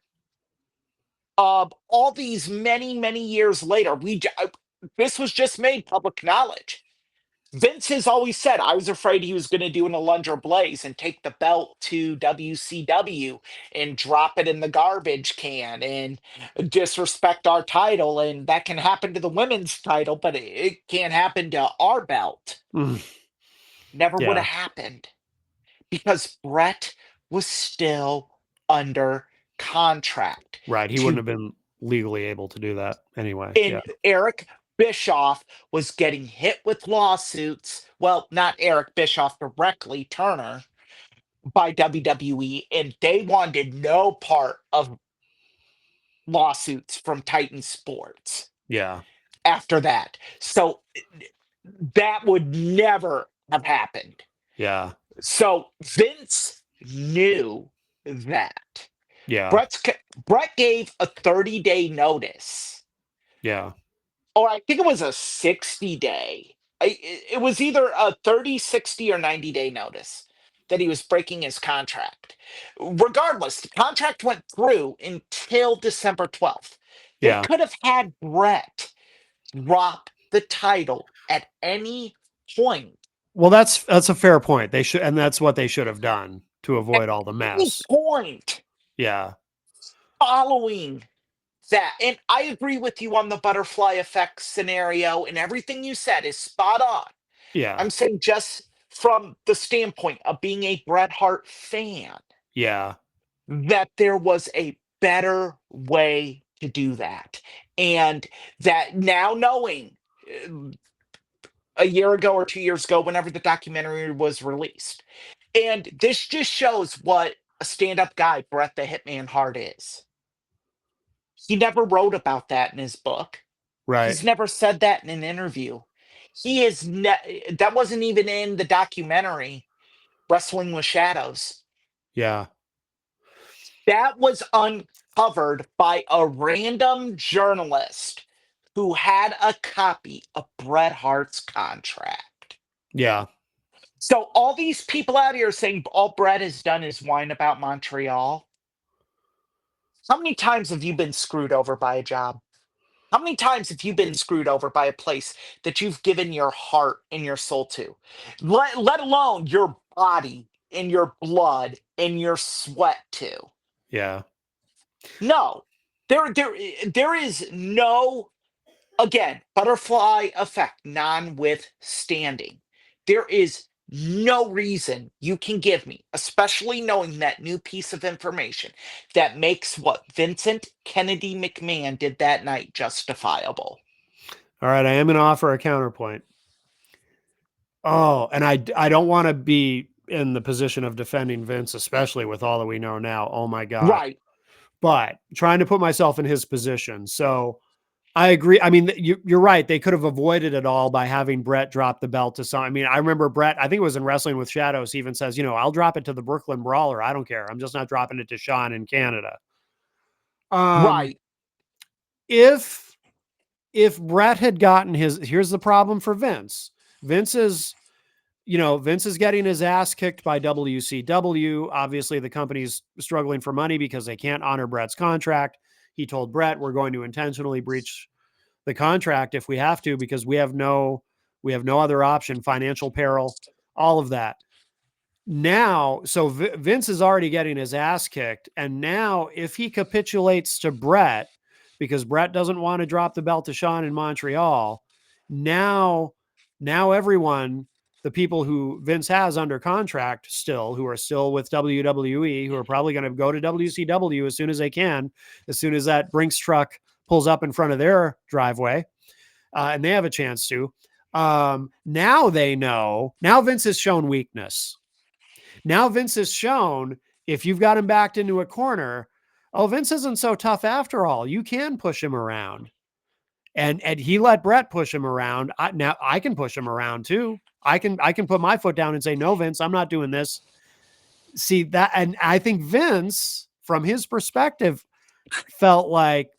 Speaker 2: All these many, many years later, this was just made public knowledge. Vince has always said, "I was afraid he was going to do an Alundra Blaze and take the belt to WCW and drop it in the garbage can and disrespect our title. And that can happen to the women's title, but it can't happen to our belt."
Speaker 1: Mm.
Speaker 2: Never would
Speaker 1: Yeah.
Speaker 2: have happened because Brett was still under contract
Speaker 1: Right. He wouldn't
Speaker 2: to,
Speaker 1: have been legally able to do that anyway. Yeah.
Speaker 2: and Eric Bischoff was getting hit with lawsuits. Well, not Eric Bischoff directly, Turner, by WWE, and they wanted no part of lawsuits from Titan Sports
Speaker 1: Yeah.
Speaker 2: after that. So that would never have happened.
Speaker 1: Yeah.
Speaker 2: So Vince knew that.
Speaker 1: Yeah.
Speaker 2: Brett gave a 30-day notice,
Speaker 1: Yeah.
Speaker 2: or I think it was a 60-day. It was either a 30, 60, or 90-day notice that he was breaking his contract. Regardless, the contract went through until December 12th. They
Speaker 1: Yeah.
Speaker 2: could have had Brett drop the title at any point.
Speaker 1: Well, that's a fair point. They should, and that's what they should have done to
Speaker 2: At
Speaker 1: avoid all the
Speaker 2: any
Speaker 1: mess.
Speaker 2: point
Speaker 1: Yeah.
Speaker 2: following that. And I agree with you on the butterfly effect scenario, and everything you said is spot on.
Speaker 1: Yeah.
Speaker 2: I'm saying just from the standpoint of being a Bret Hart fan,
Speaker 1: Yeah.
Speaker 2: that there was a better way to do that. And that now knowing uh, a year ago or 2 years ago, whenever the documentary was released, and this just shows what a stand up guy Bret the Hitman Hart is. He never wrote about that in his book.
Speaker 1: Right.
Speaker 2: He's never said that in an interview. He is that wasn't even in the documentary Wrestling with Shadows.
Speaker 1: Yeah.
Speaker 2: That was uncovered by a random journalist who had a copy of Bret Hart's contract.
Speaker 1: Yeah.
Speaker 2: So all these people out here saying all Bret has done is whine about Montreal. How many times have you been screwed over by a job? How many times have you been screwed over by a place that you've given your heart and your soul to? Let alone your body and your blood and your sweat to.
Speaker 1: Yeah.
Speaker 2: No. There is no, again, butterfly effect notwithstanding. There is no reason you can give me, especially knowing that new piece of information, that makes what Vincent Kennedy McMahon did that night justifiable.
Speaker 1: All right. I am going to offer a counterpoint. Oh, and I don't want to be in the position of defending Vince, especially with all that we know now. Oh my God.
Speaker 2: Right.
Speaker 1: But trying to put myself in his position. So I agree. I mean, you're right. They could have avoided it all by having Brett drop the belt to some. I mean, I remember Brett, I think it was in Wrestling with Shadows, he even says, I'll drop it to the Brooklyn Brawler. I don't care. I'm just not dropping it to Sean in Canada.
Speaker 2: Right.
Speaker 1: If Brett had gotten here's the problem for Vince. Vince is getting his ass kicked by WCW. Obviously, the company's struggling for money because they can't honor Brett's contract. He told Brett, we're going to intentionally breach the contract if we have to, because we have no other option, financial peril, all of that. Now, so Vince is already getting his ass kicked. And now if he capitulates to Brett, because Brett doesn't want to drop the belt to Shawn in Montreal, now everyone, the people who Vince has under contract still, who are still with WWE, who are probably going to go to WCW as soon as they can, as soon as that Brinks truck pulls up in front of their driveway, and they have a chance to. Now they know. Now Vince has shown weakness. Now Vince has shown, if you've got him backed into a corner, oh, Vince isn't so tough after all. You can push him around. And he let Brett push him around. Now I can push him around too. I can put my foot down and say, no, Vince, I'm not doing this. See that? And I think Vince, from his perspective, felt like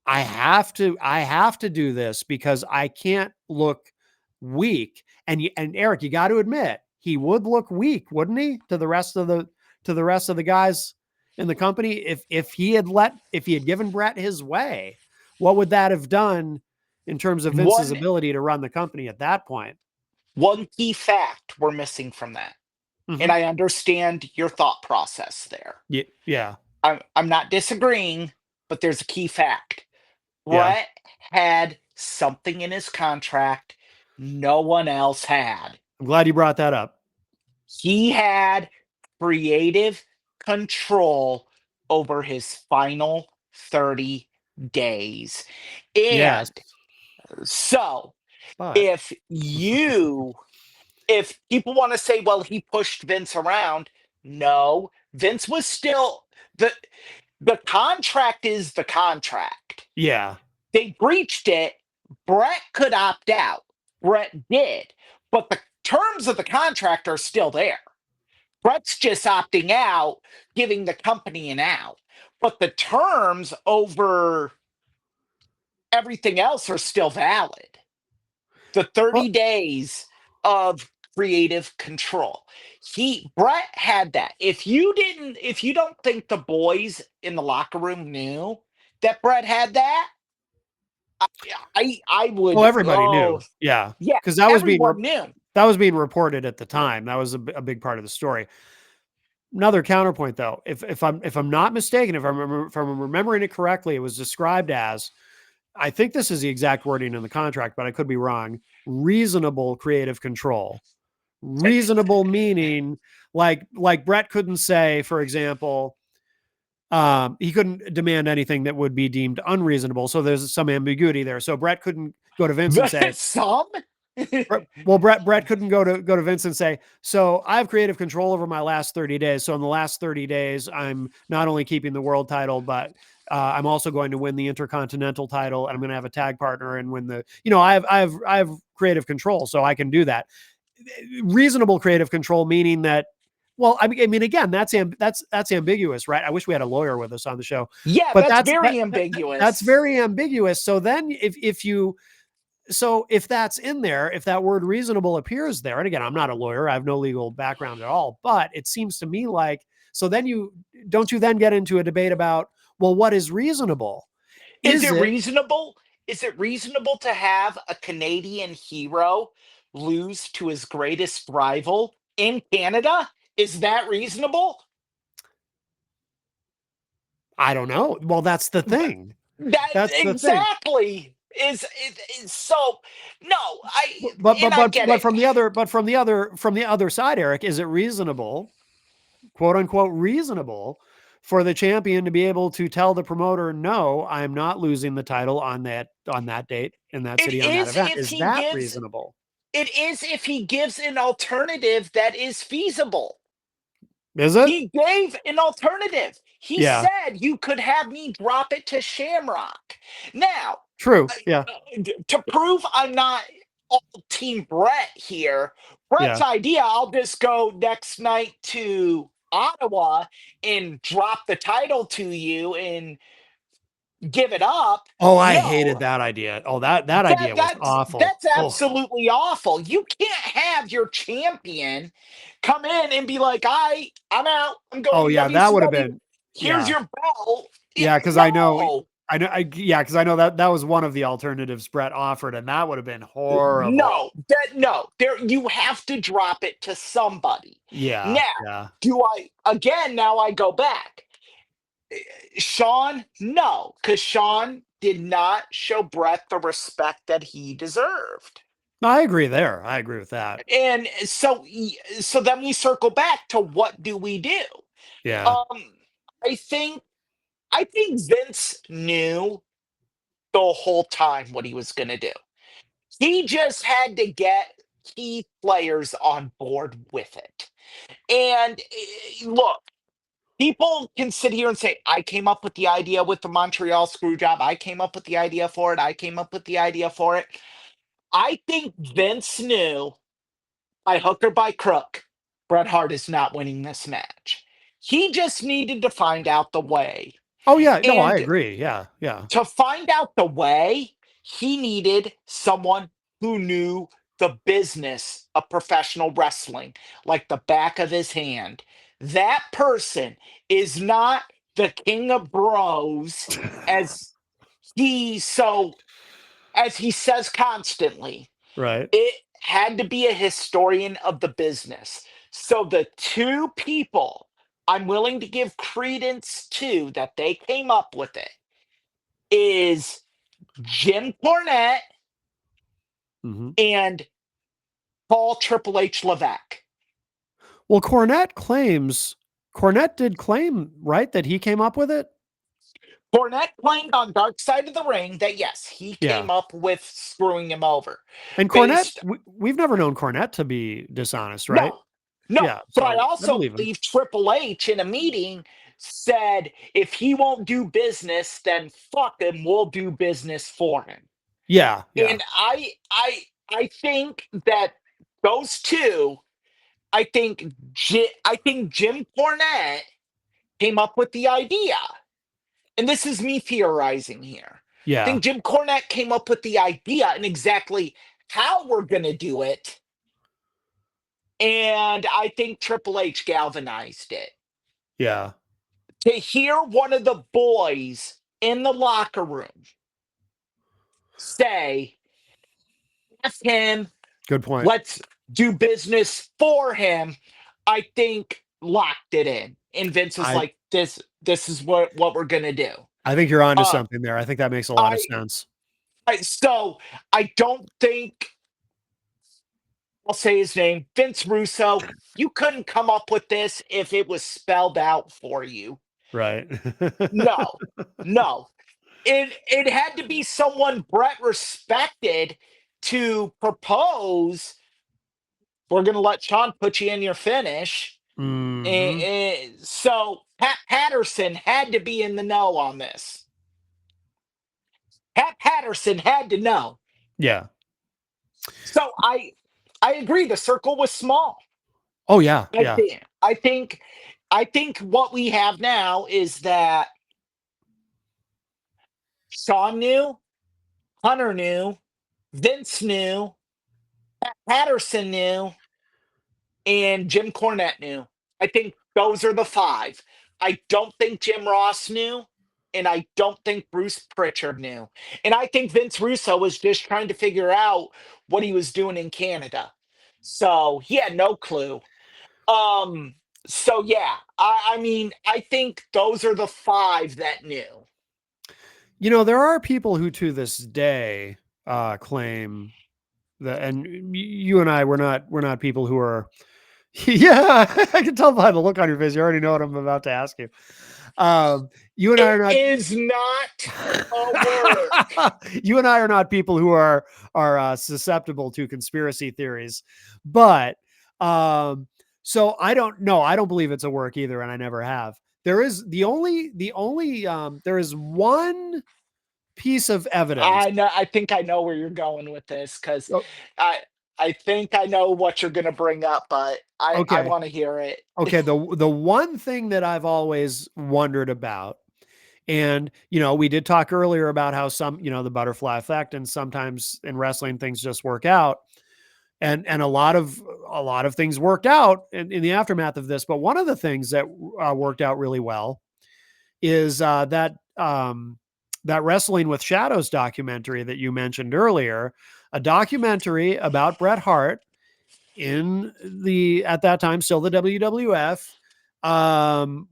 Speaker 1: I have to do this because I can't look weak. And Eric, you got to admit, he would look weak, wouldn't he, to the rest of the guys in the company if he had given Brett his way. What would that have done in terms of Vince's ability to run the company at that point?
Speaker 2: One key fact we're missing from that. And I understand your thought process there.
Speaker 1: Yeah.
Speaker 2: I'm not disagreeing, but there's a key fact. Brett had something in his contract no one else had.
Speaker 1: I'm glad you brought that up.
Speaker 2: He had creative control over his final 30 days. And so if people want to say, well, he pushed Vince around, no, Vince was still the contract is the contract.
Speaker 1: Yeah.
Speaker 2: They breached it. Brett could opt out. Brett did. But the terms of the contract are still there. Brett's just opting out, giving the company an out. But the terms over everything else are still valid. The 30 days of creative control. Brett had that. If you don't think the boys in the locker room knew that Brett had that, I would.
Speaker 1: Well, everybody knew. Yeah. Because that was being reported at the time. That was a big part of the story. Another counterpoint, though, if I'm not mistaken, if I'm remembering it correctly, it was described as, I think this is the exact wording in the contract, but I could be wrong. Reasonable creative control. Reasonable meaning like Brett couldn't say, for example, he couldn't demand anything that would be deemed unreasonable. So there's some ambiguity there. So Brett couldn't go to Vince and say
Speaker 2: some.
Speaker 1: Well, Brett couldn't go to Vince and say, so I have creative control over my last 30 days. So in the last 30 days, I'm not only keeping the world title, but I'm also going to win the Intercontinental title, and I'm going to have a tag partner and win the. I have creative control, so I can do that. Reasonable creative control, meaning that. Well, I mean, again, that's ambiguous, right? I wish we had a lawyer with us on the show.
Speaker 2: Yeah, but that's very ambiguous.
Speaker 1: That's very ambiguous. So then, if that's in there, if that word reasonable appears there, and again, I'm not a lawyer, I have no legal background at all, but it seems to me like, so then you then get into a debate about, well, what is reasonable?
Speaker 2: Is it reasonable? Is it reasonable to have a Canadian hero lose to his greatest rival in Canada? Is that reasonable?
Speaker 1: I don't know. Well, that's the thing.
Speaker 2: That's exactly. Is so no.
Speaker 1: But from the other side, Eric, is it reasonable, quote unquote, reasonable for the champion to be able to tell the promoter, no, I'm not losing the title on that date in that city on that event? Is that reasonable?
Speaker 2: It is if he gives an alternative that is feasible.
Speaker 1: Is it?
Speaker 2: He gave an alternative. He said you could have me drop it to Shamrock. Now,
Speaker 1: true. Yeah.
Speaker 2: To prove I'm not all Team Brett here, Brett's idea, I'll just go next night to Ottawa and drop the title to you and give it up.
Speaker 1: Oh, I hated that idea. Oh, that idea was awful.
Speaker 2: That's absolutely awful. You can't have your champion come in and be like, I'm out. I'm going.
Speaker 1: Oh yeah, that would have been.
Speaker 2: Here's your belt.
Speaker 1: Yeah, because I know I know. Yeah, because I know that was one of the alternatives Brett offered, and that would have been horrible.
Speaker 2: No, there you have to drop it to somebody.
Speaker 1: Yeah,
Speaker 2: Now,
Speaker 1: yeah.
Speaker 2: do I again? Now I go back. Sean, no, because Sean did not show Brett the respect that he deserved.
Speaker 1: No, I agree there. I agree with that.
Speaker 2: And so then we circle back to what do we do?
Speaker 1: Yeah.
Speaker 2: Um, I think I think Vince knew the whole time what he was going to do. He just had to get key players on board with it. And look, people can sit here and say, I came up with the idea with the Montreal screw job. I came up with the idea for it. I came up with the idea for it. I think Vince knew by hook or by crook, Bret Hart is not winning this match. He just needed to find out the way.
Speaker 1: Oh yeah. No, I
Speaker 2: And
Speaker 1: agree. Yeah, yeah,
Speaker 2: to find out the way, he needed someone who knew the business of professional wrestling like the back of his hand. That person is not the king of bros as as he says constantly.
Speaker 1: right.
Speaker 2: It had to be a historian of the business. So the two people I'm willing to give credence to that they came up with it is Jim Cornette
Speaker 1: Hmm.
Speaker 2: and Paul Triple H Levesque.
Speaker 1: Well, Cornette did claim, right, that he came up with it.
Speaker 2: Cornette claimed on Dark Side of the Ring that yes, he
Speaker 1: Yeah.
Speaker 2: came up with screwing him over.
Speaker 1: And Cornette,
Speaker 2: Based
Speaker 1: we've never known Cornette to be dishonest, right?
Speaker 2: no, no,
Speaker 1: Yeah.
Speaker 2: but I
Speaker 1: So I
Speaker 2: also
Speaker 1: believe him.
Speaker 2: believe Triple H in a meeting said if he won't do business, then fuck him, we'll do business for him.
Speaker 1: Yeah, yeah,
Speaker 2: And I think that those two, I think Jim Cornette came up with the idea. And this is me theorizing here. I
Speaker 1: yeah,
Speaker 2: think Jim Cornette came up with the idea and exactly how we're going to do it. And I think Triple H galvanized it.
Speaker 1: yeah.
Speaker 2: To hear one of the boys in the locker room say, ask him,
Speaker 1: Good point.
Speaker 2: let's do business for him, I think locked it in. And Vince was
Speaker 1: I
Speaker 2: like, this is what we're gonna do.
Speaker 1: I think you're onto
Speaker 2: Uh
Speaker 1: something there. I think that makes a lot of
Speaker 2: I,
Speaker 1: sense.
Speaker 2: so I don't think I'll say his name, Vince Russo. You couldn't come up with this if it was spelled out for you.
Speaker 1: Right.
Speaker 2: No, no. It had to be someone Brett respected to propose. We're gonna let Sean put you in your finish.
Speaker 1: Hmm.
Speaker 2: So Pat Patterson had to be in the know on this. Pat Patterson had to know.
Speaker 1: Yeah.
Speaker 2: So I agree. The circle was small.
Speaker 1: Oh yeah,
Speaker 2: I
Speaker 1: yeah.
Speaker 2: think. I think. I think what we have now is that Sean knew, Hunter knew, Vince knew, Pat Patterson knew, and Jim Cornette knew. I think those are the five. I don't think Jim Ross knew, and I don't think Bruce Pritchard knew. And I think Vince Russo was just trying to figure out what he was doing in Canada. So he had no clue. Um, so yeah, I mean, I think those are the five that knew.
Speaker 1: You know, there are people who to this day claim that, and you and I, we're not people who are. Yeah, I can tell by the look on your face. You already know what I'm about to ask you. You and I
Speaker 2: It
Speaker 1: are not.
Speaker 2: is not a work.
Speaker 1: You and I are not people who are susceptible to conspiracy theories, but so I don't know. I don't believe it's a work either, and I never have. There is the only there is one piece of evidence.
Speaker 2: I know. I think I know where you're going with this because
Speaker 1: Oh,
Speaker 2: I I think I know what you're going to bring up, but I
Speaker 1: okay,
Speaker 2: want to hear it.
Speaker 1: okay. The one thing that I've always wondered about, and we did talk earlier about how some, the butterfly effect, and sometimes in wrestling things just work out, and a lot of things worked out in the aftermath of this. But one of the things that worked out really well is that that Wrestling with Shadows documentary that you mentioned earlier, a documentary about Bret Hart in the, at that time, still the WWF,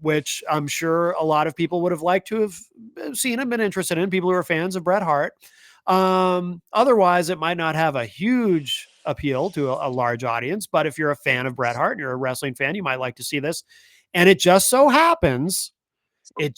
Speaker 1: which I'm sure a lot of people would have liked to have seen and been interested in, people who are fans of Bret Hart. Otherwise, it might not have a huge appeal to a large audience, but if you're a fan of Bret Hart and you're a wrestling fan, you might like to see this. And it just so happens
Speaker 2: You're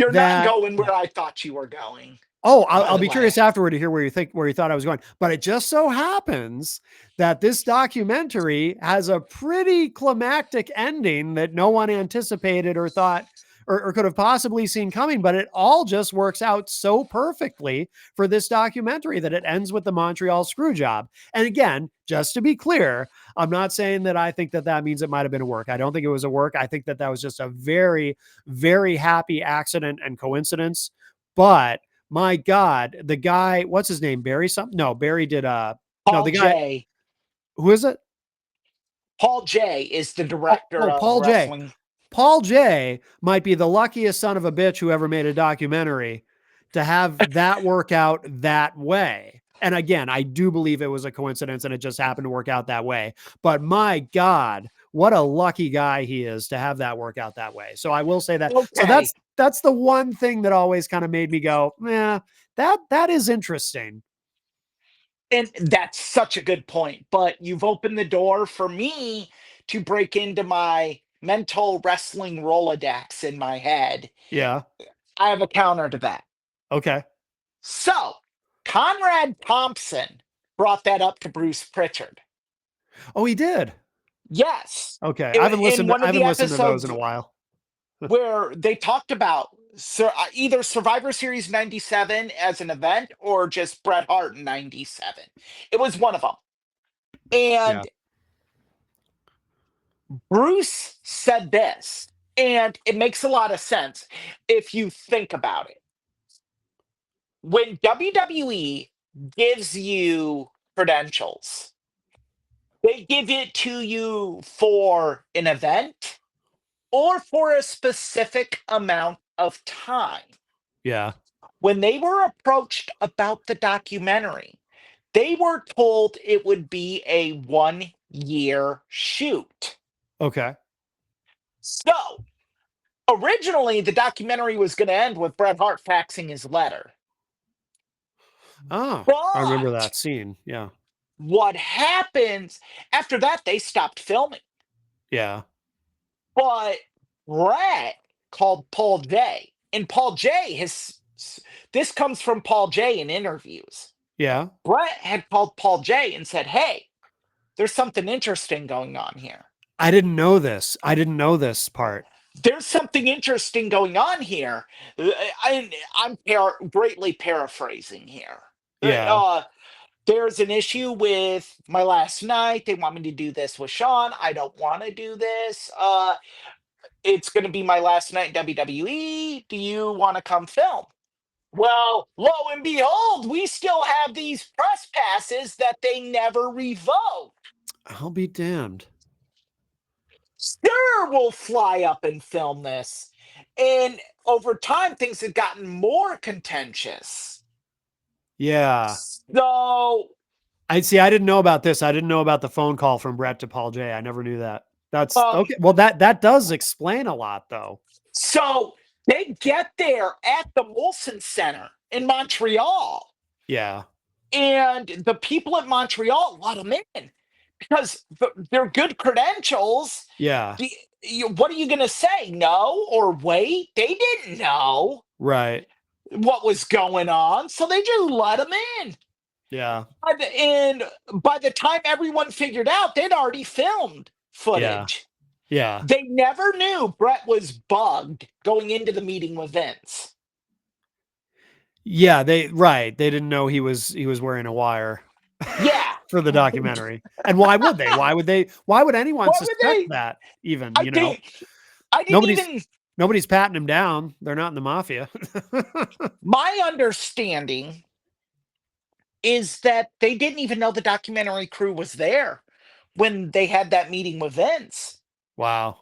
Speaker 2: not
Speaker 1: that,
Speaker 2: going where I thought you were going,
Speaker 1: oh,
Speaker 2: by
Speaker 1: I'll
Speaker 2: the
Speaker 1: be
Speaker 2: way.
Speaker 1: curious afterward to hear where you thought I was going. But it just so happens that this documentary has a pretty climactic ending that no one anticipated or thought or could have possibly seen coming. But it all just works out so perfectly for this documentary that it ends with the Montreal screw job. And again, just to be clear, I'm not saying that I think that that means it might have been a work. I don't think it was a work. I think that that was just a very, very happy accident and coincidence. But my God, the guy, what's his name? Barry something? No, Barry did no,
Speaker 2: Paul
Speaker 1: the guy,
Speaker 2: J.
Speaker 1: who is it?
Speaker 2: Paul J is the
Speaker 1: Oh,
Speaker 2: director
Speaker 1: oh,
Speaker 2: of
Speaker 1: Paul J.
Speaker 2: wrestling.
Speaker 1: Paul J might be the luckiest son of a bitch who ever made a documentary to have that work out that way. And again, I do believe it was a coincidence and it just happened to work out that way. But my God, what a lucky guy he is to have that work out that way. So I will say that. So
Speaker 2: Okay.
Speaker 1: that's the one thing that always kind of made me go, yeah, that is interesting.
Speaker 2: And that's such a good point. But you've opened the door for me to break into my mental wrestling Rolodex in my head.
Speaker 1: Yeah.
Speaker 2: I have a counter to that.
Speaker 1: Okay.
Speaker 2: So, Conrad Thompson brought that up to Bruce Pritchard.
Speaker 1: Oh, he did.
Speaker 2: Yes.
Speaker 1: Okay.
Speaker 2: In one
Speaker 1: I
Speaker 2: of the
Speaker 1: haven't listened to those in
Speaker 2: episodes
Speaker 1: a while.
Speaker 2: where they talked about either Survivor Series 97 as an event or just Bret Hart in 97. It was one of them.
Speaker 1: Yeah.
Speaker 2: And Bruce said this, and it makes a lot of sense if you think about it. When WWE gives you credentials, they give it to you for an event or for a specific amount of time.
Speaker 1: Yeah.
Speaker 2: When they were approached about the documentary, they were told it would be a 1 year shoot.
Speaker 1: Okay.
Speaker 2: So originally, the documentary was going to end with Bret Hart faxing his letter.
Speaker 1: Oh, I remember
Speaker 2: But
Speaker 1: that scene. Yeah.
Speaker 2: what happens after that, they stopped filming.
Speaker 1: Yeah.
Speaker 2: But Bret called Paul J. And Paul J. This comes from Paul J. in interviews.
Speaker 1: Yeah.
Speaker 2: Bret had called Paul J. and said, "Hey, there's something interesting going on here.
Speaker 1: I didn't know this. I didn't know this part.
Speaker 2: There's something interesting going on here." I'm greatly paraphrasing here.
Speaker 1: Yeah.
Speaker 2: There's an issue with my last night. They want me to do this with Sean. I don't want to do this. It's going to be my last night in WWE. Do you want to come film? Well, lo and behold, we still have these press passes that they never revoked.
Speaker 1: I'll be damned.
Speaker 2: Sure, we'll fly up and film this. And over time, things have gotten more contentious.
Speaker 1: Yeah.
Speaker 2: So,
Speaker 1: I see. I didn't know about this. I didn't know about the phone call from Bret to Paul J. I never knew that. That's
Speaker 2: um,
Speaker 1: okay. Well, that does explain a lot, though.
Speaker 2: so they get there at the Molson Center in Montreal,
Speaker 1: Yeah.
Speaker 2: and the people at Montreal let them in because they're good credentials.
Speaker 1: Yeah.
Speaker 2: What are you going to say? No or wait? They didn't know
Speaker 1: Right.
Speaker 2: what was going on, so they just let them in.
Speaker 1: Yeah.
Speaker 2: And by the time everyone figured out, they'd already filmed
Speaker 1: Yeah.
Speaker 2: footage.
Speaker 1: Yeah.
Speaker 2: They never knew Bret was bugged going into the meeting with Vince.
Speaker 1: Yeah. They didn't know he was wearing a wire
Speaker 2: Yeah.
Speaker 1: for the documentary. And why would they? Why would anyone
Speaker 2: Why would
Speaker 1: suspect
Speaker 2: they?
Speaker 1: that even,
Speaker 2: I think I didn't
Speaker 1: Nobody's
Speaker 2: even.
Speaker 1: nobody's patting him down. They're not in the mafia.
Speaker 2: My understanding is that they didn't even know the documentary crew was there when they had that meeting with Vince.
Speaker 1: Wow.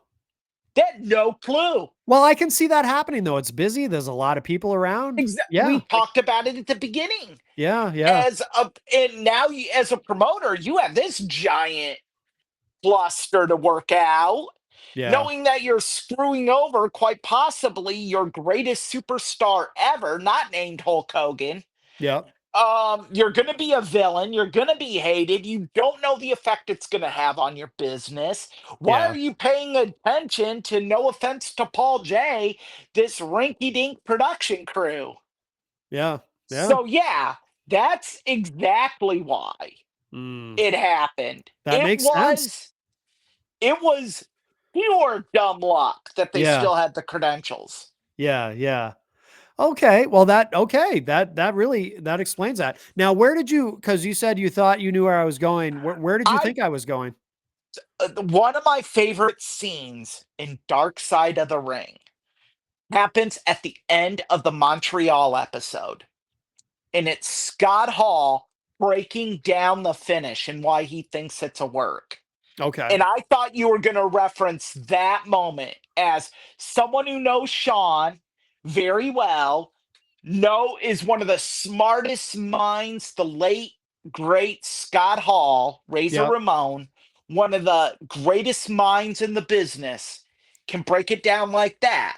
Speaker 2: They had no clue.
Speaker 1: Well, I can see that happening though. It's busy. There's a lot of people around.
Speaker 2: We
Speaker 1: Yeah.
Speaker 2: talked about it at the beginning.
Speaker 1: Yeah. Yeah.
Speaker 2: And now you, as a promoter, you have this giant cluster to work out,
Speaker 1: Yeah.
Speaker 2: knowing that you're screwing over quite possibly your greatest superstar ever, not named Hulk Hogan.
Speaker 1: Yeah.
Speaker 2: You're going to be a villain. You're going to be hated. You don't know the effect it's going to have on your business. Why
Speaker 1: Yeah.
Speaker 2: are you paying attention to, no offense to Paul J, this rinky dink production crew?
Speaker 1: Yeah. Yeah.
Speaker 2: So, yeah, that's exactly why
Speaker 1: Mm,
Speaker 2: it happened.
Speaker 1: that makes sense.
Speaker 2: It was pure dumb luck that they
Speaker 1: Yeah.
Speaker 2: still had the credentials.
Speaker 1: Yeah. Yeah. Okay. Well, that really that explains that. Now, where did you? Because you said you thought you knew where I was going. Where did you
Speaker 2: I
Speaker 1: think I was going?
Speaker 2: One of my favorite scenes in Dark Side of the Ring happens at the end of the Montreal episode. And it's Scott Hall breaking down the finish and why he thinks it's a work.
Speaker 1: Okay.
Speaker 2: And I thought you were going to reference that moment as someone who knows Sean very well, is one of the smartest minds, the late, great Scott Hall, Razor
Speaker 1: Yep.
Speaker 2: Ramon, one of the greatest minds in the business, can break it down like that.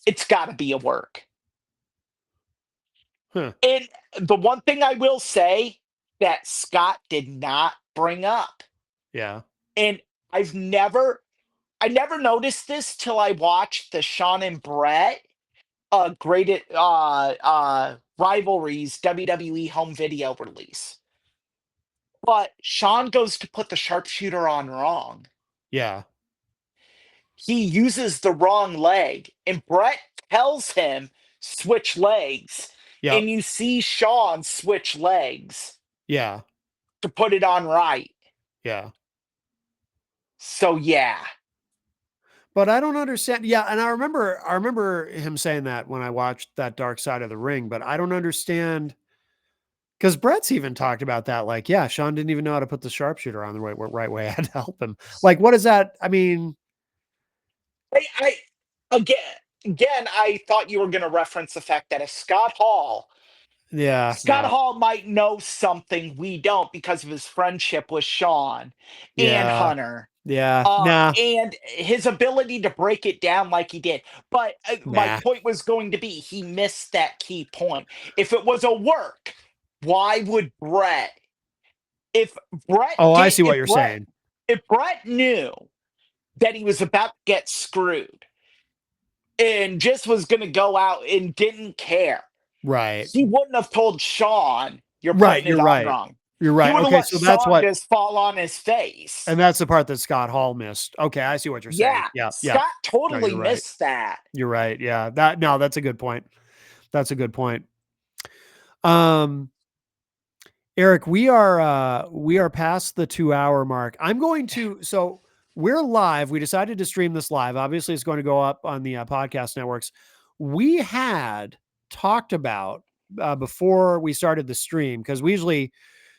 Speaker 2: It's got to be a work.
Speaker 1: Huh.
Speaker 2: And the one thing I will say that Scott did not bring up,
Speaker 1: Yeah.
Speaker 2: and I never noticed this till I watched the Sean and Brett graded rivalries WWE home video release. But Sean goes to put the sharpshooter on wrong.
Speaker 1: Yeah.
Speaker 2: He uses the wrong leg, and Brett tells him switch legs,
Speaker 1: Yep.
Speaker 2: and you see Sean switch legs
Speaker 1: Yeah.
Speaker 2: to put it on right.
Speaker 1: Yeah.
Speaker 2: So yeah.
Speaker 1: But I don't understand. Yeah, and I remember him saying that when I watched that Dark Side of the Ring, but I don't understand because Brett's even talked about that. Like, yeah, Sean didn't even know how to put the sharpshooter on the right way. I had to help him. Like, what is that? I mean,
Speaker 2: I again I thought you were going to reference the fact that if
Speaker 1: yeah,
Speaker 2: Scott
Speaker 1: no,
Speaker 2: Hall might know something we don't because of his friendship with Sean and
Speaker 1: yeah,
Speaker 2: Hunter,
Speaker 1: yeah, nah,
Speaker 2: and his ability to break it down like he did. But my
Speaker 1: nah.
Speaker 2: point was going to be he missed that key point. If it was a work, why would Brett? If
Speaker 1: Oh, I see what you're saying.
Speaker 2: If Brett knew that he was about to get screwed and just was going to go out and didn't care,
Speaker 1: Right,
Speaker 2: he wouldn't have told Sean, "You're
Speaker 1: right.
Speaker 2: putting
Speaker 1: You're
Speaker 2: it on
Speaker 1: right.
Speaker 2: wrong."
Speaker 1: You're
Speaker 2: He
Speaker 1: right.
Speaker 2: would have
Speaker 1: Okay,
Speaker 2: let
Speaker 1: so that's
Speaker 2: Sean
Speaker 1: what,
Speaker 2: just fall on his face.
Speaker 1: and that's the part that Scott Hall missed. Okay, I see what you're saying.
Speaker 2: Yeah,
Speaker 1: Yeah, yeah.
Speaker 2: Scott
Speaker 1: No,
Speaker 2: totally
Speaker 1: you're right.
Speaker 2: missed that.
Speaker 1: You're right. Yeah, that no, that's a good point. That's a good point. Um, Eric, we are past the 2 hour mark. I'm going to so we're live. We decided to stream this live. Obviously, it's going to go up on the podcast networks. We had talked about before we started the stream because we usually,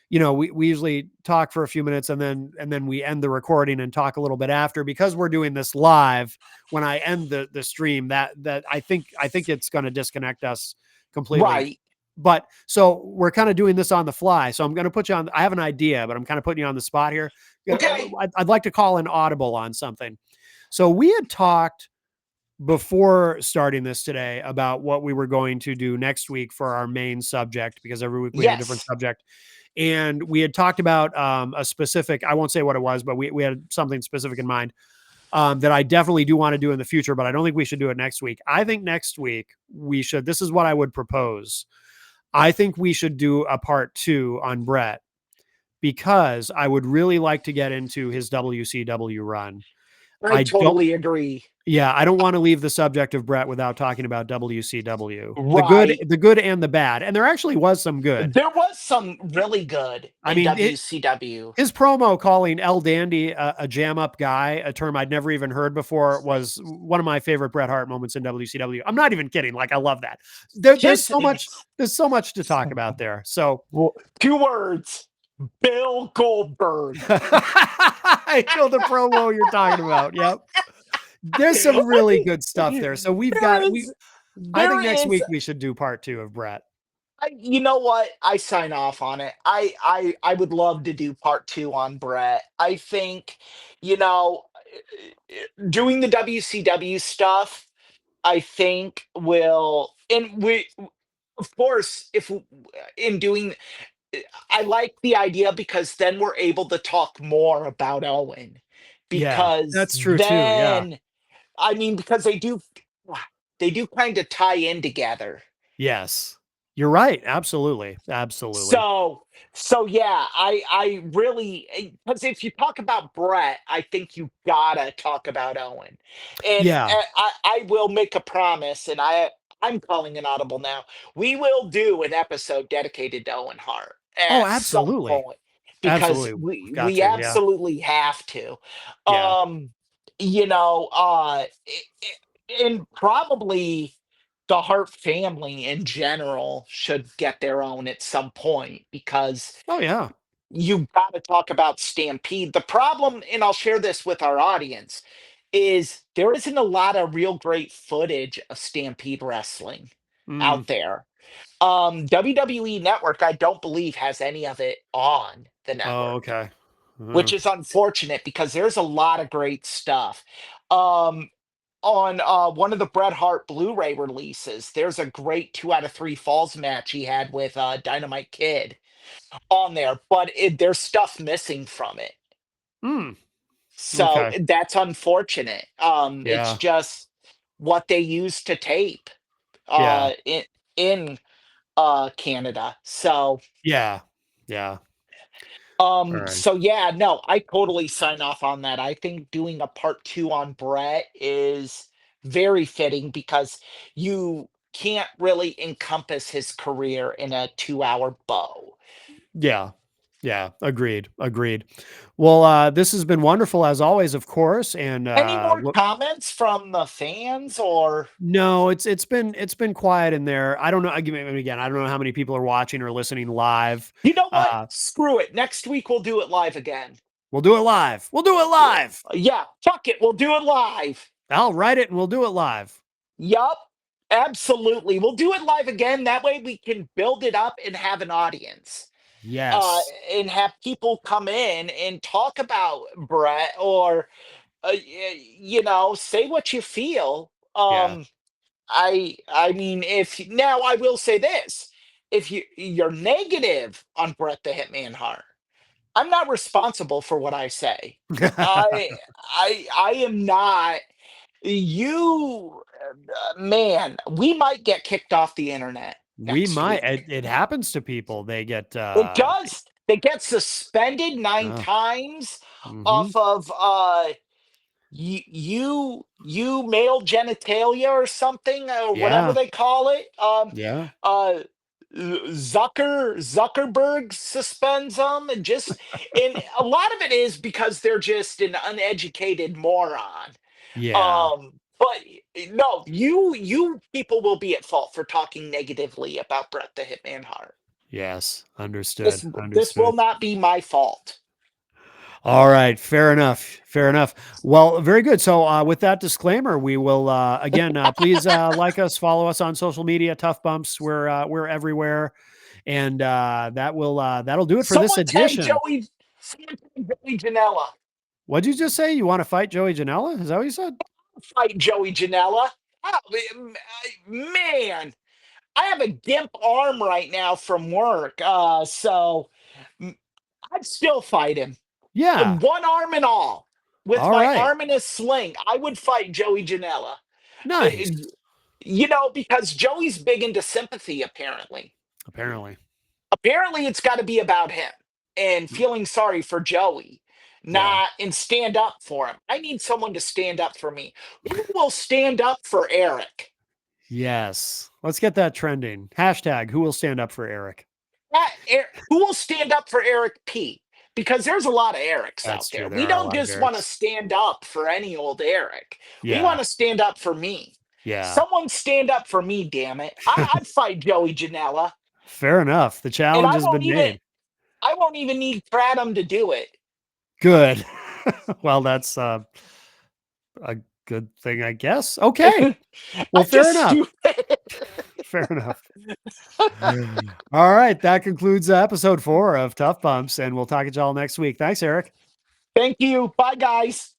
Speaker 1: we usually talk for a few minutes and then we end the recording and talk a little bit after because we're doing this live. When I end the stream, that I think it's going to disconnect us completely.
Speaker 2: Right.
Speaker 1: But so we're kind of doing this on the fly. So I'm going to put you on. I have an idea, but I'm kind of putting you on the spot here.
Speaker 2: Okay.
Speaker 1: I'd like to call an audible on something. So we had talked before starting this today about what we were going to do next week for our main subject, because every week we had a different
Speaker 2: Yes.
Speaker 1: subject. And we had talked about a specific, I won't say what it was, but we had something specific in mind that I definitely do want to do in the future, but I don't think we should do it next week. I think next week we should, this is what I would propose. I think we should do a part 2 on Brett because I would really like to get into his WCW run.
Speaker 2: I
Speaker 1: don't,
Speaker 2: totally agree.
Speaker 1: yeah, I don't want to leave the subject of Brett without talking about WCW,
Speaker 2: Right.
Speaker 1: the good and the bad. And there actually was some good.
Speaker 2: There was some really good in WCW.
Speaker 1: His promo calling El Dandy a jam up guy, a term I'd never even heard before, was one of my favorite Bret Hart moments in WCW. I'm not even kidding. Like, I love that. There's so much to talk about there. So
Speaker 2: 2 words: Bill Goldberg.
Speaker 1: I know the promo you're talking about. Yep. There's some really good stuff there. So we've
Speaker 2: there
Speaker 1: got we
Speaker 2: is
Speaker 1: I
Speaker 2: there
Speaker 1: think next
Speaker 2: is
Speaker 1: week we should do part 2 of Brett.
Speaker 2: you know what? I sign off on it. I would love to do part 2 on Brett. I think, you know, doing the WCW stuff, I think will, and we, of course, if in doing, I like the idea because then we're able to talk more about Owen,
Speaker 1: Yeah,
Speaker 2: because
Speaker 1: that's true too. Yeah.
Speaker 2: then, I mean, because they do kind of tie in together.
Speaker 1: Yes. You're right. Absolutely. Absolutely.
Speaker 2: So so yeah, I really, because if you talk about Brett, I think you gotta talk about Owen, and
Speaker 1: Yeah.
Speaker 2: I will make a promise, and I'm calling an audible now. We will do an episode dedicated to Owen Hart
Speaker 1: Oh,
Speaker 2: at some
Speaker 1: absolutely.
Speaker 2: point, because
Speaker 1: Absolutely. We've got
Speaker 2: we
Speaker 1: to. Yeah.
Speaker 2: absolutely have to.
Speaker 1: Yeah.
Speaker 2: Um, and probably the Hart family in general should get their own at some point, because
Speaker 1: Oh, yeah.
Speaker 2: you got to talk about Stampede. The problem, and I'll share this with our audience, is there isn't a lot of real great footage of Stampede wrestling
Speaker 1: Mm.
Speaker 2: out there. WWE Network, I don't believe, has any of it on the
Speaker 1: Oh,
Speaker 2: network,
Speaker 1: okay.
Speaker 2: which is unfortunate because there's a lot of great stuff. Um, on one of the Bret Hart Blu-ray releases, there's a great 2 out of 3 falls match he had with Dynamite Kid on there, but there's stuff missing from it.
Speaker 1: Mm.
Speaker 2: So
Speaker 1: Okay.
Speaker 2: that's unfortunate. It's
Speaker 1: Yeah.
Speaker 2: just what they use to tape
Speaker 1: Yeah.
Speaker 2: in Canada. So
Speaker 1: Yeah. Yeah. All right.
Speaker 2: so yeah, no, I totally sign off on that. I think doing a part 2 on Brett is very fitting, because you can't really encompass his career in a 2-hour bow.
Speaker 1: Yeah. Yeah. Agreed. Agreed. Well, this has been wonderful as always, of course. And
Speaker 2: Any more comments from the fans, or
Speaker 1: no, it's been quiet in there. I don't know. Again, I don't know how many people are watching or listening live.
Speaker 2: you know what?
Speaker 1: Uh,
Speaker 2: Screw it. Next week we'll do it live again.
Speaker 1: we'll do it live. We'll do it
Speaker 2: Yeah,
Speaker 1: live.
Speaker 2: yeah, fuck it. We'll do it live.
Speaker 1: I'll write it and we'll do it live.
Speaker 2: Yup. Absolutely. We'll do it live again. That way we can build it up and have an audience. Uh,
Speaker 1: Yes.
Speaker 2: and have people come in and talk about Brett, or say what you feel.
Speaker 1: Yeah.
Speaker 2: I mean, if now I will say this: if you're negative on Brett the Hitman Hart, I'm not responsible for what I say. I I am not. You, man, we might get kicked off the internet
Speaker 1: We
Speaker 2: next
Speaker 1: might.
Speaker 2: week.
Speaker 1: It happens to people. They get
Speaker 2: It does. They get suspended 9
Speaker 1: uh,
Speaker 2: times
Speaker 1: mhm.
Speaker 2: off of you male genitalia or something, or whatever
Speaker 1: Yeah.
Speaker 2: they call it.
Speaker 1: Yeah.
Speaker 2: Uh Zuckerberg suspends them, and a lot of it is because they're just an uneducated moron.
Speaker 1: Yeah.
Speaker 2: But no, you people will be at fault for talking negatively about Brett the Hitman Hart.
Speaker 1: Yes. Understood.
Speaker 2: This will
Speaker 1: Understood.
Speaker 2: not be my fault.
Speaker 1: All right, fair enough. Fair enough. Well, very good. So, with that disclaimer, we will again please like us, follow us on social media. Tough Bumps. We're everywhere, and that'll do it for this
Speaker 2: Someone tag
Speaker 1: edition.
Speaker 2: Joey. Someone tag Joey Janela.
Speaker 1: What'd you just say? You want to fight Joey Janela? Is that what you said?
Speaker 2: Fight Joey Janela. Oh, man, I have a gimp arm right now from work. So mm, I'd still fight him.
Speaker 1: Yeah.
Speaker 2: One arm and all. With
Speaker 1: All
Speaker 2: my
Speaker 1: right.
Speaker 2: arm in a sling, I would fight Joey Janela. Uh,
Speaker 1: Nice.
Speaker 2: because Joey's big into sympathy, apparently.
Speaker 1: Apparently.
Speaker 2: Apparently, it's got to be about him and feeling sorry for Joey,
Speaker 1: Yeah.
Speaker 2: not and stand up for him. I need someone to stand up for me. Who will stand up for Eric?
Speaker 1: Yes. Let's get that trending. Hashtag who will stand up for Eric?
Speaker 2: Who will stand up for Eric P? Because there's a lot of Erics out
Speaker 1: That's true.
Speaker 2: there.
Speaker 1: There
Speaker 2: We
Speaker 1: are a
Speaker 2: don't
Speaker 1: lot of
Speaker 2: just want to
Speaker 1: Erics.
Speaker 2: stand up for any old Eric. We
Speaker 1: Yeah.
Speaker 2: want to stand up for me.
Speaker 1: Yeah.
Speaker 2: Someone stand up for me, damn it. I'd fight Joey Janela.
Speaker 1: Fair enough. The
Speaker 2: And
Speaker 1: challenge has been made.
Speaker 2: I won't even need Kratom to do it.
Speaker 1: Good. Well, that's good thing, I guess. Okay. Well,
Speaker 2: I'm
Speaker 1: fair
Speaker 2: just
Speaker 1: enough.
Speaker 2: stupid.
Speaker 1: Fair enough. All right. That concludes episode 4 of Tough Bumps, and we'll talk to y'all next week. Thanks, Eric.
Speaker 2: Thank you. Bye, guys.